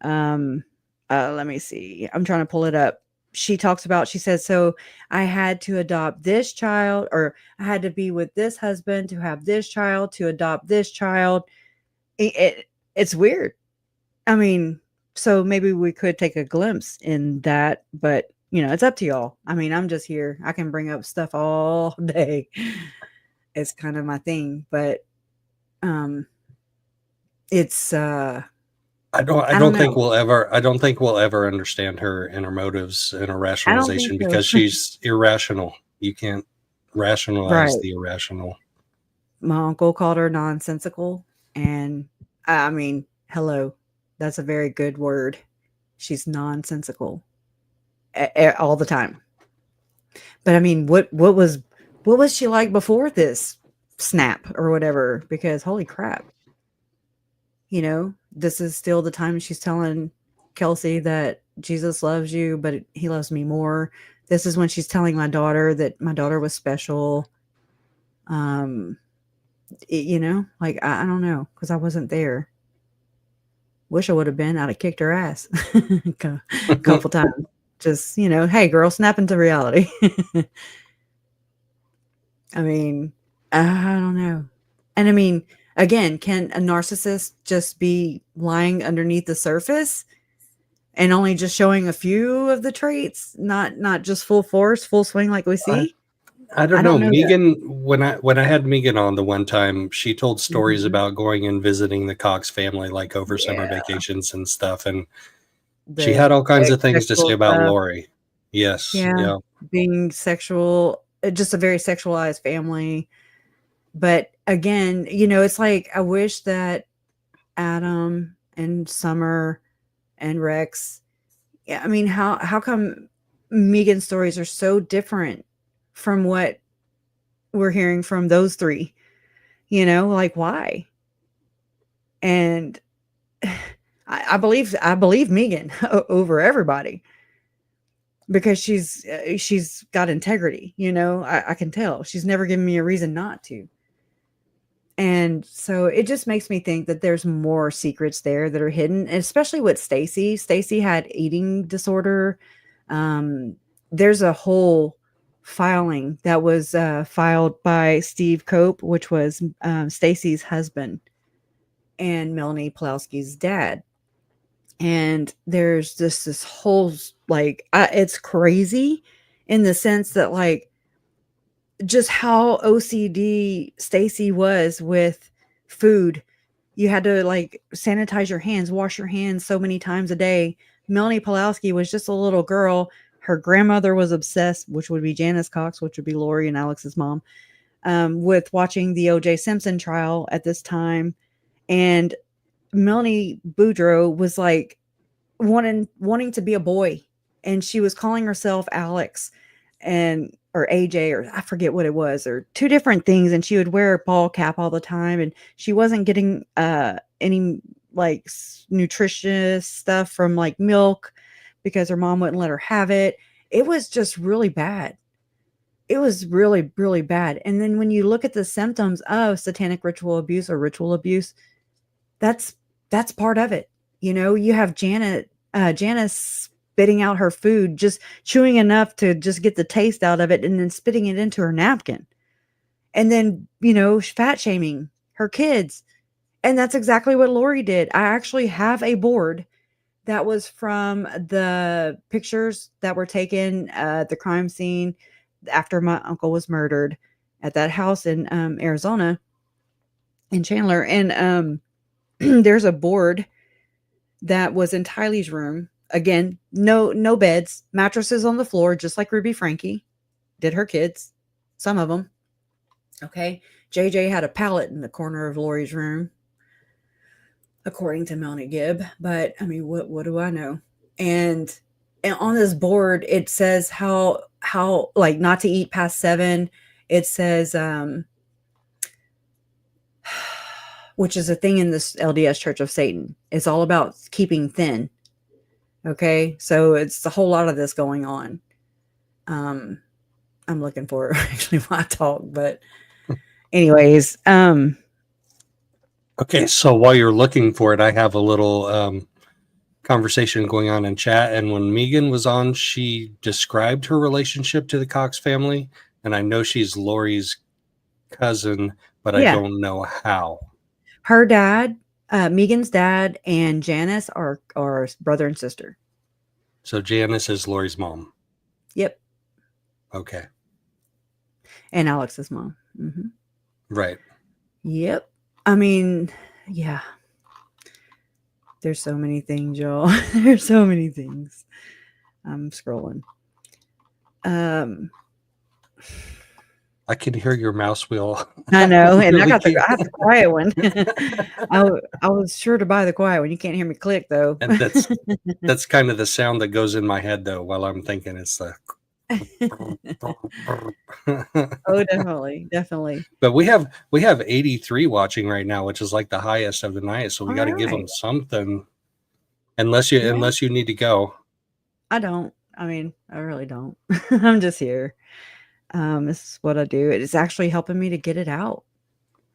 Let me see. I'm trying to pull it up. She says, so I had to adopt this child, or I had to be with this husband to have this child, to adopt this child. It's weird. I mean, so maybe we could take a glimpse in that, but it's up to y'all. I mean, I'm just here. I can bring up stuff all day. It's kind of my thing, but it's I don't think we'll ever understand her inner motives and her rationalization because she's irrational. You can't rationalize the irrational. My uncle called her nonsensical, and I mean, hello, that's a very good word. She's nonsensical all the time. But I mean, what was she like before this snap or whatever? Because holy crap. This is still the time she's telling Kelsey that Jesus loves you, but he loves me more. This is when she's telling my daughter that my daughter was special. I don't know, because I wasn't there. Wish I would have been. I'd have kicked her ass a couple times. Just, hey, girl, snap into reality. I mean, I don't know. And I mean, again, can a narcissist just be lying underneath the surface and only just showing a few of the traits, not just full force, full swing like we see? I don't know. Megan, when I had Megan on the one time, she told stories about going and visiting the Cox family, like over summer vacations and stuff. And she had all kinds of things to say about Lori. Yes. Yeah. Being sexual, just a very sexualized family. But again, it's like, I wish that Adam and Summer and Rex, I mean, how come Megan's stories are so different from what we're hearing from those three? Like, why? And I believe Megan over everybody, because she's got integrity. I can tell she's never given me a reason not to. And so it just makes me think that there's more secrets there that are hidden, and especially with Stacy. Stacy had eating disorder. There's a whole filing that was filed by Steve Cope, which was Stacy's husband and Melanie Pulowski's dad. And there's this whole, like, it's crazy in the sense that, like, just how OCD Stacy was with food. You had to, like, sanitize your hands, wash your hands so many times a day. Melanie Pulowski was just a little girl. Her grandmother was obsessed, which would be Janice Cox, which would be Lori and Alex's mom, with watching the O.J. Simpson trial at this time. And Melanie Boudreaux was like wanting to be a boy, and she was calling herself Alex or AJ, or I forget what it was, or two different things. And she would wear a ball cap all the time, and she wasn't getting any like nutritious stuff from like milk because her mom wouldn't let her have it. It was just really bad. It was really, really bad. And then when you look at the symptoms of satanic ritual abuse or ritual abuse, that's part of it. You have Janice spitting out her food, just chewing enough to just get the taste out of it, and then spitting it into her napkin. And then, fat shaming her kids. And that's exactly what Lori did. I actually have a board that was from the pictures that were taken at the crime scene after my uncle was murdered at that house in Arizona, in Chandler. And there's a board that was in Tylee's room. Again, no beds, mattresses on the floor, just like Ruby Frankie did her kids, some of them. Okay. JJ had a pallet in the corner of Lori's room, according to Melanie Gibb. But I mean, what do I know? And on this board, it says how like not to eat past 7. It says, which is a thing in this LDS Church of Satan. It's all about keeping thin. Okay, so it's a whole lot of this going on. I'm looking for it actually while I talk, but anyways, Okay, so while you're looking for it, I have a little conversation going on in chat. And when Megan was on, she described her relationship to the Cox family. And I know she's Lori's cousin, but I don't know how. Her dad, Megan's dad, and Janice are brother and sister. So Janice is Lori's mom. Yep. Okay. And Alex's mom. Mm-hmm. Right. Yep. I mean, yeah. There's so many things, y'all. There's so many things. I'm scrolling. I can hear your mouse wheel. I know, and Really I have the quiet one. I was sure to buy the quiet one. You can't hear me click though. And that's kind of the sound that goes in my head though while I'm thinking. It's the Oh, definitely. But we have 83 watching right now, which is like the highest of the night. So we got to give them something. Unless you need to go. I don't. I mean, I really don't. I'm just here. This is what I do. It's actually helping me to get it out.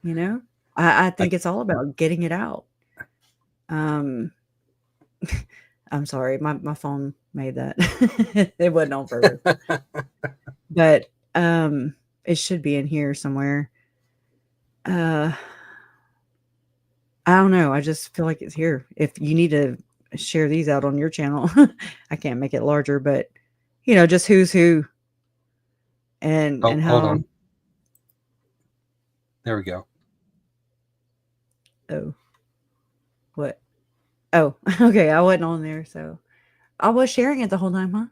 You know, I think it's all about getting it out. I'm sorry, my phone made that. It wasn't on purpose. But it should be in here somewhere. I don't know. I just feel like it's here. If you need to share these out on your channel, I can't make it larger, but you know, just who's who. And how. Hold on. There we go. Oh, what? Oh, okay. I wasn't on there, so I was sharing it the whole time, huh?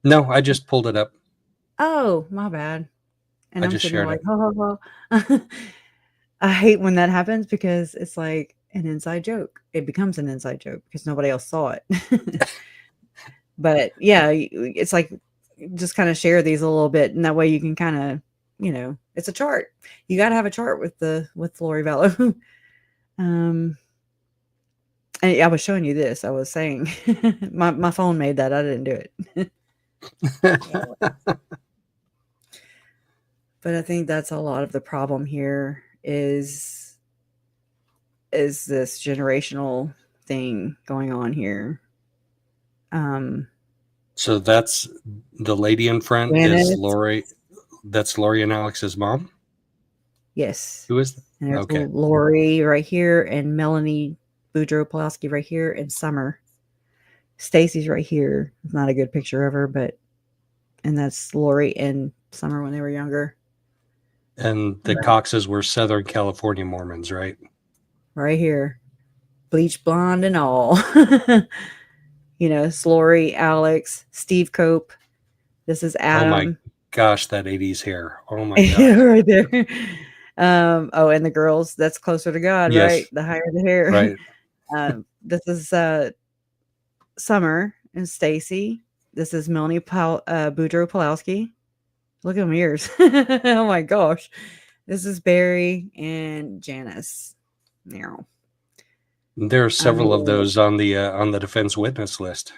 No, I just pulled it up. Oh, my bad. And I I'm just sitting there shared like, oh. I hate when that happens because it's like an inside joke. It becomes an inside joke because nobody else saw it. But yeah, it's like just kind of share these a little bit, and that way you can kind of, you know, it's a chart. You got to have a chart with Lori Vallow. And I was showing you this. I was saying my phone made that. I didn't do it. But I think that's a lot of the problem here is this generational thing going on here. So that's the lady in front is Lori. That's Lori and Alex's mom? Yes. Who is that? And there's Lori right here, and Melanie Boudreau-Pulaski right here, and Summer. Stacy's right here. It's not a good picture of her, and that's Lori and Summer when they were younger. And the Coxes were Southern California Mormons, right? Right here. Bleach blonde and all. You know, it's Lori, Alex, Steve Cope. This is Adam. Oh my gosh, that 80s hair. Oh my gosh. Right there. And the girls, that's closer to God, yes. Right? The higher the hair. Right. This is Summer and Stacy. This is Melanie Boudreau-Pulaski. Look at them ears. Oh my gosh. This is Barry and Janice. Now. There are several of those on the defense witness list.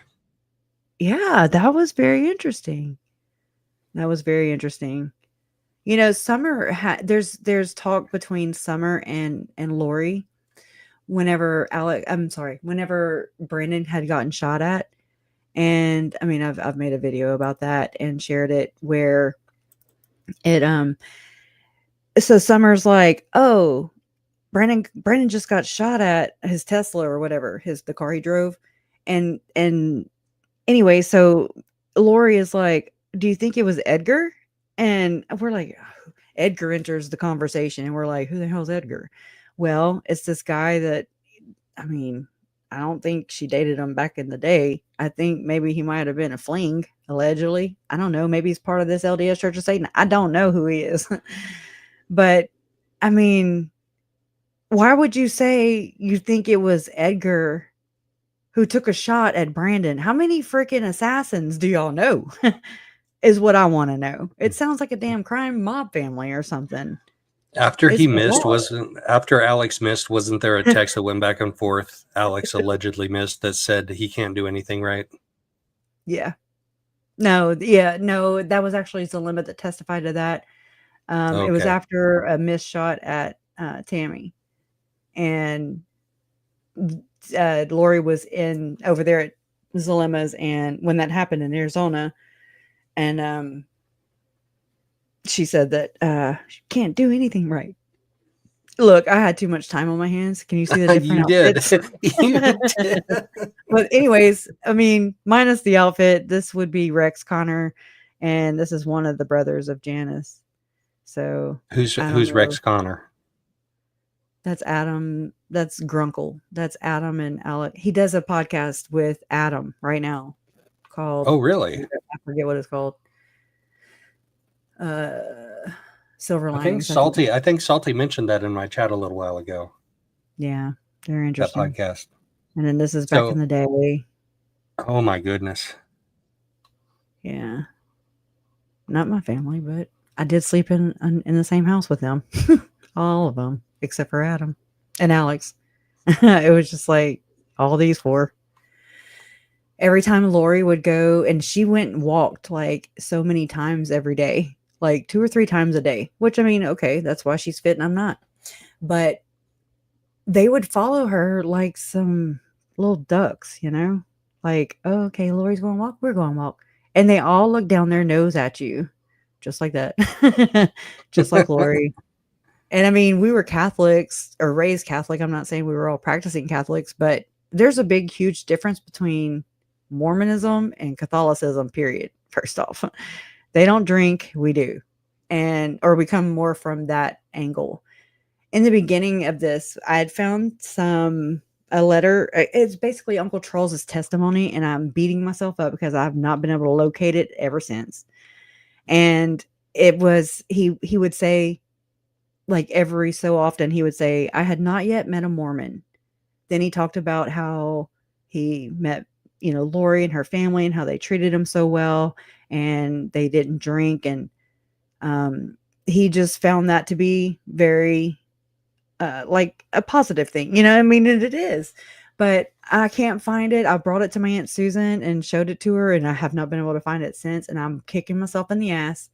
Yeah, that was very interesting. You know, Summer there's talk between Summer and Lori whenever Brandon had gotten shot at. And I mean, I've made a video about that and shared it where it so Summer's like, oh, Brandon just got shot at, his Tesla or whatever, the car he drove. And anyway, so Lori is like, do you think it was Edgar? And we're like, oh, Edgar enters the conversation, and we're like, who the hell's Edgar? Well, it's this guy that, I mean, I don't think she dated him back in the day. I think maybe he might have been a fling, allegedly. I don't know. Maybe he's part of this LDS Church of Satan. I don't know who he is. But, I mean, why would you say you think it was Edgar who took a shot at Brandon? How many freaking assassins do y'all know? Is what I want to know. It sounds like a damn crime mob family or something. After It's he a missed, lot. after Alex missed, wasn't there a text that went back and forth? Alex allegedly missed that said he can't do anything right. Yeah. No, that was actually Zalima that testified to that. It was Okay. after a missed shot at Tammy, and Lori was in over there at Zalima's, and when that happened in Arizona, and she said that she can't do anything right. Look, I had too much time on my hands. Can you see the different You did. outfits? You did. But anyways, I mean, minus the outfit, this would be Rex Connor, and this is one of the brothers of Janice. So Who's I don't know. Rex Connor? That's Adam. That's Grunkle. That's Adam and Alec. He does a podcast with Adam right now called. Oh, really? I forget what it's called. Silver Linings. I think Salty mentioned that in my chat a little while ago. Yeah, they're interesting. That podcast. And then this is back in the day. Oh my goodness. Yeah. Not my family, but I did sleep in the same house with them. All of them, except for Adam and Alex. It was just like all these four. Every time Lori would go, and she went and walked like so many times every day, like 2 or 3 times a day, which I mean, okay, that's why she's fit and I'm not. But they would follow her like some little ducks, like, oh, okay, Lori's going to walk, we're going to walk. And they all look down their nose at you, just like that, just like Lori. And I mean, we were Catholics or raised Catholic. I'm not saying we were all practicing Catholics, but there's a big, huge difference between Mormonism and Catholicism, period. First off, they don't drink. We do. Or we come more from that angle. In the beginning of this, I had found a letter. It's basically Uncle Charles's testimony, and I'm beating myself up because I've not been able to locate it ever since. And it was, he would say, like every so often, he would say, I had not yet met a Mormon. Then he talked about how he met, Lori and her family and how they treated him so well and they didn't drink. And he just found that to be very like a positive thing. I mean, it is. But I can't find it. I brought it to my Aunt Susan and showed it to her, and I have not been able to find it since. And I'm kicking myself in the ass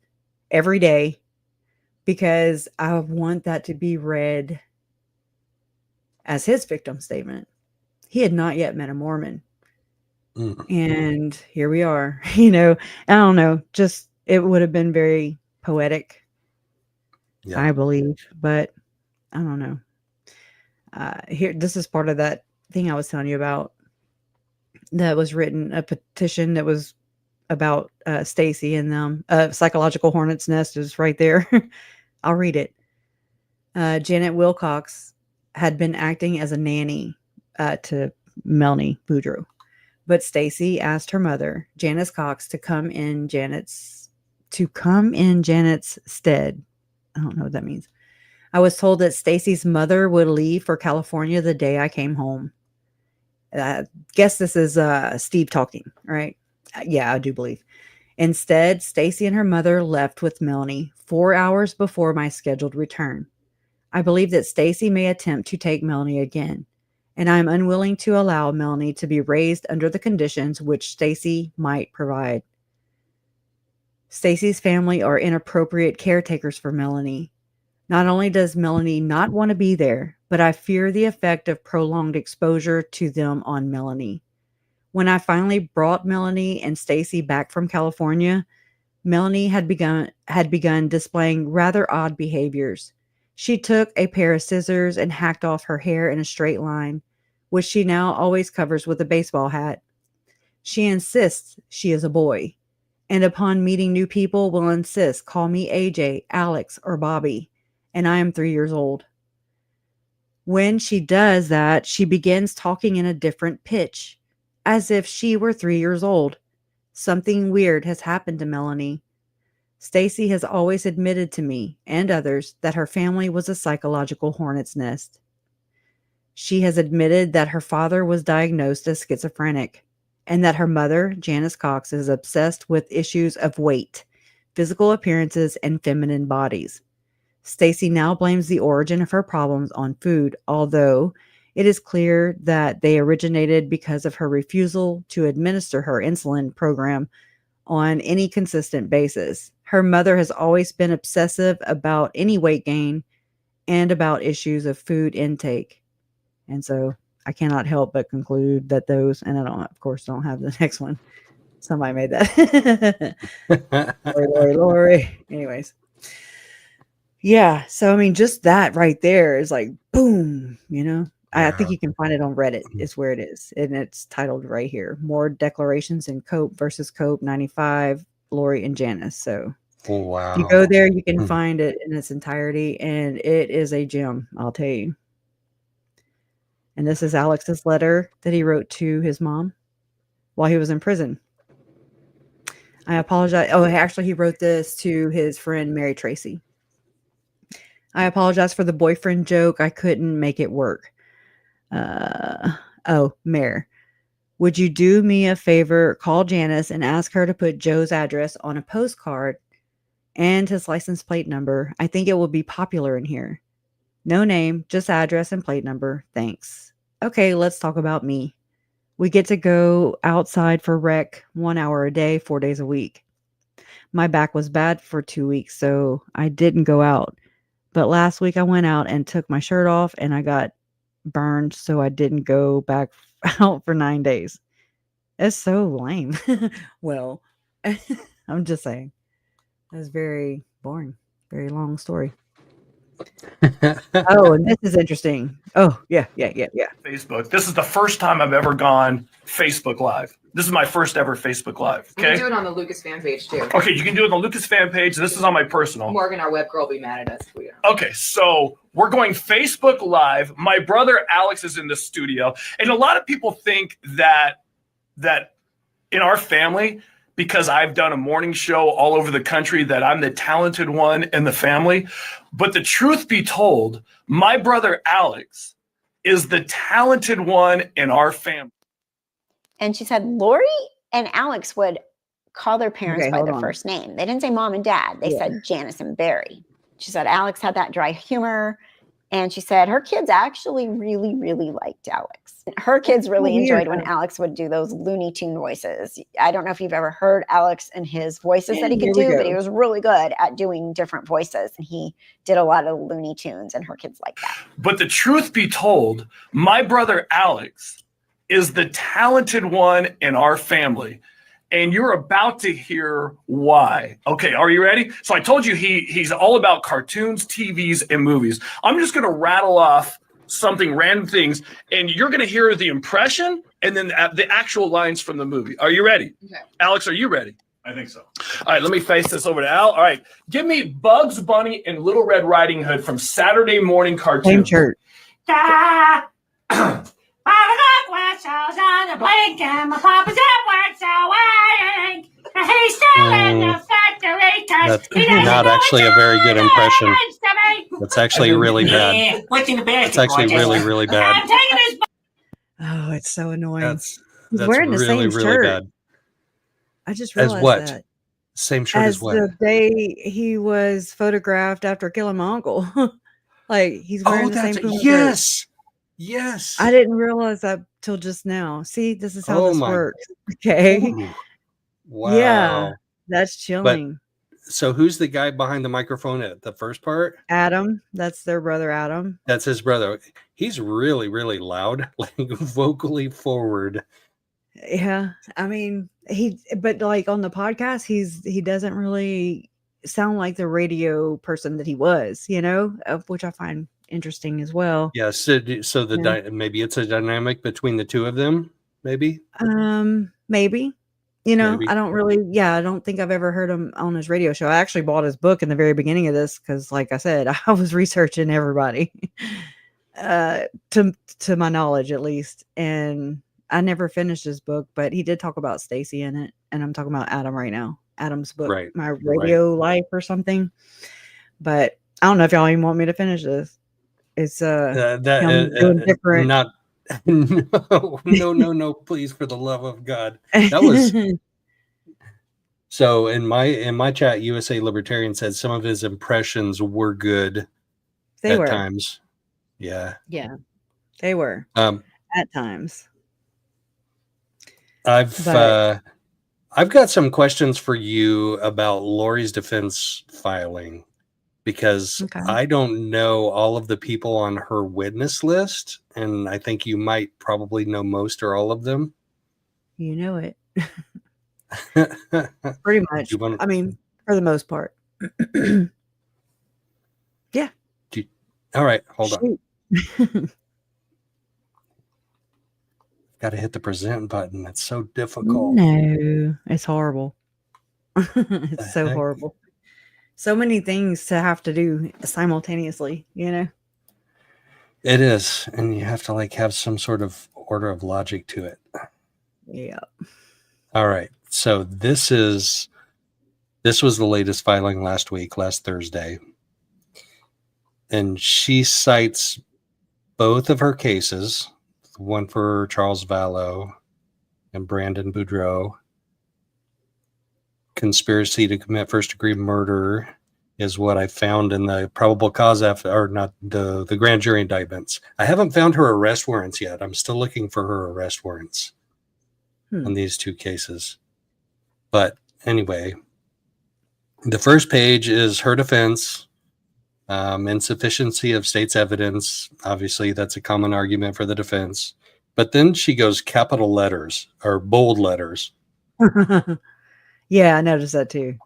every day, because I want that to be read as his victim statement. He had not yet met a Mormon. And here we are, I don't know, just, it would have been very poetic, I believe, but I don't know. This is part of that thing I was telling you about that was written, a petition that was about Stacy and them. Psychological Hornet's Nest is right there. I'll read it. Janet Wilcox had been acting as a nanny to Melanie Boudreaux, but Stacy asked her mother, Janice Cox, to come in Janet's stead. I don't know what that means. I was told that Stacy's mother would leave for California the day I came home. Guess this is Steve talking, right? Yeah, I do believe. Instead, Stacy and her mother left with Melanie 4 hours before my scheduled return. I believe that Stacy may attempt to take Melanie again, and I am unwilling to allow Melanie to be raised under the conditions which Stacy might provide. Stacy's family are inappropriate caretakers for Melanie. Not only does Melanie not want to be there, but I fear the effect of prolonged exposure to them on Melanie. When I finally brought Melanie and Stacy back from California, Melanie had begun displaying rather odd behaviors. She took a pair of scissors and hacked off her hair in a straight line, which she now always covers with a baseball hat. She insists she is a boy, and upon meeting new people will insist, call me AJ, Alex, or Bobby, and I am 3 years old. When she does that, she begins talking in a different pitch, as if she were 3 years old. Something weird has happened to Melanie. Stacy has always admitted to me and others that her family was a psychological hornet's nest. She has admitted that her father was diagnosed as schizophrenic and that her mother, Janice Cox, is obsessed with issues of weight, physical appearances, and feminine bodies. Stacy now blames the origin of her problems on food, although it is clear that they originated because of her refusal to administer her insulin program on any consistent basis. Her mother has always been obsessive about any weight gain and about issues of food intake. And so I cannot help but conclude that those, and I don't, of course, don't have the next one. Somebody made that. Lori. Anyways. Yeah. So, I mean, just that right there is like, boom, you know. I think you can find it on Reddit is where it is. And it's titled right here. More declarations in Cope versus Cope 95, Lori and Janice. So if you go there, you can find it in its entirety. And it is a gem, I'll tell you. And this is Alex's letter that he wrote to his mom while he was in prison. I apologize. Oh, actually, he wrote this to his friend, Mary Tracy. I apologize for the boyfriend joke. I couldn't make it work. Mayor, would you do me a favor? Call Janice and ask her to put Joe's address on a postcard and his license plate number. I think it will be popular in here. No name, just address and plate number. Thanks. Okay, let's talk about me. We get to go outside for rec 1 hour a day, 4 days a week. My back was bad for 2 weeks, so I didn't go out. But last week I went out and took my shirt off and I got burned, so I didn't go back out for 9 days. It's so lame. Well, I'm just saying. That's very boring. Very long story. Oh, and this is interesting. Oh, yeah. Facebook. This is the first time I've ever gone Facebook Live. This is my first ever Facebook Live. Okay. You can do it on the Lucas fan page too. Okay, you can do it on the Lucas fan page. This is on my personal. Morgan, our web girl, will be mad at us if we don't. Okay, so we're going Facebook Live. My brother Alex is in the studio, and a lot of people think that in our family, because I've done a morning show all over the country, that I'm the talented one in the family. But the truth be told, my brother Alex is the talented one in our family. And she said Lori and Alex would call their parents by their first name. They didn't say mom and dad. They said Janice and Barry. She said Alex had that dry humor. And she said her kids actually really, really liked Alex. Her kids really enjoyed when Alex would do those Looney Tune voices. I don't know if you've ever heard Alex and his voices that he could do, but he was really good at doing different voices. And he did a lot of Looney Tunes, and her kids liked that. But the truth be told, my brother Alex is the talented one in our family. And you're about to hear why. Okay, are you ready? So I told you he's all about cartoons, TVs, and movies. I'm just going to rattle off random things, and you're going to hear the impression and then the actual lines from the movie. Are you ready? Okay. Alex, are you ready? I think so. All right, let me face this over to Al. All right, give me Bugs Bunny and Little Red Riding Hood from Saturday morning cartoon. Same shirt. On the blink and my papa's at work, so I ain't. He's still in the factory. That's not actually a very good impression. That's actually really bad. It's actually really bad. Oh, it's so annoying. That's He's wearing the really, same shirt. bad. I just realized as what? that. Same shirt as what? The day he was photographed after killing my uncle. Like he's wearing the same Puma shirt. Yes. I didn't realize that till just now. See, this is how this works. Okay. Ooh. Wow. Yeah, that's chilling. But, so who's the guy behind the microphone at the first part? Adam. That's their brother, Adam. That's his brother. He's really, really loud, like vocally forward. Yeah. I mean, but like on the podcast, he doesn't really sound like the radio person that he was, which I find interesting as well. Yeah, so maybe it's a dynamic between the two of them, maybe. Maybe. Maybe. I don't think I've ever heard him on his radio show. I actually bought his book in the very beginning of this because, like I said, I was researching everybody, to my knowledge at least, and I never finished his book. But he did talk about Stacy in it, and I'm talking about Adam right now. Adam's book, My Radio Life or something. But I don't know if y'all even want me to finish this. It's different. Not no, please, for the love of God. That was So in my chat, USA Libertarian said some of his impressions were good They were. times. Yeah. Yeah, they were at times. I've got some questions for you about Lori's defense filing, because I don't know all of the people on her witness list, and I think you might probably know most or all of them. You know it. Pretty much. I mean, for the most part. Yeah. All right, hold on. Got to hit the present button. It's so difficult. No, it's horrible. It's so horrible. So many things to have to do simultaneously, you know? It is. And you have to like have some sort of order of logic to it. Yeah. All right. So this was the latest filing last Thursday. And she cites both of her cases, one for Charles Vallow and Brandon Boudreaux. Conspiracy to commit first-degree murder is what I found in the probable cause or not the grand jury indictments. I haven't found her arrest warrants yet. I'm still looking for her arrest warrants on these two cases. But anyway, the first page is her defense. Insufficiency of state's evidence. Obviously, that's a common argument for the defense. But then she goes capital letters or bold letters. Yeah, I noticed that too.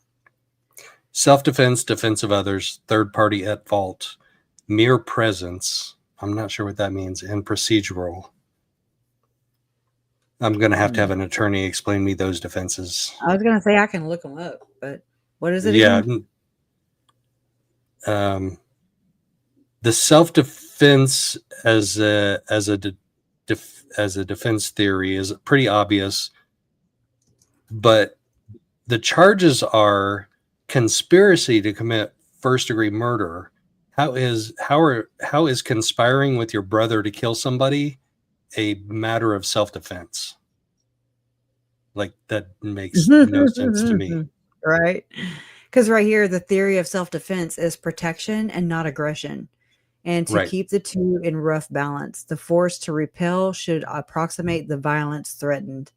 Self-defense, defense of others, third party at fault, mere presence. I'm not sure what that means. And procedural. I'm going to have an attorney explain me those defenses. I was going to say I can look them up, but what is it again? The self-defense as a defense theory is pretty obvious, but the charges are conspiracy to commit first-degree murder. How is conspiring with your brother to kill somebody a matter of self-defense? Like, that makes no sense to me. Right? Because right here, the theory of self-defense is protection and not aggression. And to keep the two in rough balance, the force to repel should approximate the violence threatened.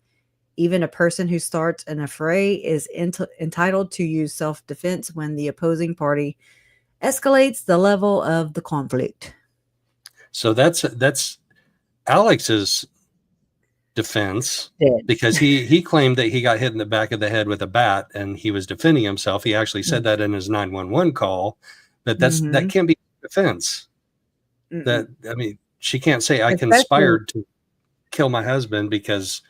Even a person who starts an affray is entitled to use self-defense when the opposing party escalates the level of the conflict. So that's Alex's defense, because he claimed that he got hit in the back of the head with a bat and he was defending himself. He actually said that in his 911 call, but that can't be defense. That, I mean, she can't say I conspired to kill my husband because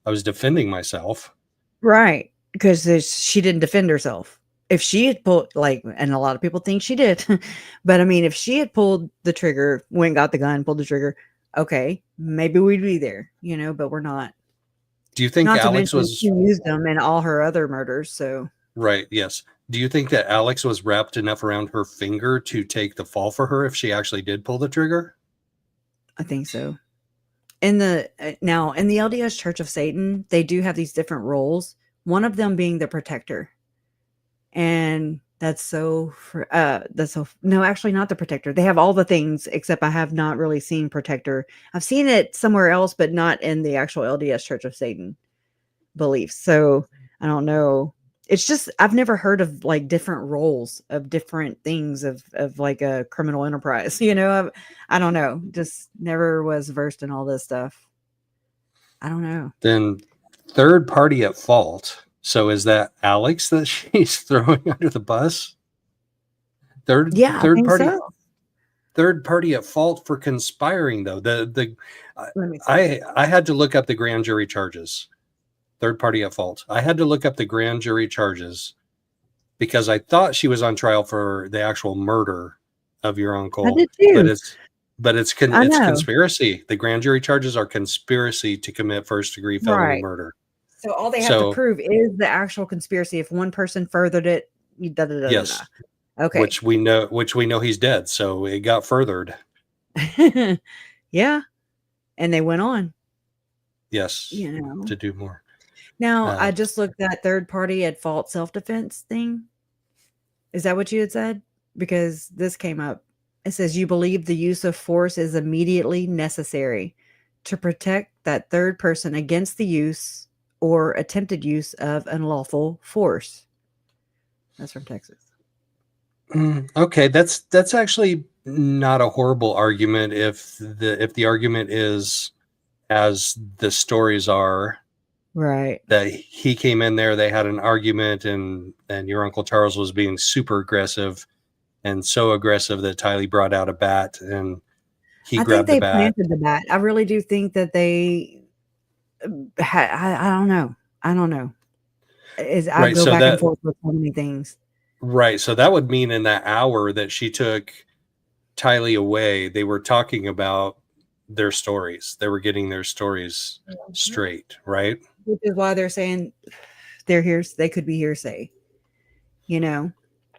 I was defending myself. Right. Because she didn't defend herself. If she had pulled, and a lot of people think she did, but I mean, if she had pulled the trigger, went, got the gun, pulled the trigger, okay, maybe we'd be there, but we're not. Do you think Alex she used them in all her other murders? So right, yes. Do you think that Alex was wrapped enough around her finger to take the fall for her if she actually did pull the trigger? I think so. Now in the LDS Church of Satan, they do have these different roles. One of them being the protector, and no, actually not the protector. They have all the things, except I have not really seen protector. I've seen it somewhere else, but not in the actual LDS Church of Satan beliefs. So I don't know. It's just, I've never heard of different roles of different things of like a criminal enterprise, I don't know. Just never was versed in all this stuff. I don't know. Then third party at fault. So is that Alex that she's throwing under the bus? Third party at fault for conspiring, though. I had to look up the grand jury charges. Third party at fault. I had to look up the grand jury charges because I thought she was on trial for the actual murder of your uncle. I did too. But it's conspiracy. The grand jury charges are conspiracy to commit first degree felony murder. So all they have to prove is the actual conspiracy. If one person furthered it, yes. Okay. Which we know he's dead, so it got furthered. Yeah. And they went on. Yes. To do more. Now, I just looked at third party at fault self-defense thing. Is that what you had said? Because this came up. It says you believe the use of force is immediately necessary to protect that third person against the use or attempted use of unlawful force. That's from Texas. Okay, that's actually not a horrible argument if the argument is as the stories are. Right. That he came in there, they had an argument, and your Uncle Charles was being super aggressive, and so aggressive that Tylee brought out a bat and he grabbed the bat. I think they planted the bat. I really do think that they I don't know. I don't know. I go back and forth with so many things. Right. So that would mean in that hour that she took Tylee away, they were talking about their stories. They were getting their stories straight, right? Which is why they're saying they could be hearsay, you know?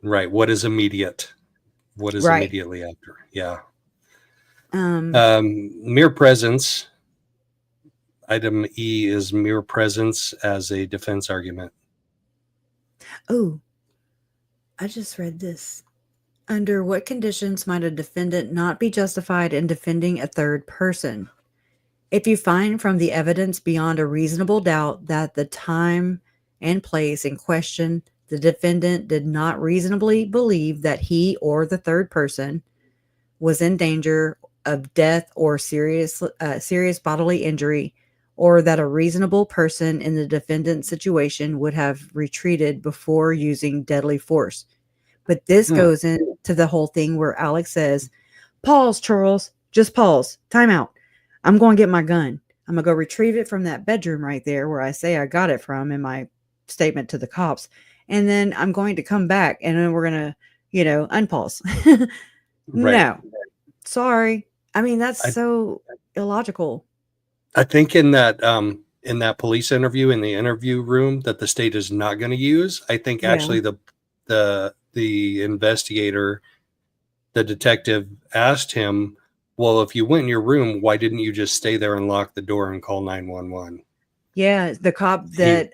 Right. What is immediate? What is immediately after? Yeah. Mere presence. Item E is mere presence as a defense argument. Oh, I just read this. Under what conditions might a defendant not be justified in defending a third person? If you find from the evidence beyond a reasonable doubt that the time and place in question, the defendant did not reasonably believe that he or the third person was in danger of death or serious bodily injury, or that a reasonable person in the defendant's situation would have retreated before using deadly force. But this goes into the whole thing where Alex says, pause, Charles, just pause, time out. I'm going to get my gun. I'm going to go retrieve it from that bedroom right there where I say I got it from in my statement to the cops. And then I'm going to come back and then we're going to, unpause. No, sorry. I mean, that's so illogical. I think in that police interview in the interview room that the state is not going to use, I think actually the investigator, the detective asked him, well, if you went in your room, why didn't you just stay there and lock the door and call 911? Yeah, the cop that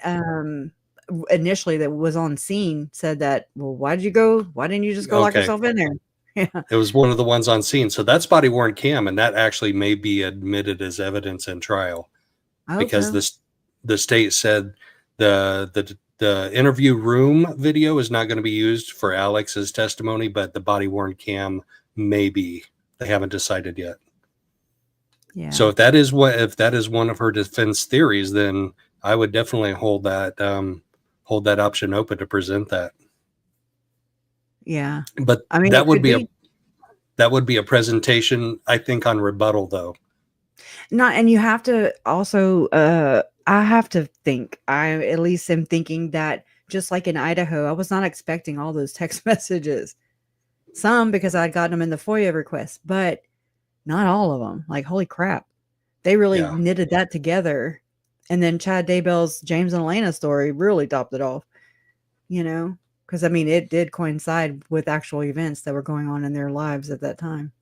initially that was on scene said that, well, why didn't you just go lock yourself in there? Yeah. It was one of the ones on scene. So that's body worn cam, and that actually may be admitted as evidence in trial because the state said the interview room video is not going to be used for Alex's testimony, but the body worn cam may be. They haven't decided yet. Yeah. So if that is one of her defense theories, then I would definitely hold that option open to present that. Yeah. But I mean, that would be a presentation, I think, on rebuttal though. And you have to also I have to think, I at least am thinking that just like in Idaho, I was not expecting all those text messages. Some because I'd gotten them in the FOIA request, but not all of them. Like, holy crap. They really knitted that together. And then Chad Daybell's James and Elena story really topped it off, because I mean, it did coincide with actual events that were going on in their lives at that time.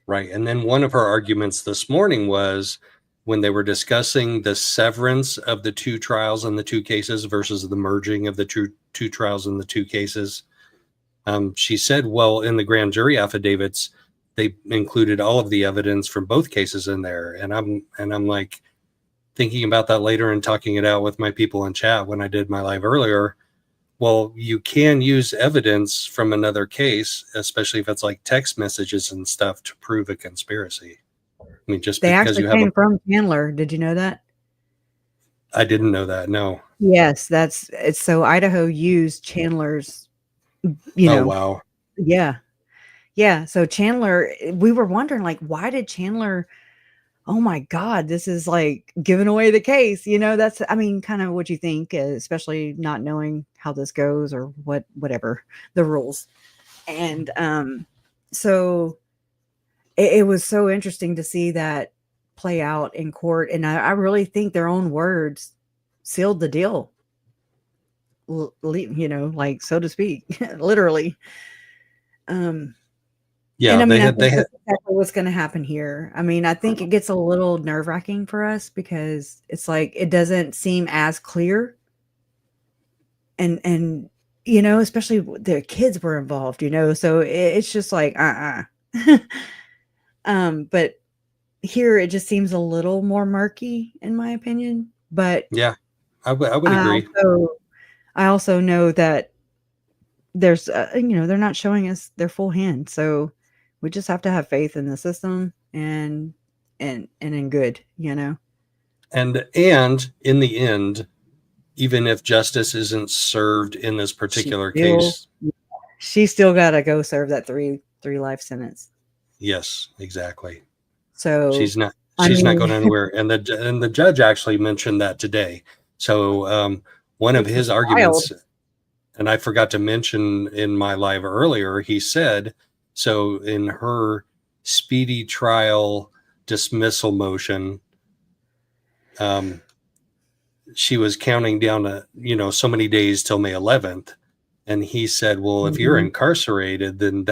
Right. And then one of her arguments this morning was when they were discussing the severance of the two trials and the two cases versus the merging of the two trials and the two cases. She said, well, in the grand jury affidavits, they included all of the evidence from both cases in there. And I'm like thinking about that later and talking it out with my people in chat when I did my live earlier. Well, you can use evidence from another case, especially if it's like text messages and stuff, to prove a conspiracy. I mean, just they because actually you have came from Chandler. Did you know that? I didn't know that. No. Yes, it's so Idaho used Chandler's. Oh, wow. Yeah. So Chandler, we were wondering, like, why did Chandler? Oh my God, this is like giving away the case. That's, I mean, kind of what you think, especially not knowing how this goes or whatever the rules. And so it was so interesting to see that play out in court. And I really think their own words sealed the deal, like, so to speak, literally. Yeah, and I mean, I had think that's exactly what's going to happen here. I mean, I think it gets a little nerve-wracking for us because it's like it doesn't seem as clear, and you know, especially the kids were involved, you know, so it's just like but here it just seems a little more murky, in my opinion. But yeah, I would agree. I also know that there's you know, they're not showing us their full hand, so we just have to have faith in the system and in good, you know. And in the end, even if justice isn't served in this particular case, she still got to go serve that three life sentence. yes, exactly. So she's not going anywhere. And the judge actually mentioned that today. So one of his arguments, and I forgot to mention in my live earlier, he said, so in her speedy trial dismissal motion, she was counting down to, you know, so many days till May 11th. And he said, well, if you're incarcerated, then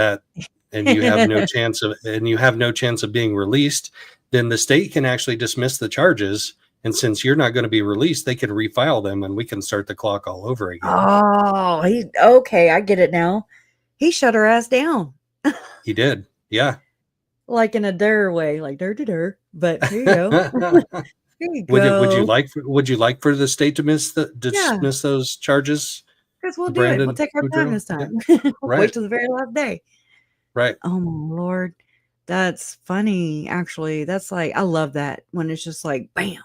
and you have no chance of being released, then the state can actually dismiss the charges. And since you're not going to be released, they can refile them and we can start the clock all over again. Oh, okay. I get it now. He shut her ass down. He did. Yeah. Like in a der way, like der. But here you go. Here you go. Would you like for the state to dismiss those charges? Because we'll do it. We'll take our time this time. Yeah. Right. Wait till the very last day. Right. Oh my Lord. That's funny. Actually, that's like, I love that when it's just like, bam.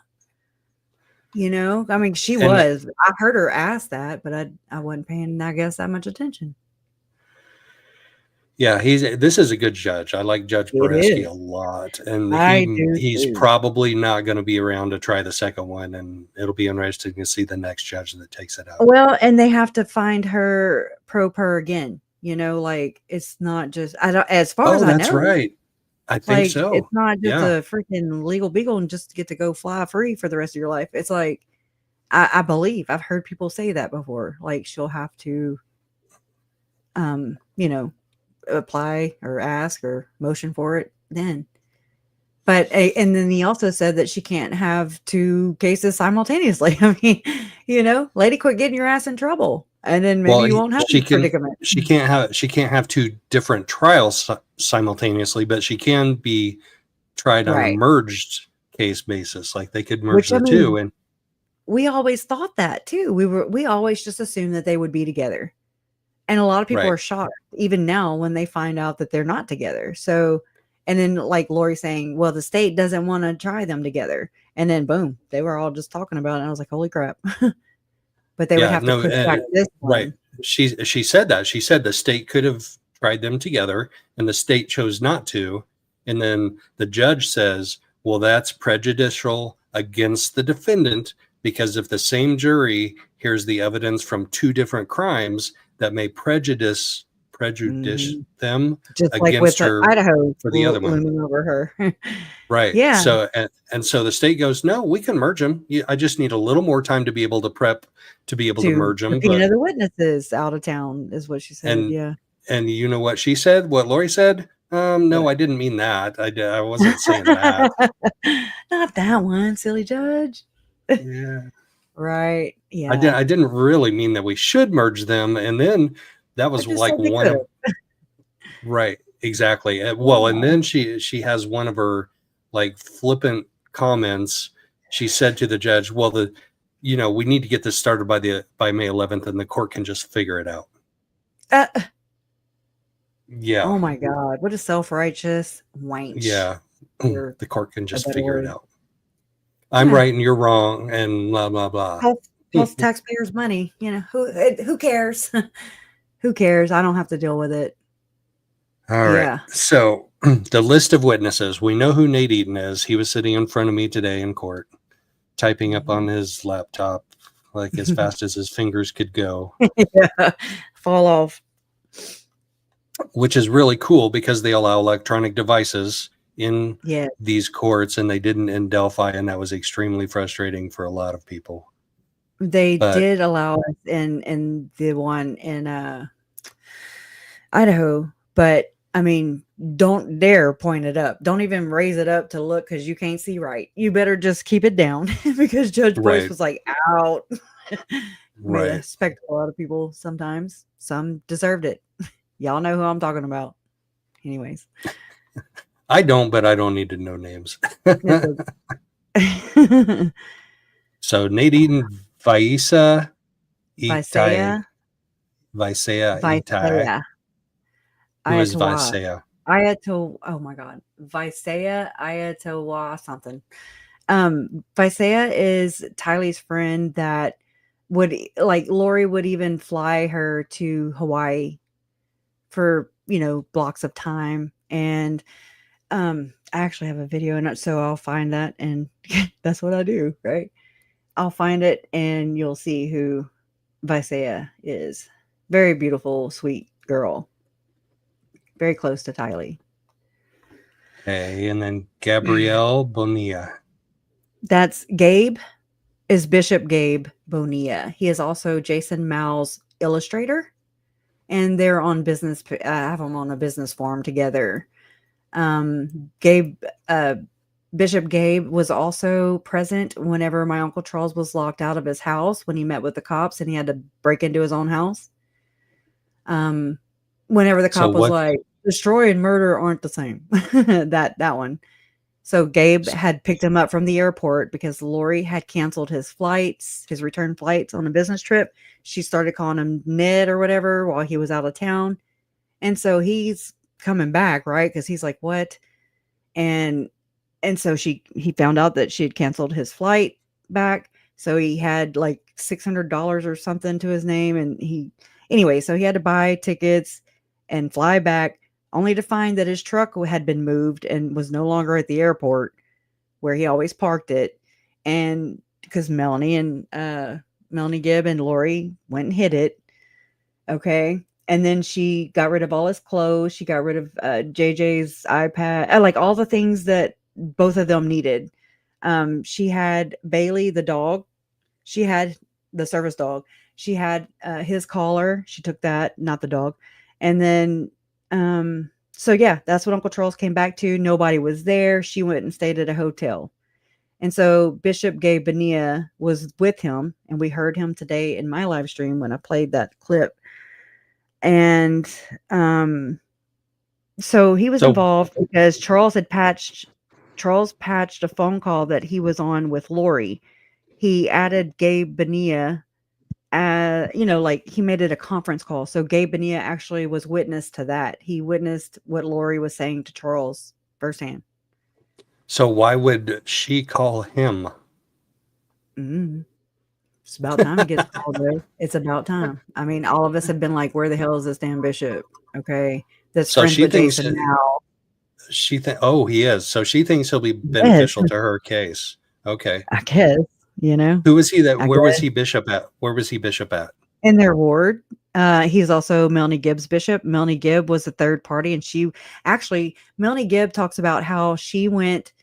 You know, I mean, I heard her ask that, but I wasn't paying, I guess, that much attention. Yeah, this is a good judge. I like Judge Boreski a lot, and he's probably not going to be around to try the second one, and it'll be interesting to see the next judge that takes it out. Well, and they have to find her pro per again. You know, like it's not just as far as I know. That's right. I think so. It's not just a freaking legal beagle and just get to go fly free for the rest of your life. It's like I believe I've heard people say that before. Like she'll have to, you know, apply or ask or motion for it then. But and then he also said that she can't have two cases simultaneously. I mean, you know, lady, quit getting your ass in trouble, and then maybe you won't have this predicament. She can't have two different trials simultaneously, but she can be tried on a merged case basis. Like they could merge the two. And we always thought that too. We always just assumed that they would be together. And a lot of people are shocked even now when they find out that they're not together. So, and then like Lori saying, well, the state doesn't want to try them together. And then boom, they were all just talking about it. And I was like, holy crap. But they would have to push back this one. Right. She said that. She said the state could have tried them together and the state chose not to. And then the judge says, well, that's prejudicial against the defendant because if the same jury hears the evidence from two different crimes, that may prejudice them just against like with her Idaho for the other one over her. Right. Yeah. So and so the state goes, no, we can merge them. I just need a little more time to be able to prep to be able to merge them. But the witnesses out of town is what she said. And you know what she said? What Lori said? No, I didn't mean that. I wasn't saying that. Not that one, silly judge. Yeah. Right. Yeah. I didn't really mean that we should merge them. And then that was like one of right. Exactly. Well, and then she has one of her like flippant comments. She said to the judge, well, we need to get this started by May 11th and the court can just figure it out. Yeah. Oh my God. What a self-righteous wank. Yeah. The court can just figure it out. I'm right and you're wrong and blah, blah, blah. Plus taxpayers' money. You know, who cares? Who cares? I don't have to deal with it. All right. Yeah. So the list of witnesses, we know who Nate Eaton is. He was sitting in front of me today in court, typing up on his laptop like as fast as his fingers could go. Yeah. Fall off. Which is really cool because they allow electronic devices in these courts and they didn't in Delphi, and that was extremely frustrating for a lot of people. They did allow us in the one in Idaho, but I mean, don't dare point it up. Don't even raise it up to look because you can't see right. You better just keep it down because Judge Boyce was like, out. Made a spectacle out of people sometimes. Some deserved it. Y'all know who I'm talking about. Anyways. I don't, but I don't need to know names. So Nadine Vaisa Itai. Visea Itai. Who is Visea? Oh my God. Visea Ayatawa something. Visea is Tylee's friend that would, like, Lori would even fly her to Hawaii for, blocks of time. And I actually have a video in it, so I'll find that, and that's what I do, right? I'll find it and you'll see who Visea is. Very beautiful, sweet girl. Very close to Tylee. Okay, and then Gabrielle Bonilla. That's Gabe, is Bishop Gabe Bonilla. He is also Jason Mal's illustrator, and they're on business. I have them on a business forum together. Bishop Gabe was also present whenever my Uncle Charles was locked out of his house when he met with the cops and he had to break into his own house. Whenever the cop was like, destroy and murder aren't the same. that one. So Gabe had picked him up from the airport because Lori had canceled his return flights on a business trip. She started calling him Ned or whatever while he was out of town. And so he's coming back, right? Because he's like, what? And so he found out that she had canceled his flight back. So he had like $600 or something to his name. And so he had to buy tickets and fly back, only to find that his truck had been moved and was no longer at the airport where he always parked it. And because Melanie Gibb and Lori went and hid it. Okay. And then she got rid of all his clothes. She got rid of JJ's iPad, like all the things that both of them needed. She had Bailey, the dog. She had the service dog. She had his collar. She took that, not the dog. And then, so yeah, that's what Uncle Charles came back to. Nobody was there. She went and stayed at a hotel. And so Bishop Gabe Bonilla was with him, and we heard him today in my live stream when I played that clip. And so he was involved because Charles patched a phone call that he was on with Lori. He added Gabe Bonilla, like he made it a conference call. So Gabe Bonilla actually was witness to that. He witnessed what Lori was saying to Charles firsthand. So why would she call him? It's about time he gets called, though. It's about time. I mean, all of us have been like, where the hell is this damn bishop? Okay. That's friends with Jason now. He is. So she thinks he'll be beneficial to her case. Okay. I guess, Who was he where was he bishop at? Where was he bishop at? In their ward. He's also Melanie Gibb's bishop. Melanie Gibb was the third party. And Melanie Gibb talks about how she went,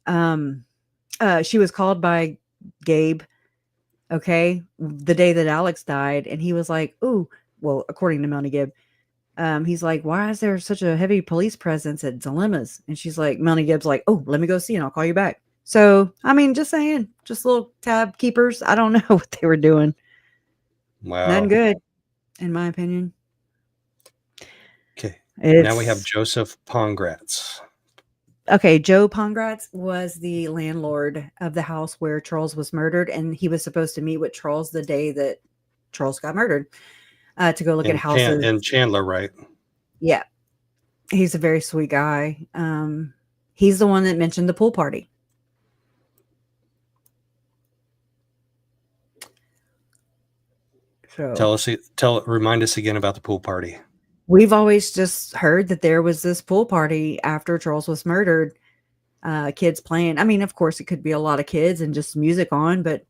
she was called by Gabe, okay, the day that Alex died. And he was like, ooh, well, according to Melanie Gibb, he's like, why is there such a heavy police presence at Dilemmas? And she's like, Melanie Gibb's like, oh, let me go see and I'll call you back. So, I mean, just saying, just little tab keepers. I don't know what they were doing. Wow. Nothing good, in my opinion. Okay. Now we have Joseph Pongratz. Okay, Joe Pongratz was the landlord of the house where Charles was murdered, and he was supposed to meet with Charles the day that Charles got murdered to go look at houses. In Chandler, right? Yeah. He's a very sweet guy. He's the one that mentioned the pool party. So remind us again about the pool party. We've always just heard that there was this pool party after Charles was murdered. Kids playing. I mean, of course, it could be a lot of kids and just music on, but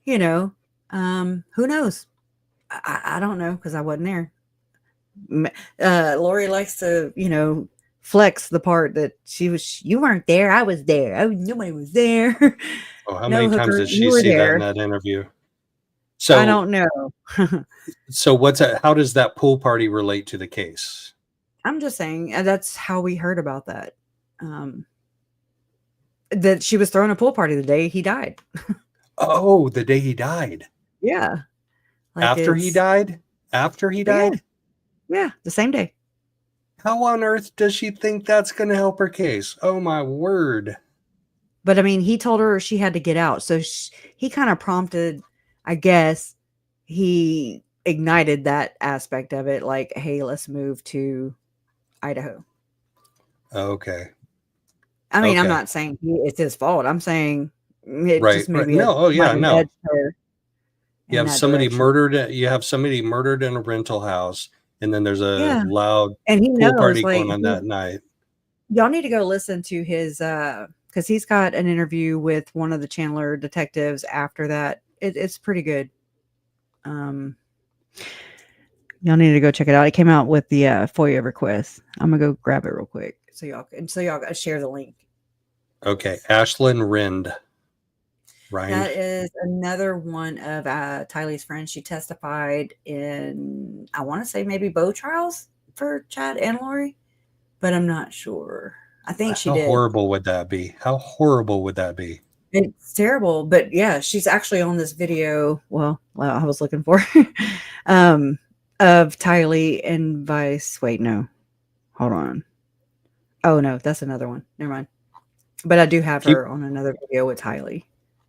who knows? I don't know because I wasn't there. Lori likes to, flex the part that you weren't there. I was there. Oh, nobody was there. Oh, how many times did she see that in that interview? So I don't know. So how does that pool party relate to the case? I'm just saying that's how we heard about that. That she was throwing a pool party the day he died. Oh, the day he died. Yeah. Like After he died? After he died? Yeah, the same day. How on earth does she think that's going to help her case? Oh, my word. But I mean, he told her she had to get out. So he kind of prompted, I guess, he ignited that aspect of it. Like, hey, let's move to Idaho. Okay. I mean, I'm not saying it's his fault. I'm saying it just maybe no. Oh yeah, no. You have somebody murdered. You have somebody murdered in a rental house, and then there's a loud and he pool knows, party like, going on that night. Y'all need to go listen to his because he's got an interview with one of the Chandler detectives after that. It's pretty good. Y'all need to go check it out. It came out with the FOIA request. I'm gonna go grab it real quick so y'all gotta share the link. Okay, Ashlyn Rind. Rind. That is another one of Tylee's friends. She testified in, I want to say, maybe both trials for Chad and Lori, but I'm not sure. I think she did. How horrible would that be? How horrible would that be? It's terrible, but yeah, she's actually on this video. Well, I was looking for of Tylee and Vice. Wait, no, hold on. Oh no, that's another one. Never mind. But I do have her on another video with Tylee.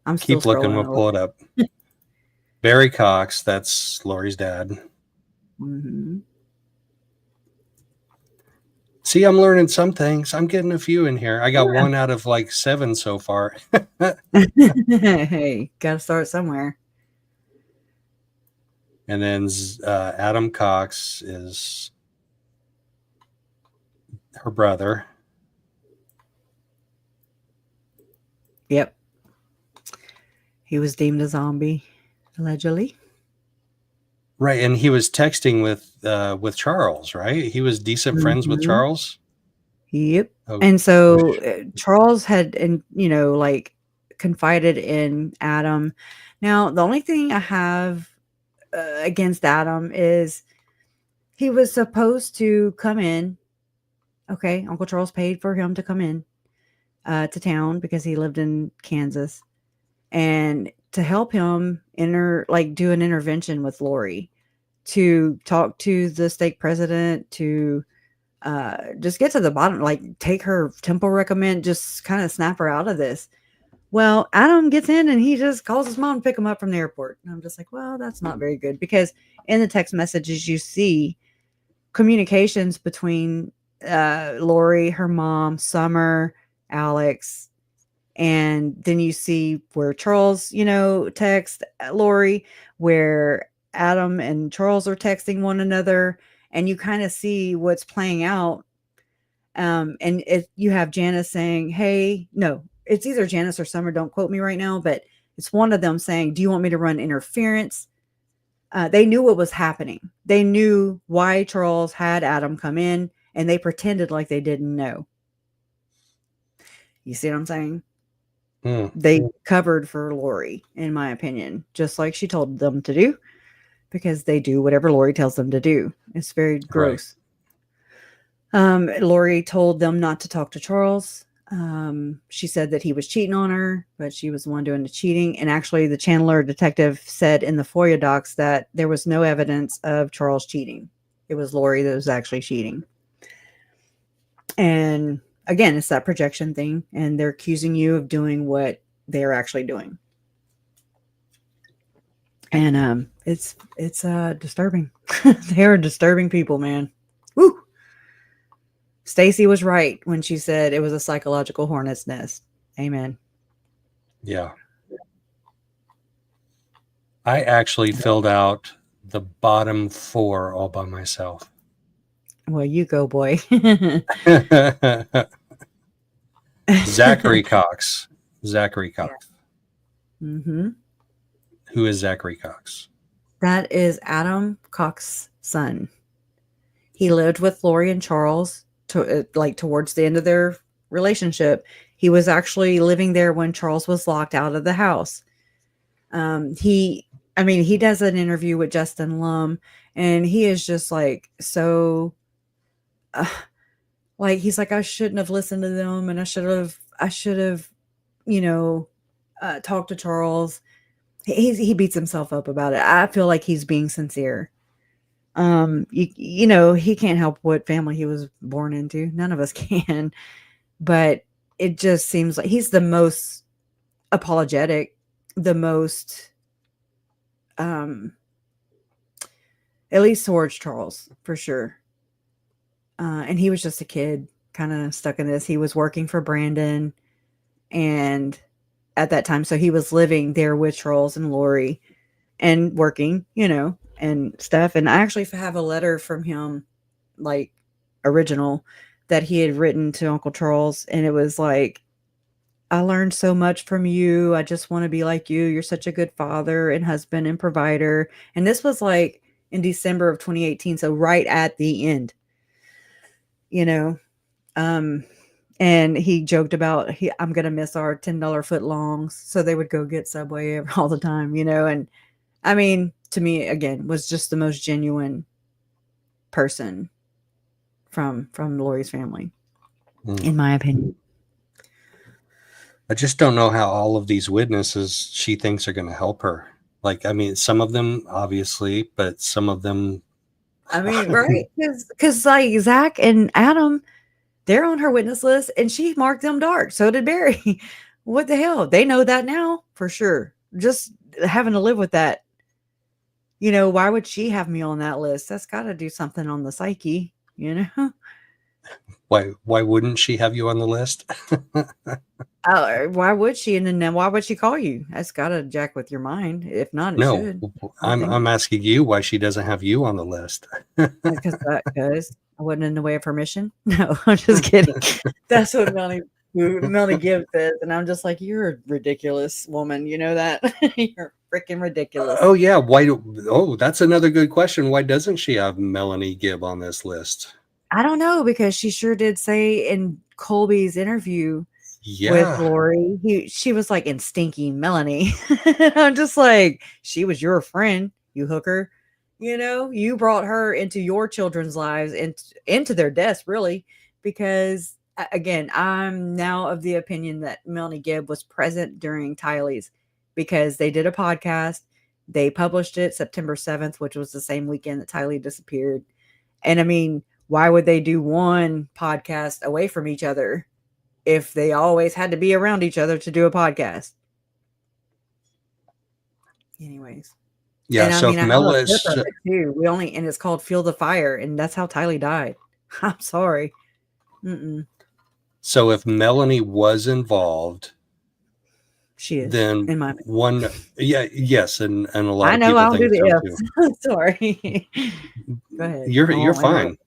I'm still keep looking. We'll pull it up. Barry Cox. That's Lori's dad. Mm-hmm. See, I'm learning some things. I'm getting a few in here. I got 1 out of like 7 so far. Hey, gotta start somewhere. And then Adam Cox is her brother. Yep. He was deemed a zombie, allegedly. Right, and he was texting with Charles, right? He was decent friends with Charles. Yep. Oh, and so Charles had, like, confided in Adam. Now, the only thing I have against Adam is he was supposed to come in. Okay, Uncle Charles paid for him to come in to town because he lived in Kansas, and to help him do an intervention with Lori, to talk to the stake president, to just get to the bottom, like take her temple recommend, just kind of snap her out of this. Well, Adam gets in and he just calls his mom to pick him up from the airport. And I'm just like, well, that's not very good, because in the text messages you see communications between Lori, her mom, Summer, Alex, and then you see where Charles, text Lori, where Adam and Charles are texting one another, and you kind of see what's playing out. And you have Janice saying, hey, no, it's either Janice or Summer, don't quote me right now, but it's one of them saying, do you want me to run interference? They knew what was happening. They knew why Charles had Adam come in, and they pretended like they didn't know. You see what I'm saying? They covered for Lori, in my opinion, just like she told them to do, because they do whatever Lori tells them to do. It's very gross. Right. Lori told them not to talk to Charles. She said that he was cheating on her, but she was the one doing the cheating. And actually, the Chandler detective said in the FOIA docs that there was no evidence of Charles cheating. It was Lori that was actually cheating. And again, it's that projection thing, and they're accusing you of doing what they're actually doing. And it's disturbing. They're disturbing people, man. Woo! Stacy was right when she said it was a psychological hornet's nest. Amen. Yeah. I actually filled out the bottom 4 all by myself. Well, you go, boy. Zachary Cox. Zachary Cox. Mm-hmm. Who is Zachary Cox? That is Adam Cox's son. He lived with Lori and Charles towards the end of their relationship. He was actually living there when Charles was locked out of the house. He does an interview with Justin Lum, and he is just like so like he's like, I shouldn't have listened to them, and I should have, you know, talked to Charles. He beats himself up about it. I feel like he's being sincere. You know, he can't help what family he was born into. None of us can, but it just seems like he's the most apologetic, the most, at least towards Charles, for sure. And he was just a kid, kind of stuck in this. He was working for Brandon, and at that time, so he was living there with Charles and Lori, and working, you know, and stuff. And I actually have a letter from him, like original, that he had written to Uncle Charles, and it was like, I learned so much from you. I just want to be like you. You're such a good father and husband and provider. And this was like in December of 2018, so right at the end, you know. And he joked about, I'm gonna miss our $10 foot longs, so they would go get Subway all the time, you know. And I mean, to me, again, was just the most genuine person from Lori's family, in my opinion. I just don't know how all of these witnesses she thinks are going to help her. Like, I mean, some of them obviously, but some of them, I mean, right? Because like Zach and Adam, they're on her witness list, and she marked them dark. So did Barry. What the hell? They know that now for sure. Just having to live with that. You know, why would she have me on that list? That's got to do something on the psyche, you know? Why wouldn't she have you on the list? Why would she? And then why would she call you? That's got to jack with your mind. If not, it No, should. I'm asking you why she doesn't have you on the list. Because I wasn't in the way of her mission. No, I'm just kidding. That's what Melanie Gibbs says. And I'm just like, you're a ridiculous woman. You know that? You're freaking ridiculous. Oh, yeah. That's another good question. Why doesn't she have Melanie Gibb on this list? I don't know, because she sure did say in Colby's interview with Lori, she was like, in stinky Melanie. I'm just like, she was your friend, you hooker. You know, you brought her into your children's lives and into their deaths, really, because again, I'm now of the opinion that Melanie Gibb was present during Tylee's, because they did a podcast. They published it September 7th, which was the same weekend that Tylee disappeared. And I mean, why would they do one podcast away from each other if they always had to be around each other to do a podcast? Anyways. Yeah. And so I mean, if I have a Mela clip is, of it too. And it's called Feel the Fire. And that's how Tylee died. I'm sorry. so if Melanie was involved, she is, then in my opinion. Yes. And a lot I of know people I'll think do so the too. ifs. Sorry. Go ahead. You're fine.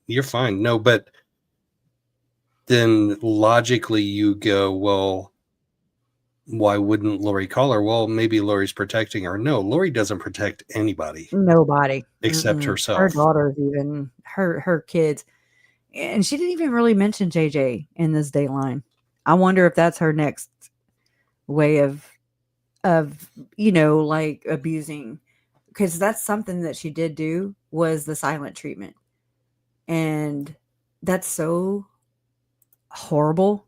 You're fine. No, but then logically you go, well, why wouldn't Lori call her? Well, maybe Lori's protecting her. No, Lori doesn't protect anybody. Nobody. Except herself. Her daughters, even her kids. And she didn't even really mention JJ in this Dateline. I wonder if that's her next way of you know, like abusing, because that's something that she did do, was the silent treatment. And that's so horrible,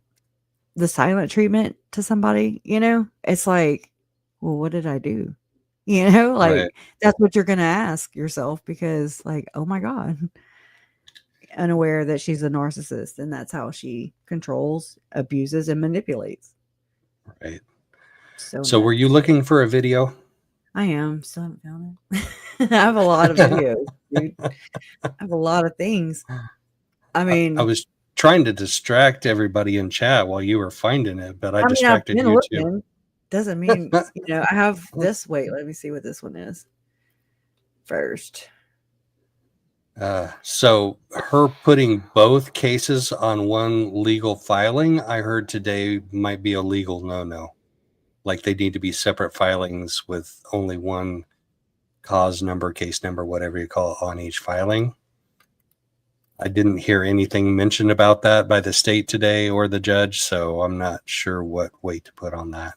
the silent treatment to somebody, you know. It's like, well, what did I do? You know, like, right. That's what you're gonna ask yourself, because like, oh my God, unaware that she's a narcissist, and that's how she controls, abuses, and manipulates. Right. So were you looking for a video? I am. Still haven't found it. I have a lot of videos, dude. I have a lot of things. I mean, I was trying to distract everybody in chat while you were finding it, but I distracted you too. Doesn't mean, you know, I have this. Wait, let me see what this one is first. So her putting both cases on one legal filing, I heard today, might be a legal no-no. Like they need to be separate filings with only one cause number, case number, whatever you call it, on each filing. I didn't hear anything mentioned about that by the state today or the judge, so I'm not sure what weight to put on that.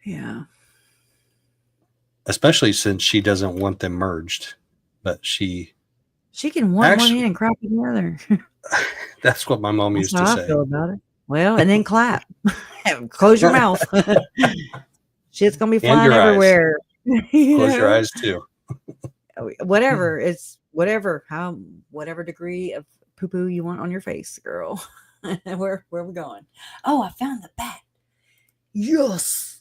Yeah. Especially since she doesn't want them merged, but she She can want one in and crap in the other. That's what my mom used to That's how I say. feel about it. Well, and then clap. Close your mouth. Shit's gonna be flying everywhere. Close your eyes too. Whatever. It's whatever. Whatever degree of poo-poo you want on your face, girl. Where are we going? Oh, I found the bat. Yes.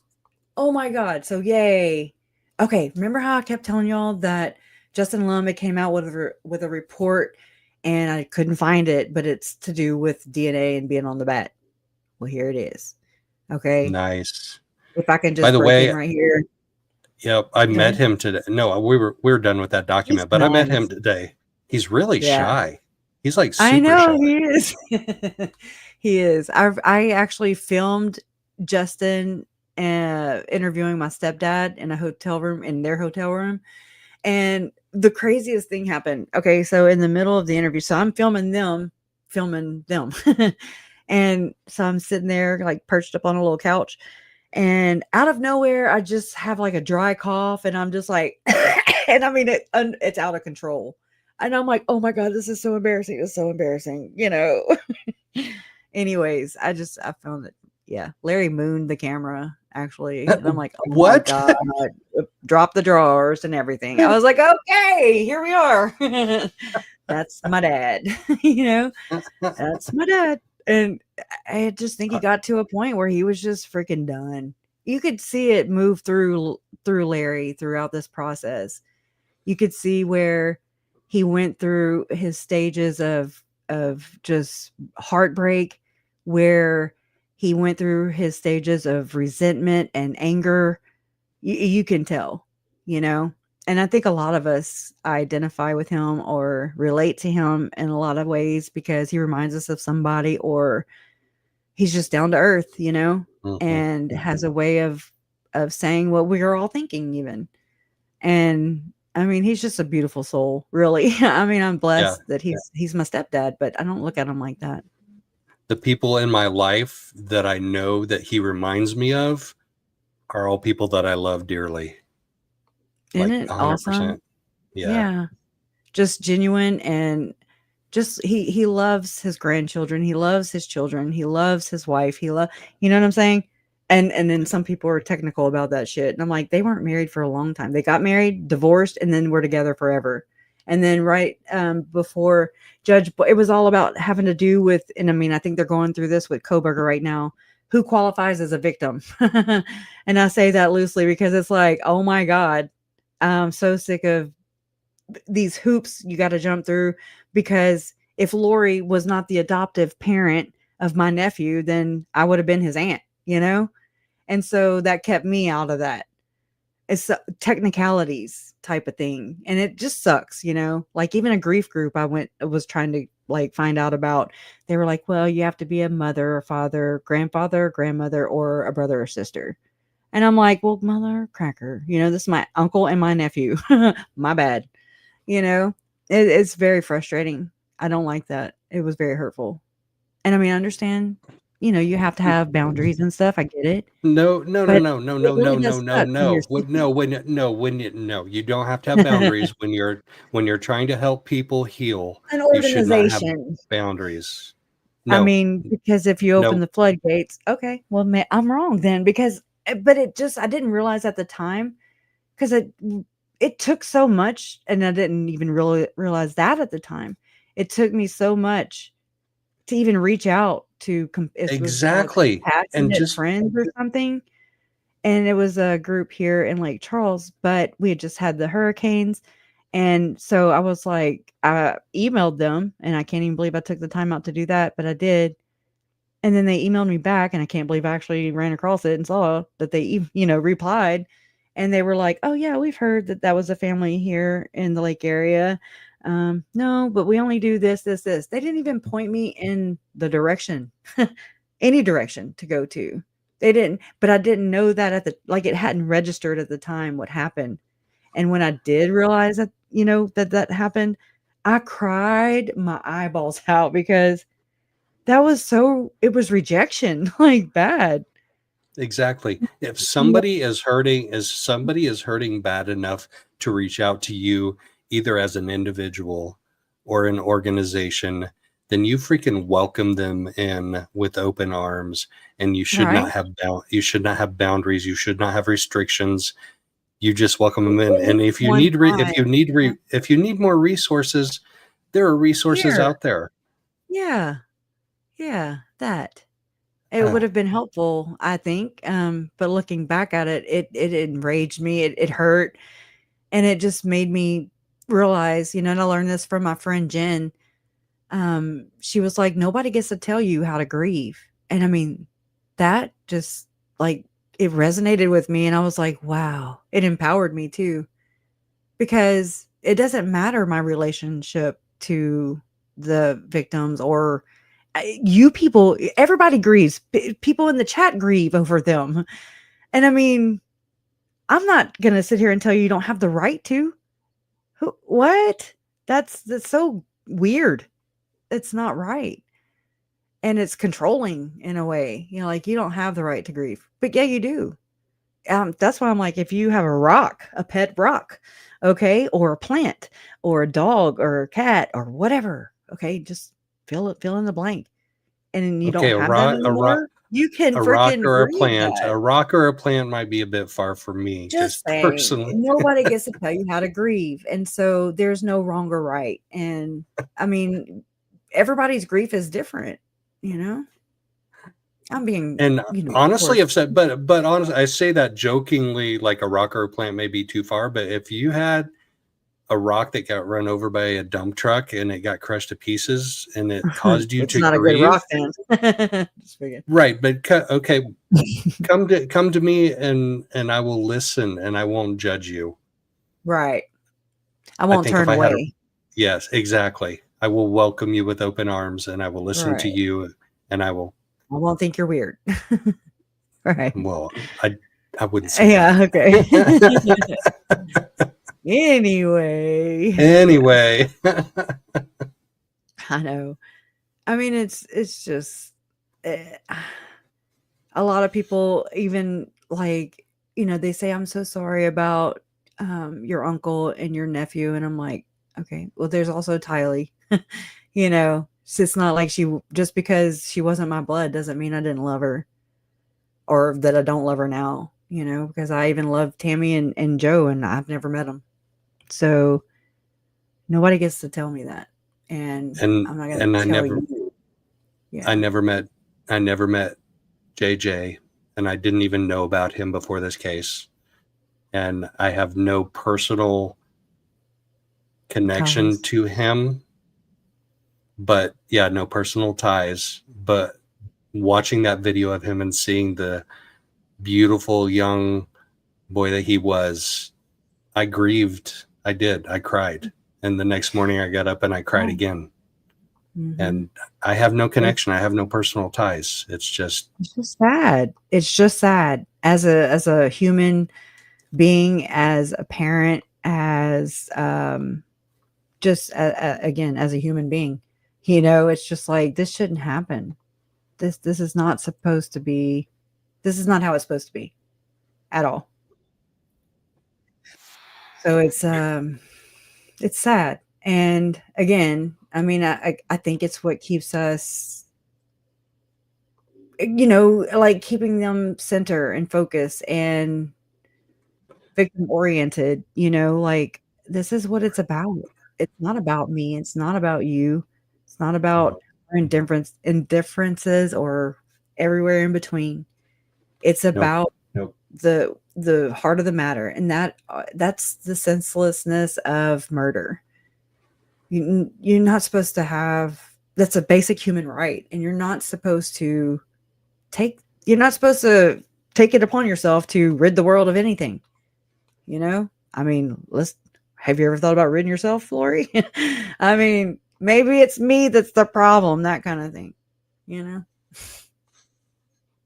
Oh my God. So yay. Okay. Remember how I kept telling y'all that Justin Lum came out with a report and I couldn't find it, but it's to do with DNA and being on the bat. Well, here it is. Okay. Nice. If I can just by the break way, in right here. Yep. I met him today. No, we were done with that document, but I met him today. He's really shy. He's like super I know shy. he is. He is. I actually filmed Justin interviewing my stepdad in their hotel room. And the craziest thing happened. Okay, so in the middle of the interview, so I'm filming them. And so I'm sitting there like perched up on a little couch. And out of nowhere, I just have like a dry cough and I'm just like, and I mean, it's out of control. And I'm like, oh my God, this is so embarrassing. It's so embarrassing, Anyways, I found it. Yeah. Larry mooned the camera actually. And I'm like, oh what? My God, drop the drawers and everything. I was like, okay, here we are. That's my dad, that's my dad. And I just think he got to a point where he was just freaking done. You could see it move through Larry throughout this process. You could see where he went through his stages of just heartbreak, where he went through his stages of resentment and anger. You can tell, And I think a lot of us identify with him or relate to him in a lot of ways because he reminds us of somebody, or he's just down to earth, and has a way of saying what we are all thinking even. And I mean, he's just a beautiful soul, really. I mean, I'm blessed that he's my stepdad, but I don't look at him like that. The people in my life that I know that he reminds me of are all people that I love dearly. Isn't it 100%. Awesome? Yeah. Just genuine, and just he loves his grandchildren. He loves his children. He loves his wife. You know what I'm saying? And then some people are technical about that shit. And I'm like, they weren't married for a long time. They got married, divorced, and then were together forever. And then before it was all about having to do with, and I mean, I think they're going through this with Koberger right now, who qualifies as a victim. And I say that loosely because it's like, oh my God, I'm so sick of these hoops you got to jump through, because if Lori was not the adoptive parent of my nephew, then I would have been his aunt, And so that kept me out of that. It's technicalities type of thing. And it just sucks, like even a grief group I was trying to like find out about. They were like, well, you have to be a mother or father, grandfather, grandmother, or a brother or sister. And I'm like, well, mother cracker, this is my uncle and my nephew. My bad. It's very frustrating. I don't like that. It was very hurtful. And I mean, I understand, you have to have boundaries and stuff. I get it. No. You don't have to have boundaries when you're trying to help people heal. An organization. You should not have boundaries. No. I mean, because if you open the floodgates, okay, well, I'm wrong then, but I didn't realize at the time, because it took so much, and I didn't even really realize that at the time. It took me so much to even reach out to exactly and just friends or something. And it was a group here in Lake Charles, but we had just had the hurricanes. And so I was like, I emailed them, and I can't even believe I took the time out to do that, but I did. And then they emailed me back, and I can't believe I actually ran across it and saw that they, replied. And they were like, oh yeah, we've heard that was a family here in the lake area. No, but we only do this. They didn't even point me in the direction, any direction to go to. They didn't, but I didn't know that it hadn't registered at the time what happened. And when I did realize that, that happened, I cried my eyeballs out, because it was rejection, like bad. Exactly. If somebody is hurting bad enough to reach out to you, either as an individual or an organization, then you freaking welcome them in with open arms, and you should not have boundaries. You should not have restrictions. You just welcome them in. And if you need if you need more resources, there are resources out there. Yeah. That. It would have been helpful, I think. But looking back at it, it enraged me. It hurt. And it just made me realize, and I learned this from my friend Jen. She was like, nobody gets to tell you how to grieve. And I mean, that just like, it resonated with me. And I was like, wow, it empowered me too, because it doesn't matter my relationship to the victims or you people. Everybody grieves. People in the chat grieve over them. And I mean, I'm not going to sit here and tell you don't have the right to. What? That's so weird. It's not right. And it's controlling in a way, like you don't have the right to grieve, but yeah, you do. That's why I'm like, if you have a pet rock, okay, or a plant or a dog or a cat or whatever, okay, just fill in the blank. And you don't have that anymore. You can a rock or a plant. That. A rock or a plant might be a bit far from me. Just personally. Nobody gets to tell you how to grieve. And so there's no wrong or right. And I mean, everybody's grief is different, I'm being honestly upset, but honestly, I say that jokingly, like a rock or a plant may be too far. But if you had a rock that got run over by a dump truck and it got crushed to pieces and it caused you to not grieve, a good rock then. Right, but okay, come to me and I will listen and I won't judge you. Right, I won't turn away. Yes, exactly. I will welcome you with open arms and I will listen to you and I won't think you're weird. Right. Well, I wouldn't say that. Okay. Anyway, I know. I mean, it's just a lot of people even like, they say, I'm so sorry about your uncle and your nephew. And I'm like, okay, well, there's also Tylee, it's not like just because she wasn't my blood doesn't mean I didn't love her or that I don't love her now, because I even love Tammy and Joe and I've never met them. So nobody gets to tell me that. And I'm not going to tell you. Yeah. I never met JJ, and I didn't even know about him before this case. And I have no personal connection to him, but no personal ties. But watching that video of him and seeing the beautiful young boy that he was, I grieved. I did. I cried. And the next morning I got up and I cried again. Mm-hmm. And I have no connection. I have no personal ties. It's just sad. It's just sad as a human being, as a parent, as just again, as a human being, it's just like, this shouldn't happen. This is not supposed to be. This is not how it's supposed to be at all. So it's sad. And again, I mean, I think it's what keeps us, like keeping them center and focus and victim oriented, like this is what it's about. It's not about me. It's not about you. It's not about our indifferences or everywhere in between. It's about the heart of the matter. And that's the senselessness of murder. You're not supposed to have, that's a basic human right. And you're not supposed to take it upon yourself to rid the world of anything. I mean, have you ever thought about ridding yourself, Lori? I mean, maybe it's me that's the problem, that kind of thing,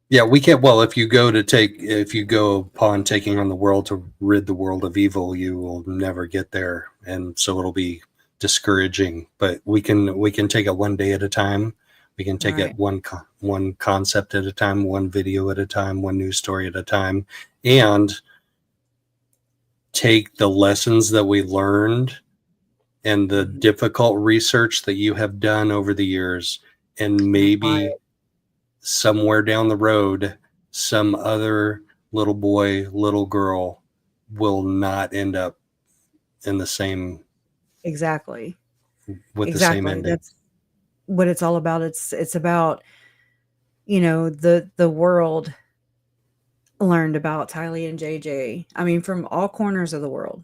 Yeah, we can't. Well, if you go upon taking on the world to rid the world of evil, you will never get there. And so it'll be discouraging, but we can take it one day at a time. We can take it one concept at a time, one video at a time, one news story at a time, and take the lessons that we learned and the difficult research that you have done over the years, and maybe somewhere down the road, some other little boy, little girl will not end up in the same Exactly. with the same ending. That's what it's all about. It's about, you know, the world learned about Tylee and JJ. I mean, from all corners of the world.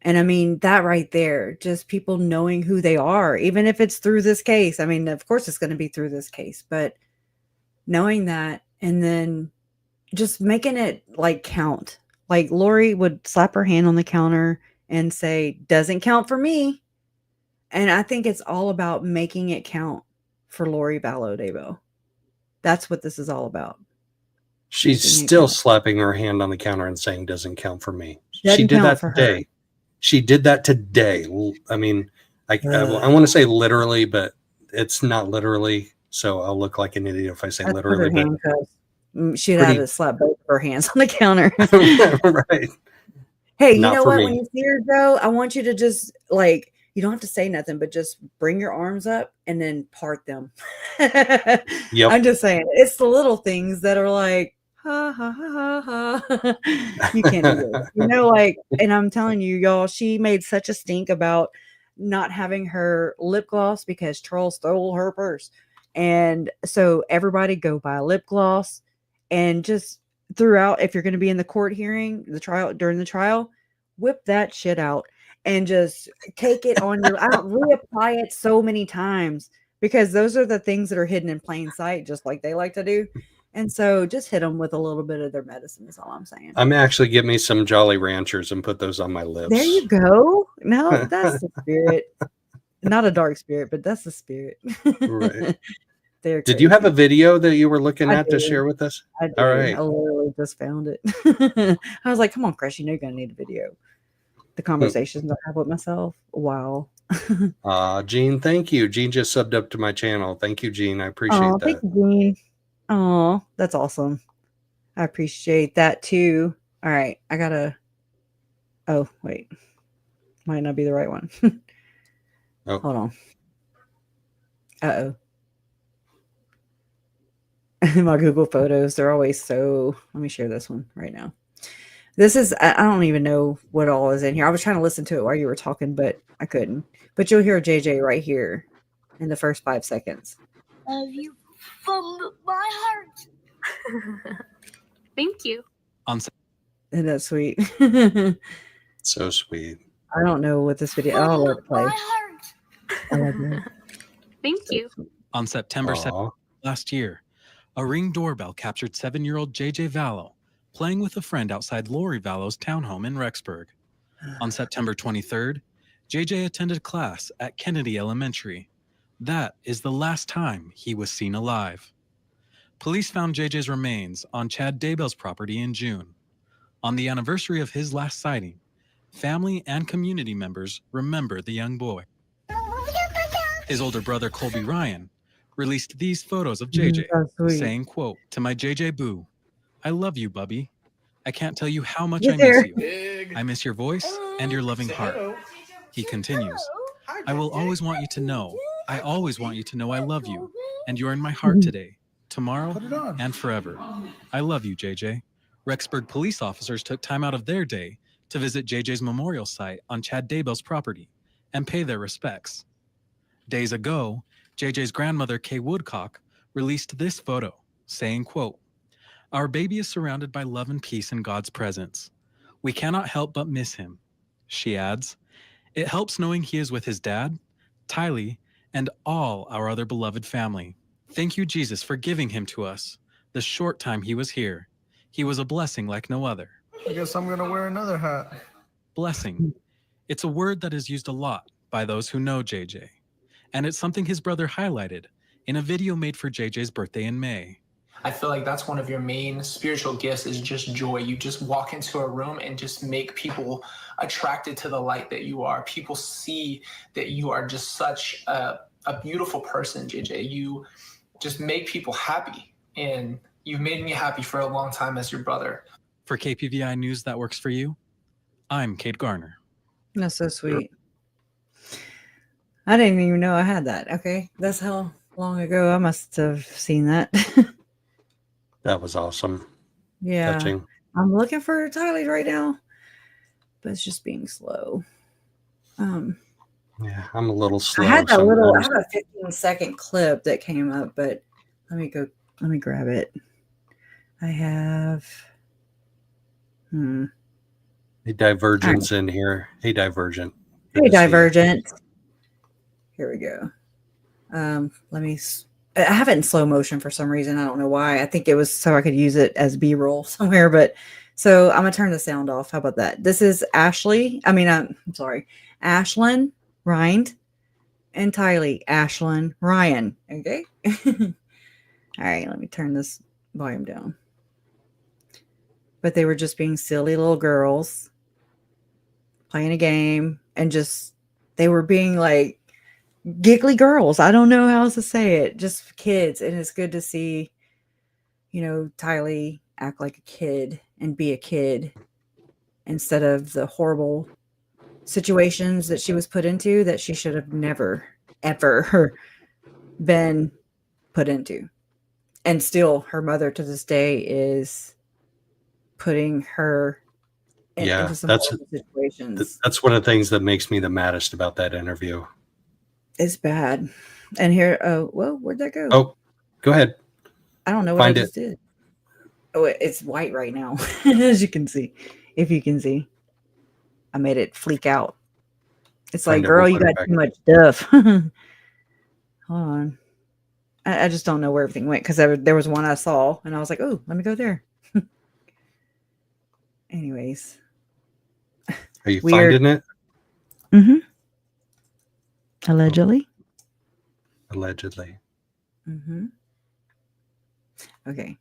And I mean, that right there, just people knowing who they are, even if it's through this case. I mean, of course it's going to be through this case, but knowing that, and then just making it like count. Like Lori would slap her hand on the counter and say, doesn't count for me. And I think it's all about making it count for Lori Vallow Daybell. That's what this is all about. She's still slapping her hand on the counter and saying, doesn't count for me. She did that today. She did that today. I mean, I want to say literally, but it's not literally. So I'll look like an idiot if I say literally. But she'd have to slap both of her hands on the counter. Right. Hey, you know what? When you see her, Joe, I want you to just like, you don't have to say nothing, but just bring your arms up and then part them. Yep. I'm just saying, it's the little things that are like, ha, ha, ha, ha, ha. You can't do it. You know, like, and I'm telling you, y'all, she made such a stink about not having her lip gloss because Charles stole her purse. And so everybody go buy a lip gloss, and just throughout, if you're going to be in the court hearing, during the trial, whip that shit out and just take it on your, I don't reapply it so many times, because those are the things that are hidden in plain sight, just like they like to do. And so just hit them with a little bit of their medicine is all I'm saying. I'm actually get me some Jolly Ranchers and put those on my lips. There you go. No, that's the spirit. Not a dark spirit, but that's the spirit. Right. Did you have a video that you were looking at to share with us? I did. All right. I literally just found it. I was like, come on, Chris, you know you're going to need a video. The conversations I have with myself. Wow. Jean, thank you. Jean just subbed up to my channel. Thank you, Jean. I appreciate that. Thank you, Jean. Oh, that's awesome. I appreciate that too. All right. I got to. Oh, wait. Might not be the right one. Oh. Hold on. Uh-oh. My Google Photos, they're always so... Let me share this one right now. This is... I don't even know what all is in here. I was trying to listen to it while you were talking, but I couldn't. But you'll hear JJ right here in the first 5 seconds. Love you from my heart. Thank you. Isn't that sweet? So sweet. I don't know what this video... I'll let it play. I love you. Thank you. On September 7th last year, a Ring doorbell captured 7-year-old JJ Vallow playing with a friend outside Lori Vallow's townhome in Rexburg. On September 23rd, JJ attended class at Kennedy Elementary. That is the last time he was seen alive. Police found JJ's remains on Chad Daybell's property in June. On the anniversary of his last sighting, family and community members remember the young boy. His older brother, Colby Ryan, released these photos of JJ, saying, quote, "To my JJ Boo, I love you, Bubby. I can't tell you how much I miss you. I miss your voice and your loving heart." He continues, "I will always want you to know, I always want you to know I love you, and you're in my heart today, tomorrow, and forever. I love you, JJ." Rexburg police officers took time out of their day to visit JJ's memorial site on Chad Daybell's property and pay their respects. Days ago, JJ's grandmother, Kay Woodcock, released this photo, saying, quote, "Our baby is surrounded by love and peace in God's presence. We cannot help but miss him." She adds, "It helps knowing he is with his dad, Tylee, and all our other beloved family. Thank you, Jesus, for giving him to us. The short time he was here, he was a blessing like no other." I guess I'm going to wear another hat. Blessing. It's a word that is used a lot by those who know JJ. And it's something his brother highlighted in a video made for JJ's birthday in May. I feel like that's one of your main spiritual gifts, is just joy. You just walk into a room and just make people attracted to the light that you are. People see that you are just such a beautiful person, JJ. You just make people happy, and you've made me happy for a long time as your brother. For KPVI News that works for you, I'm Kate Garner. That's so sweet. I didn't even know I had that. Okay. That's how long ago I must have seen that. That was awesome. Yeah. Touching. I'm looking for Tylee right now, but it's just being slow. Yeah, I'm a little slow. I had that little, I sometimes. have a 15-second clip that came up, but let me grab it. I have, Hey, Divergent's in here. Hey, Divergent. Good Hey, to see you. Divergent. Here we go. I have it in slow motion for some reason. I don't know why. I think it was so I could use it as B-roll somewhere, but so I'm gonna turn the sound off. How about that? This is Ashlyn, Rind, and Tylee. Ashlyn, Ryan. Okay. All right, let me turn this volume down. But they were just being silly little girls playing a game, and just they were being like giggly girls. I don't know how else to say it. Just kids. And it's good to see, Tylee act like a kid and be a kid instead of the horrible situations that she was put into that she should have never, ever been put into. And still, her mother to this day is putting her into some horrible situations. That's one of the things that makes me the maddest about that interview. It's bad. And here, where'd that go? Oh, go ahead. I don't know what I just did. Oh, it's white right now, as you can see. If you can see, I made it fleek out. It's like, girl, you got too much stuff. Hold on. I just don't know where everything went because there was one I saw and I was like, oh, let me go there. Anyways. Are you finding it? Mm-hmm. Allegedly. Allegedly. Mm-hmm. Okay.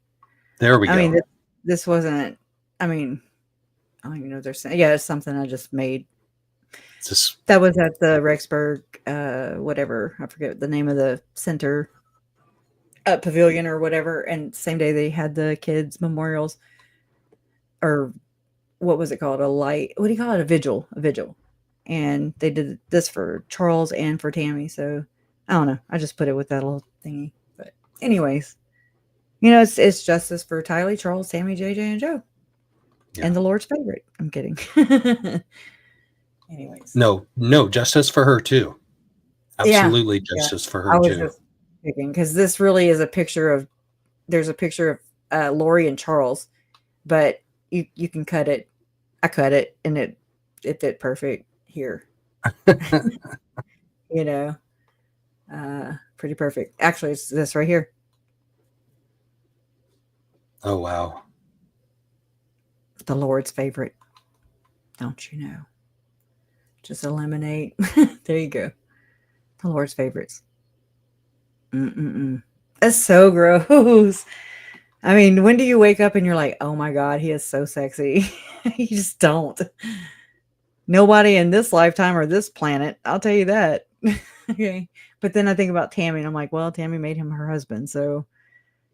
There we go. I mean, this wasn't, I don't even know if they're saying, yeah, it's something I just made. That was at the Rexburg, whatever. I forget the name of the center pavilion or whatever. And same day they had the kids memorials, or what was it called? What do you call it? A vigil. And they did this for Charles and for Tammy. So I don't know. I just put it with that little thingy. But anyways, it's justice for Tylee, Charles, Tammy, JJ, and Joe. Yeah. And the Lord's favorite. I'm kidding. Anyways. No, justice for her too. Absolutely justice for her too. Just picking because this really is there's a picture of Lori and Charles, but you can cut it. I cut it and it fit perfect here. Pretty perfect. Actually, it's this right here. Oh, wow. The Lord's favorite. Don't you know? Just eliminate. There you go. The Lord's favorites. That's so gross. I mean, when do you wake up and you're like, oh my God, he is so sexy? You just don't. Nobody in this lifetime or this planet. I'll tell you that. Okay. But then I think about Tammy and I'm like, well, Tammy made him her husband. So,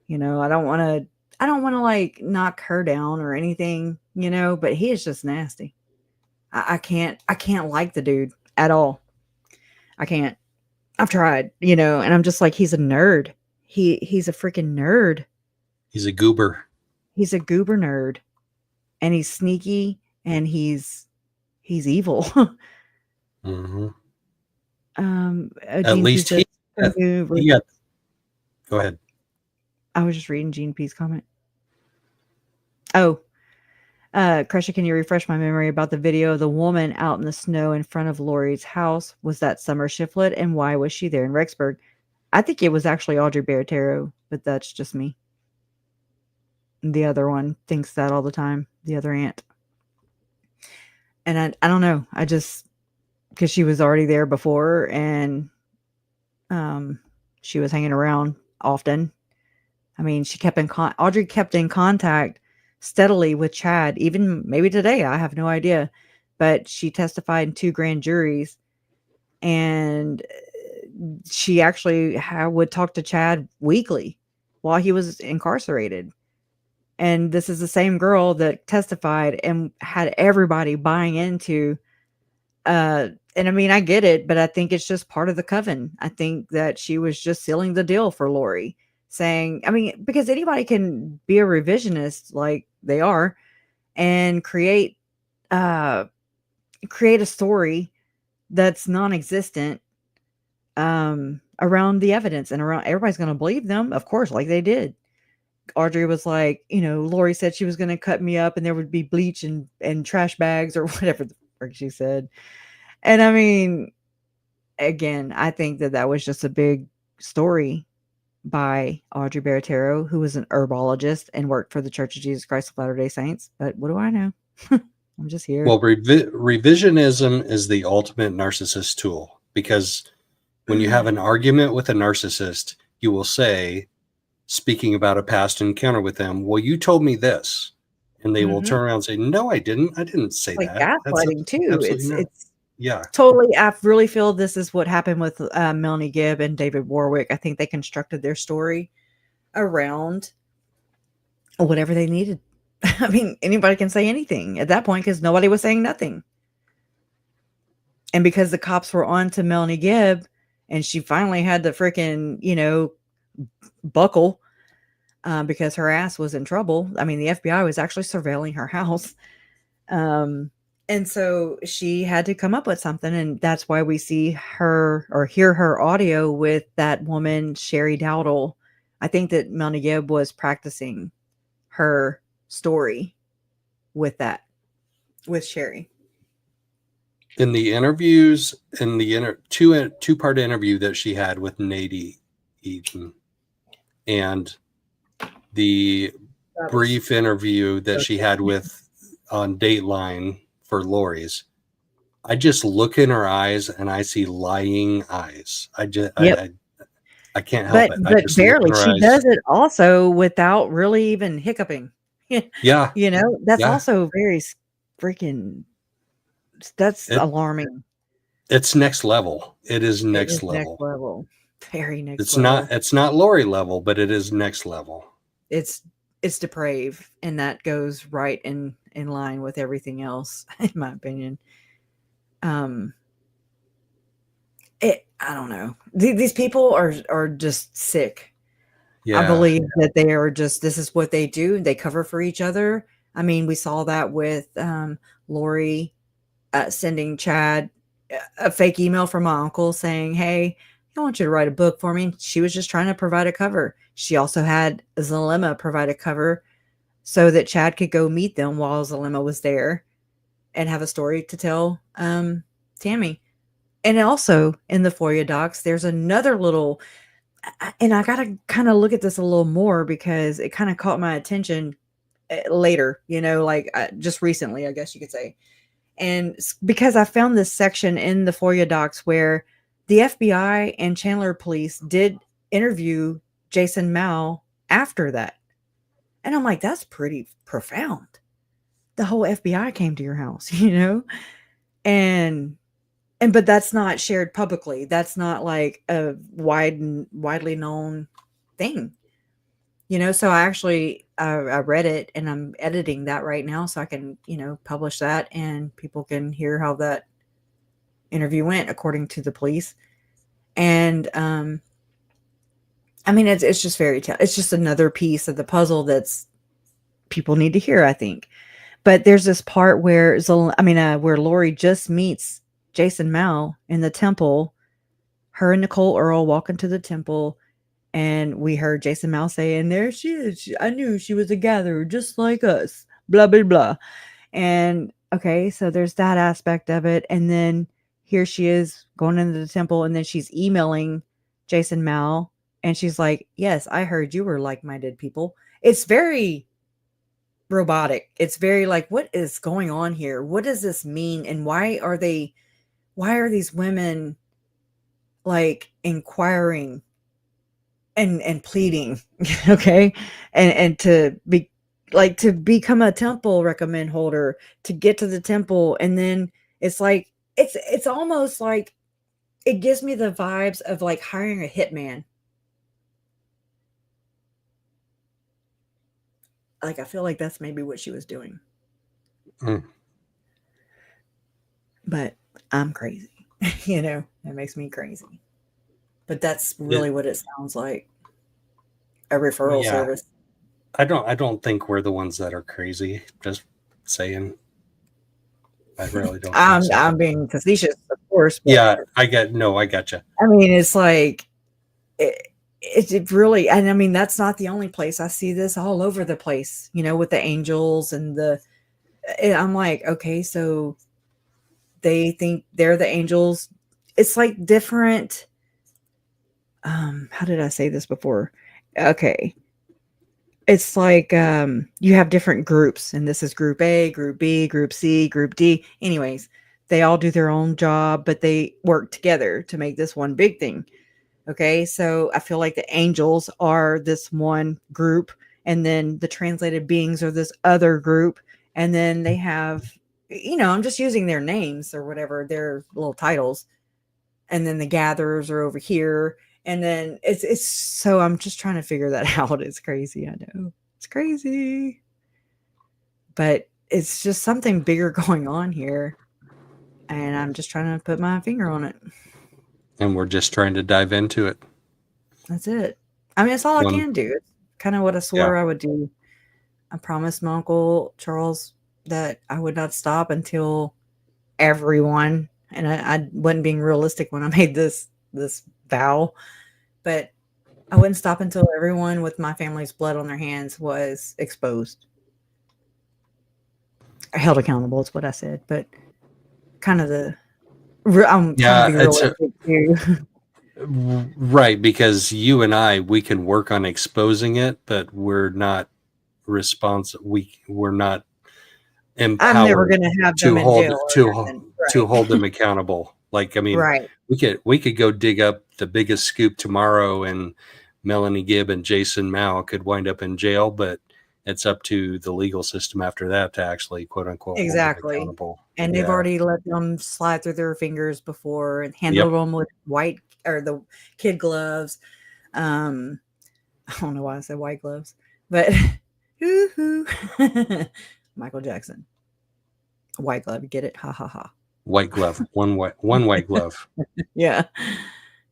I don't want to like knock her down or anything, but he is just nasty. I can't like the dude at all. I can't. I've tried, and I'm just like, he's a nerd. He's a freaking nerd. He's a goober. He's a goober nerd. And he's sneaky and he's evil. Mm-hmm. At least he got. Go ahead. I was just reading Gene P's comment. Oh, Kresha, can you refresh my memory about the video of the woman out in the snow in front of Lori's house? Was that Summer Shiflett? And why was she there in Rexburg? I think it was actually Audrey Baratero, but that's just me. The other one thinks that all the time. The other aunt. And I don't know. I just, because she was already there before and she was hanging around often. I mean, she kept Audrey kept in contact steadily with Chad, even maybe today. I have no idea. But she testified in 2 grand juries. And she actually would talk to Chad weekly while he was incarcerated. And this is the same girl that testified and had everybody buying into And I mean, I get it, but I think it's just part of the coven. I think that she was just sealing the deal for Lori, saying, I mean, because anybody can be a revisionist like they are and create a story that's non-existent around the evidence, and around everybody's going to believe them, of course, like they did. Audrey was like, Lori said she was going to cut me up and there would be bleach and trash bags or whatever the frick she said. And I mean, again, I think that was just a big story by Audrey Baratero, who was an herbologist and worked for the Church of Jesus Christ of Latter-day Saints. But what do I know? I'm just here. Well, revisionism is the ultimate narcissist tool, because when you have an argument with a narcissist, you will say, speaking about a past encounter with them, well, you told me this. And they will turn around and say, no, I didn't. I didn't say like that. gaslighting too. It's yeah, totally. I really feel this is what happened with Melanie Gibb and David Warwick. I think they constructed their story around whatever they needed. I mean, anybody can say anything at that point because nobody was saying nothing. And because the cops were on to Melanie Gibb and she finally had the freaking, buckle because her ass was in trouble. I mean, the FBI was actually surveilling her house. And so she had to come up with something. And that's why we see her or hear her audio with that woman, Sherry Dowdle. I think that Melanie Gibb was practicing her story with Sherry. In the interviews, in the two-part interview that she had with Nady Eaton, and the brief interview that she had with on Dateline for Lori's, I just look in her eyes and I see lying eyes. I can't help it. But barely. She does it also without really even hiccuping. Yeah. That's also very freaking, that's alarming. It's next level. It is next level. Next level. Very next level. It's not Lori level, but it is next level. It's depraved, and that goes right in line with everything else, in my opinion. I don't know. These people are just sick. Yeah. I believe that they are just, this is what they do. They cover for each other. I mean, we saw that with Lori sending Chad a fake email from my uncle saying, hey, I want you to write a book for me. She was just trying to provide a cover. She also had Zalema provide a cover so that Chad could go meet them while Zalema was there and have a story to tell Tammy. And also in the FOIA docs, there's another little, and I got to kind of look at this a little more because it kind of caught my attention later, just recently, I guess you could say. And because I found this section in the FOIA docs where the FBI and Chandler police did interview Jason Mao after that. And I'm like, that's pretty profound. The whole FBI came to your house, but that's not shared publicly. That's not like a widely known thing, so I actually, I read it and I'm editing that right now so I can, publish that and people can hear how that interview went according to the police. And, I mean, it's just it's just another piece of the puzzle that's people need to hear, I think. But there's this part where where Lori just meets Jason Mao in the temple. Her and Nicole Earl walk into the temple, and we heard Jason Mao say, and there she is. I knew she was a gatherer just like us, blah, blah, blah. And okay, so there's that aspect of it. And then here she is going into the temple, and then she's emailing Jason Mao. And she's like, yes, I heard you were like-minded people. It's very robotic. It's very like, what is going on here? What does this mean? And why are these women like inquiring and pleading? Okay. And to be like, to become a temple recommend holder, to get to the temple. And then it's like, it's almost like, it gives me the vibes of like hiring a hitman. Like, I feel like that's maybe what she was doing. But I'm crazy. You know, it makes me crazy. But that's really what it sounds like. A referral service. I don't think we're the ones that are crazy. Just saying. I really don't think so. I'm being facetious, of course. But yeah, I gotcha. I mean, it's like it really, and I mean, that's not the only place. I see this all over the place, you know, with the angels and I'm like, okay, so they think they're the angels. It's like different. How did I say this before? Okay. It's like you have different groups, and this is group A, group B, group C, group D. Anyways, they all do their own job, but they work together to make this one big thing. Okay, so I feel like the angels are this one group, and then the translated beings are this other group, and then they have, you know, I'm just using their names or whatever, their little titles, and then the gatherers are over here. And then it's so I'm just trying to figure that out. It's crazy. I know it's crazy, but it's just something bigger going on here. And I'm just trying to put my finger on it. And we're just trying to dive into it. That's it. I mean, it's all I can do. It's kind of what I swore I would do. I promised my Uncle Charles that I would not stop until everyone, and I wasn't being realistic when I made this vow, but I wouldn't stop until everyone with my family's blood on their hands was exposed or held accountable. Is what I said, but kind of I'm trying to be realistic too. Right, because you and we can work on exposing it, but we're not responsible. We're not empowered. I'm never going to have them in jail to hold them accountable. Like, I mean, we could go dig up the biggest scoop tomorrow, and Melanie Gibb and Jason Mao could wind up in jail, but it's up to the legal system after that to actually, quote unquote, hold them accountable. And they've already let them slide through their fingers before and handled them with white or the kid gloves. I don't know why I said white gloves, but Michael Jackson, white glove, you get it? Ha ha ha. White glove, one white glove. Yeah.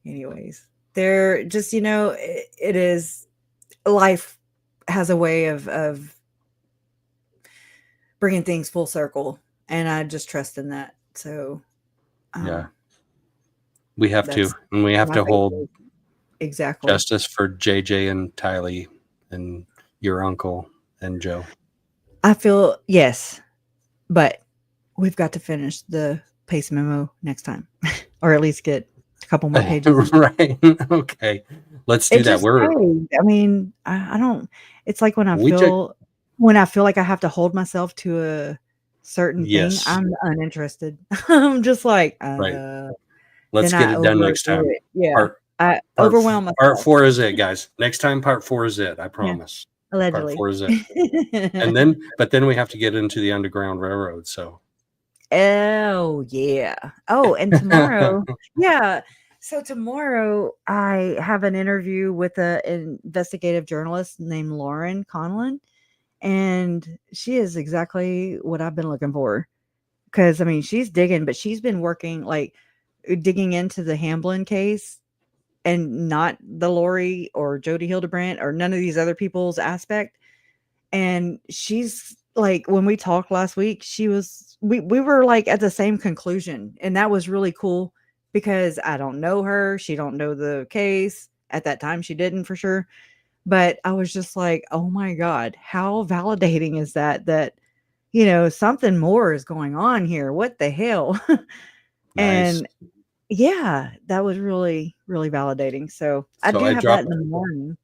Anyways, they're just, you know, it is, life has a way of bringing things full circle, and I just trust in that. So yeah, we have to, and we have to hold justice for JJ and Tylee and your uncle and Joe. I feel yes, but we've got to finish the Pace memo next time, or at least get a couple more pages. Right. Okay. Let's do that. I mean, I don't. It's like when I feel like I have to hold myself to a certain thing, I'm uninterested. I'm just like, let's get it done next time. Yeah. I overwhelm myself. Part 4 is it, guys. Next time, part 4 is it. I promise. Yeah. Allegedly. Part 4 is it. And then we have to get into the Underground Railroad. So. Oh yeah. Oh, and tomorrow, yeah. So tomorrow I have an interview with an investigative journalist named Lauren Conlon, and she is exactly what I've been looking for. Because I mean, she's digging, but she's been working digging into the Hamblin case, and not the Lori or Jody Hildebrandt or none of these other people's aspect. And she's like, when we talked last week, we were like at the same conclusion, and that was really cool because I don't know her. She don't know the case. At that time, she didn't for sure. But I was just like, oh my God, how validating is that, you know, something more is going on here. What the hell? Nice. And yeah, that was really, really validating. So I do have that in the morning.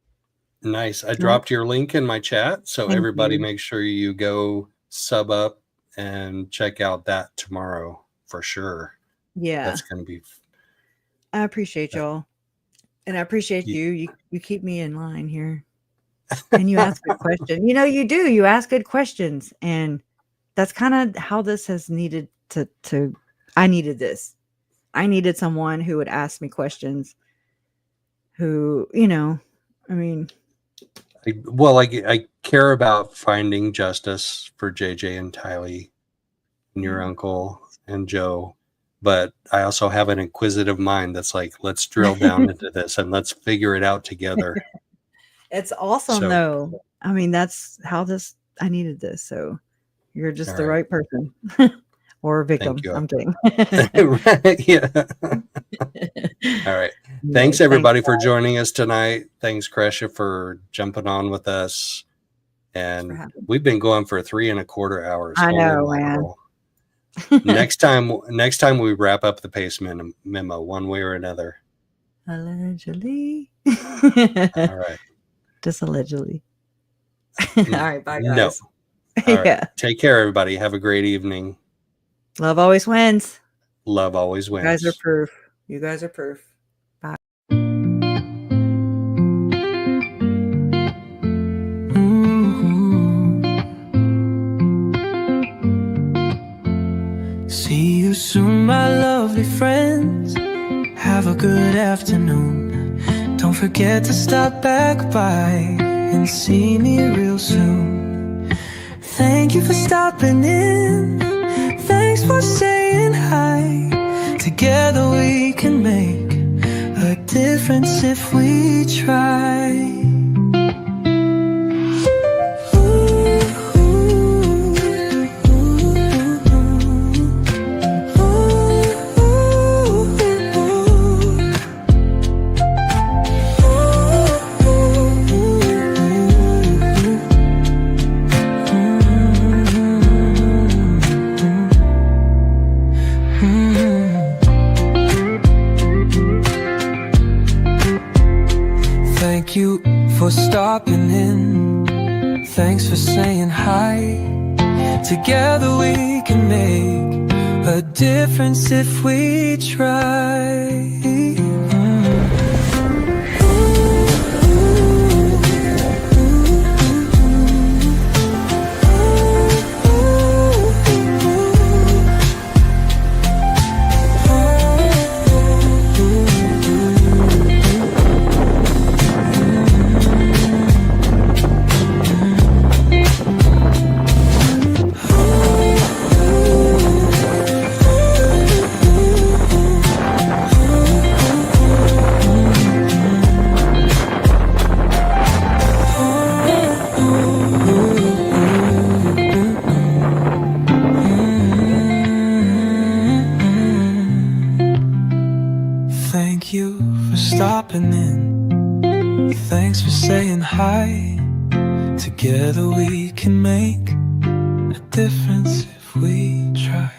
Nice. I dropped your link in my chat. So everybody make sure you go sub up and check out that tomorrow for sure. Yeah. That's going to be. I appreciate y'all. And I appreciate you. You keep me in line here. And you ask good questions. You know, you do. You ask good questions. And that's kind of how this has needed to I needed this. I needed someone who would ask me questions who, you know, I mean. I care about finding justice for JJ and Tylee and your uncle and Joe. but I also have an inquisitive mind that's like, let's drill down into this and let's figure it out together. It's awesome, though. I mean, that's how I needed this. So you're just the right person. Or victim. I'm kidding. Right, yeah. All right. Thanks, everybody, for joining us tonight. Thanks, Kresha, for jumping on with us. And we've been going for 3.25 hours. I know, man. Next time we wrap up the Pace Memo one way or another. Allegedly. All right. Just allegedly. All right. Bye, guys. No. All right. Take care, everybody. Have a great evening. Love always wins. Love always wins. You guys are proof. You guys are proof. Bye. See you soon, my lovely friends. Have a good afternoon. Don't forget to stop back by and see me real soon. Thank you for stopping in. Thanks for saying hi. Together we can make a difference if we try. Thank you for stopping in. Thanks for saying hi. Together we can make a difference if we try. Thank you for stopping in. Thanks for saying hi. Together we can make a difference if we try.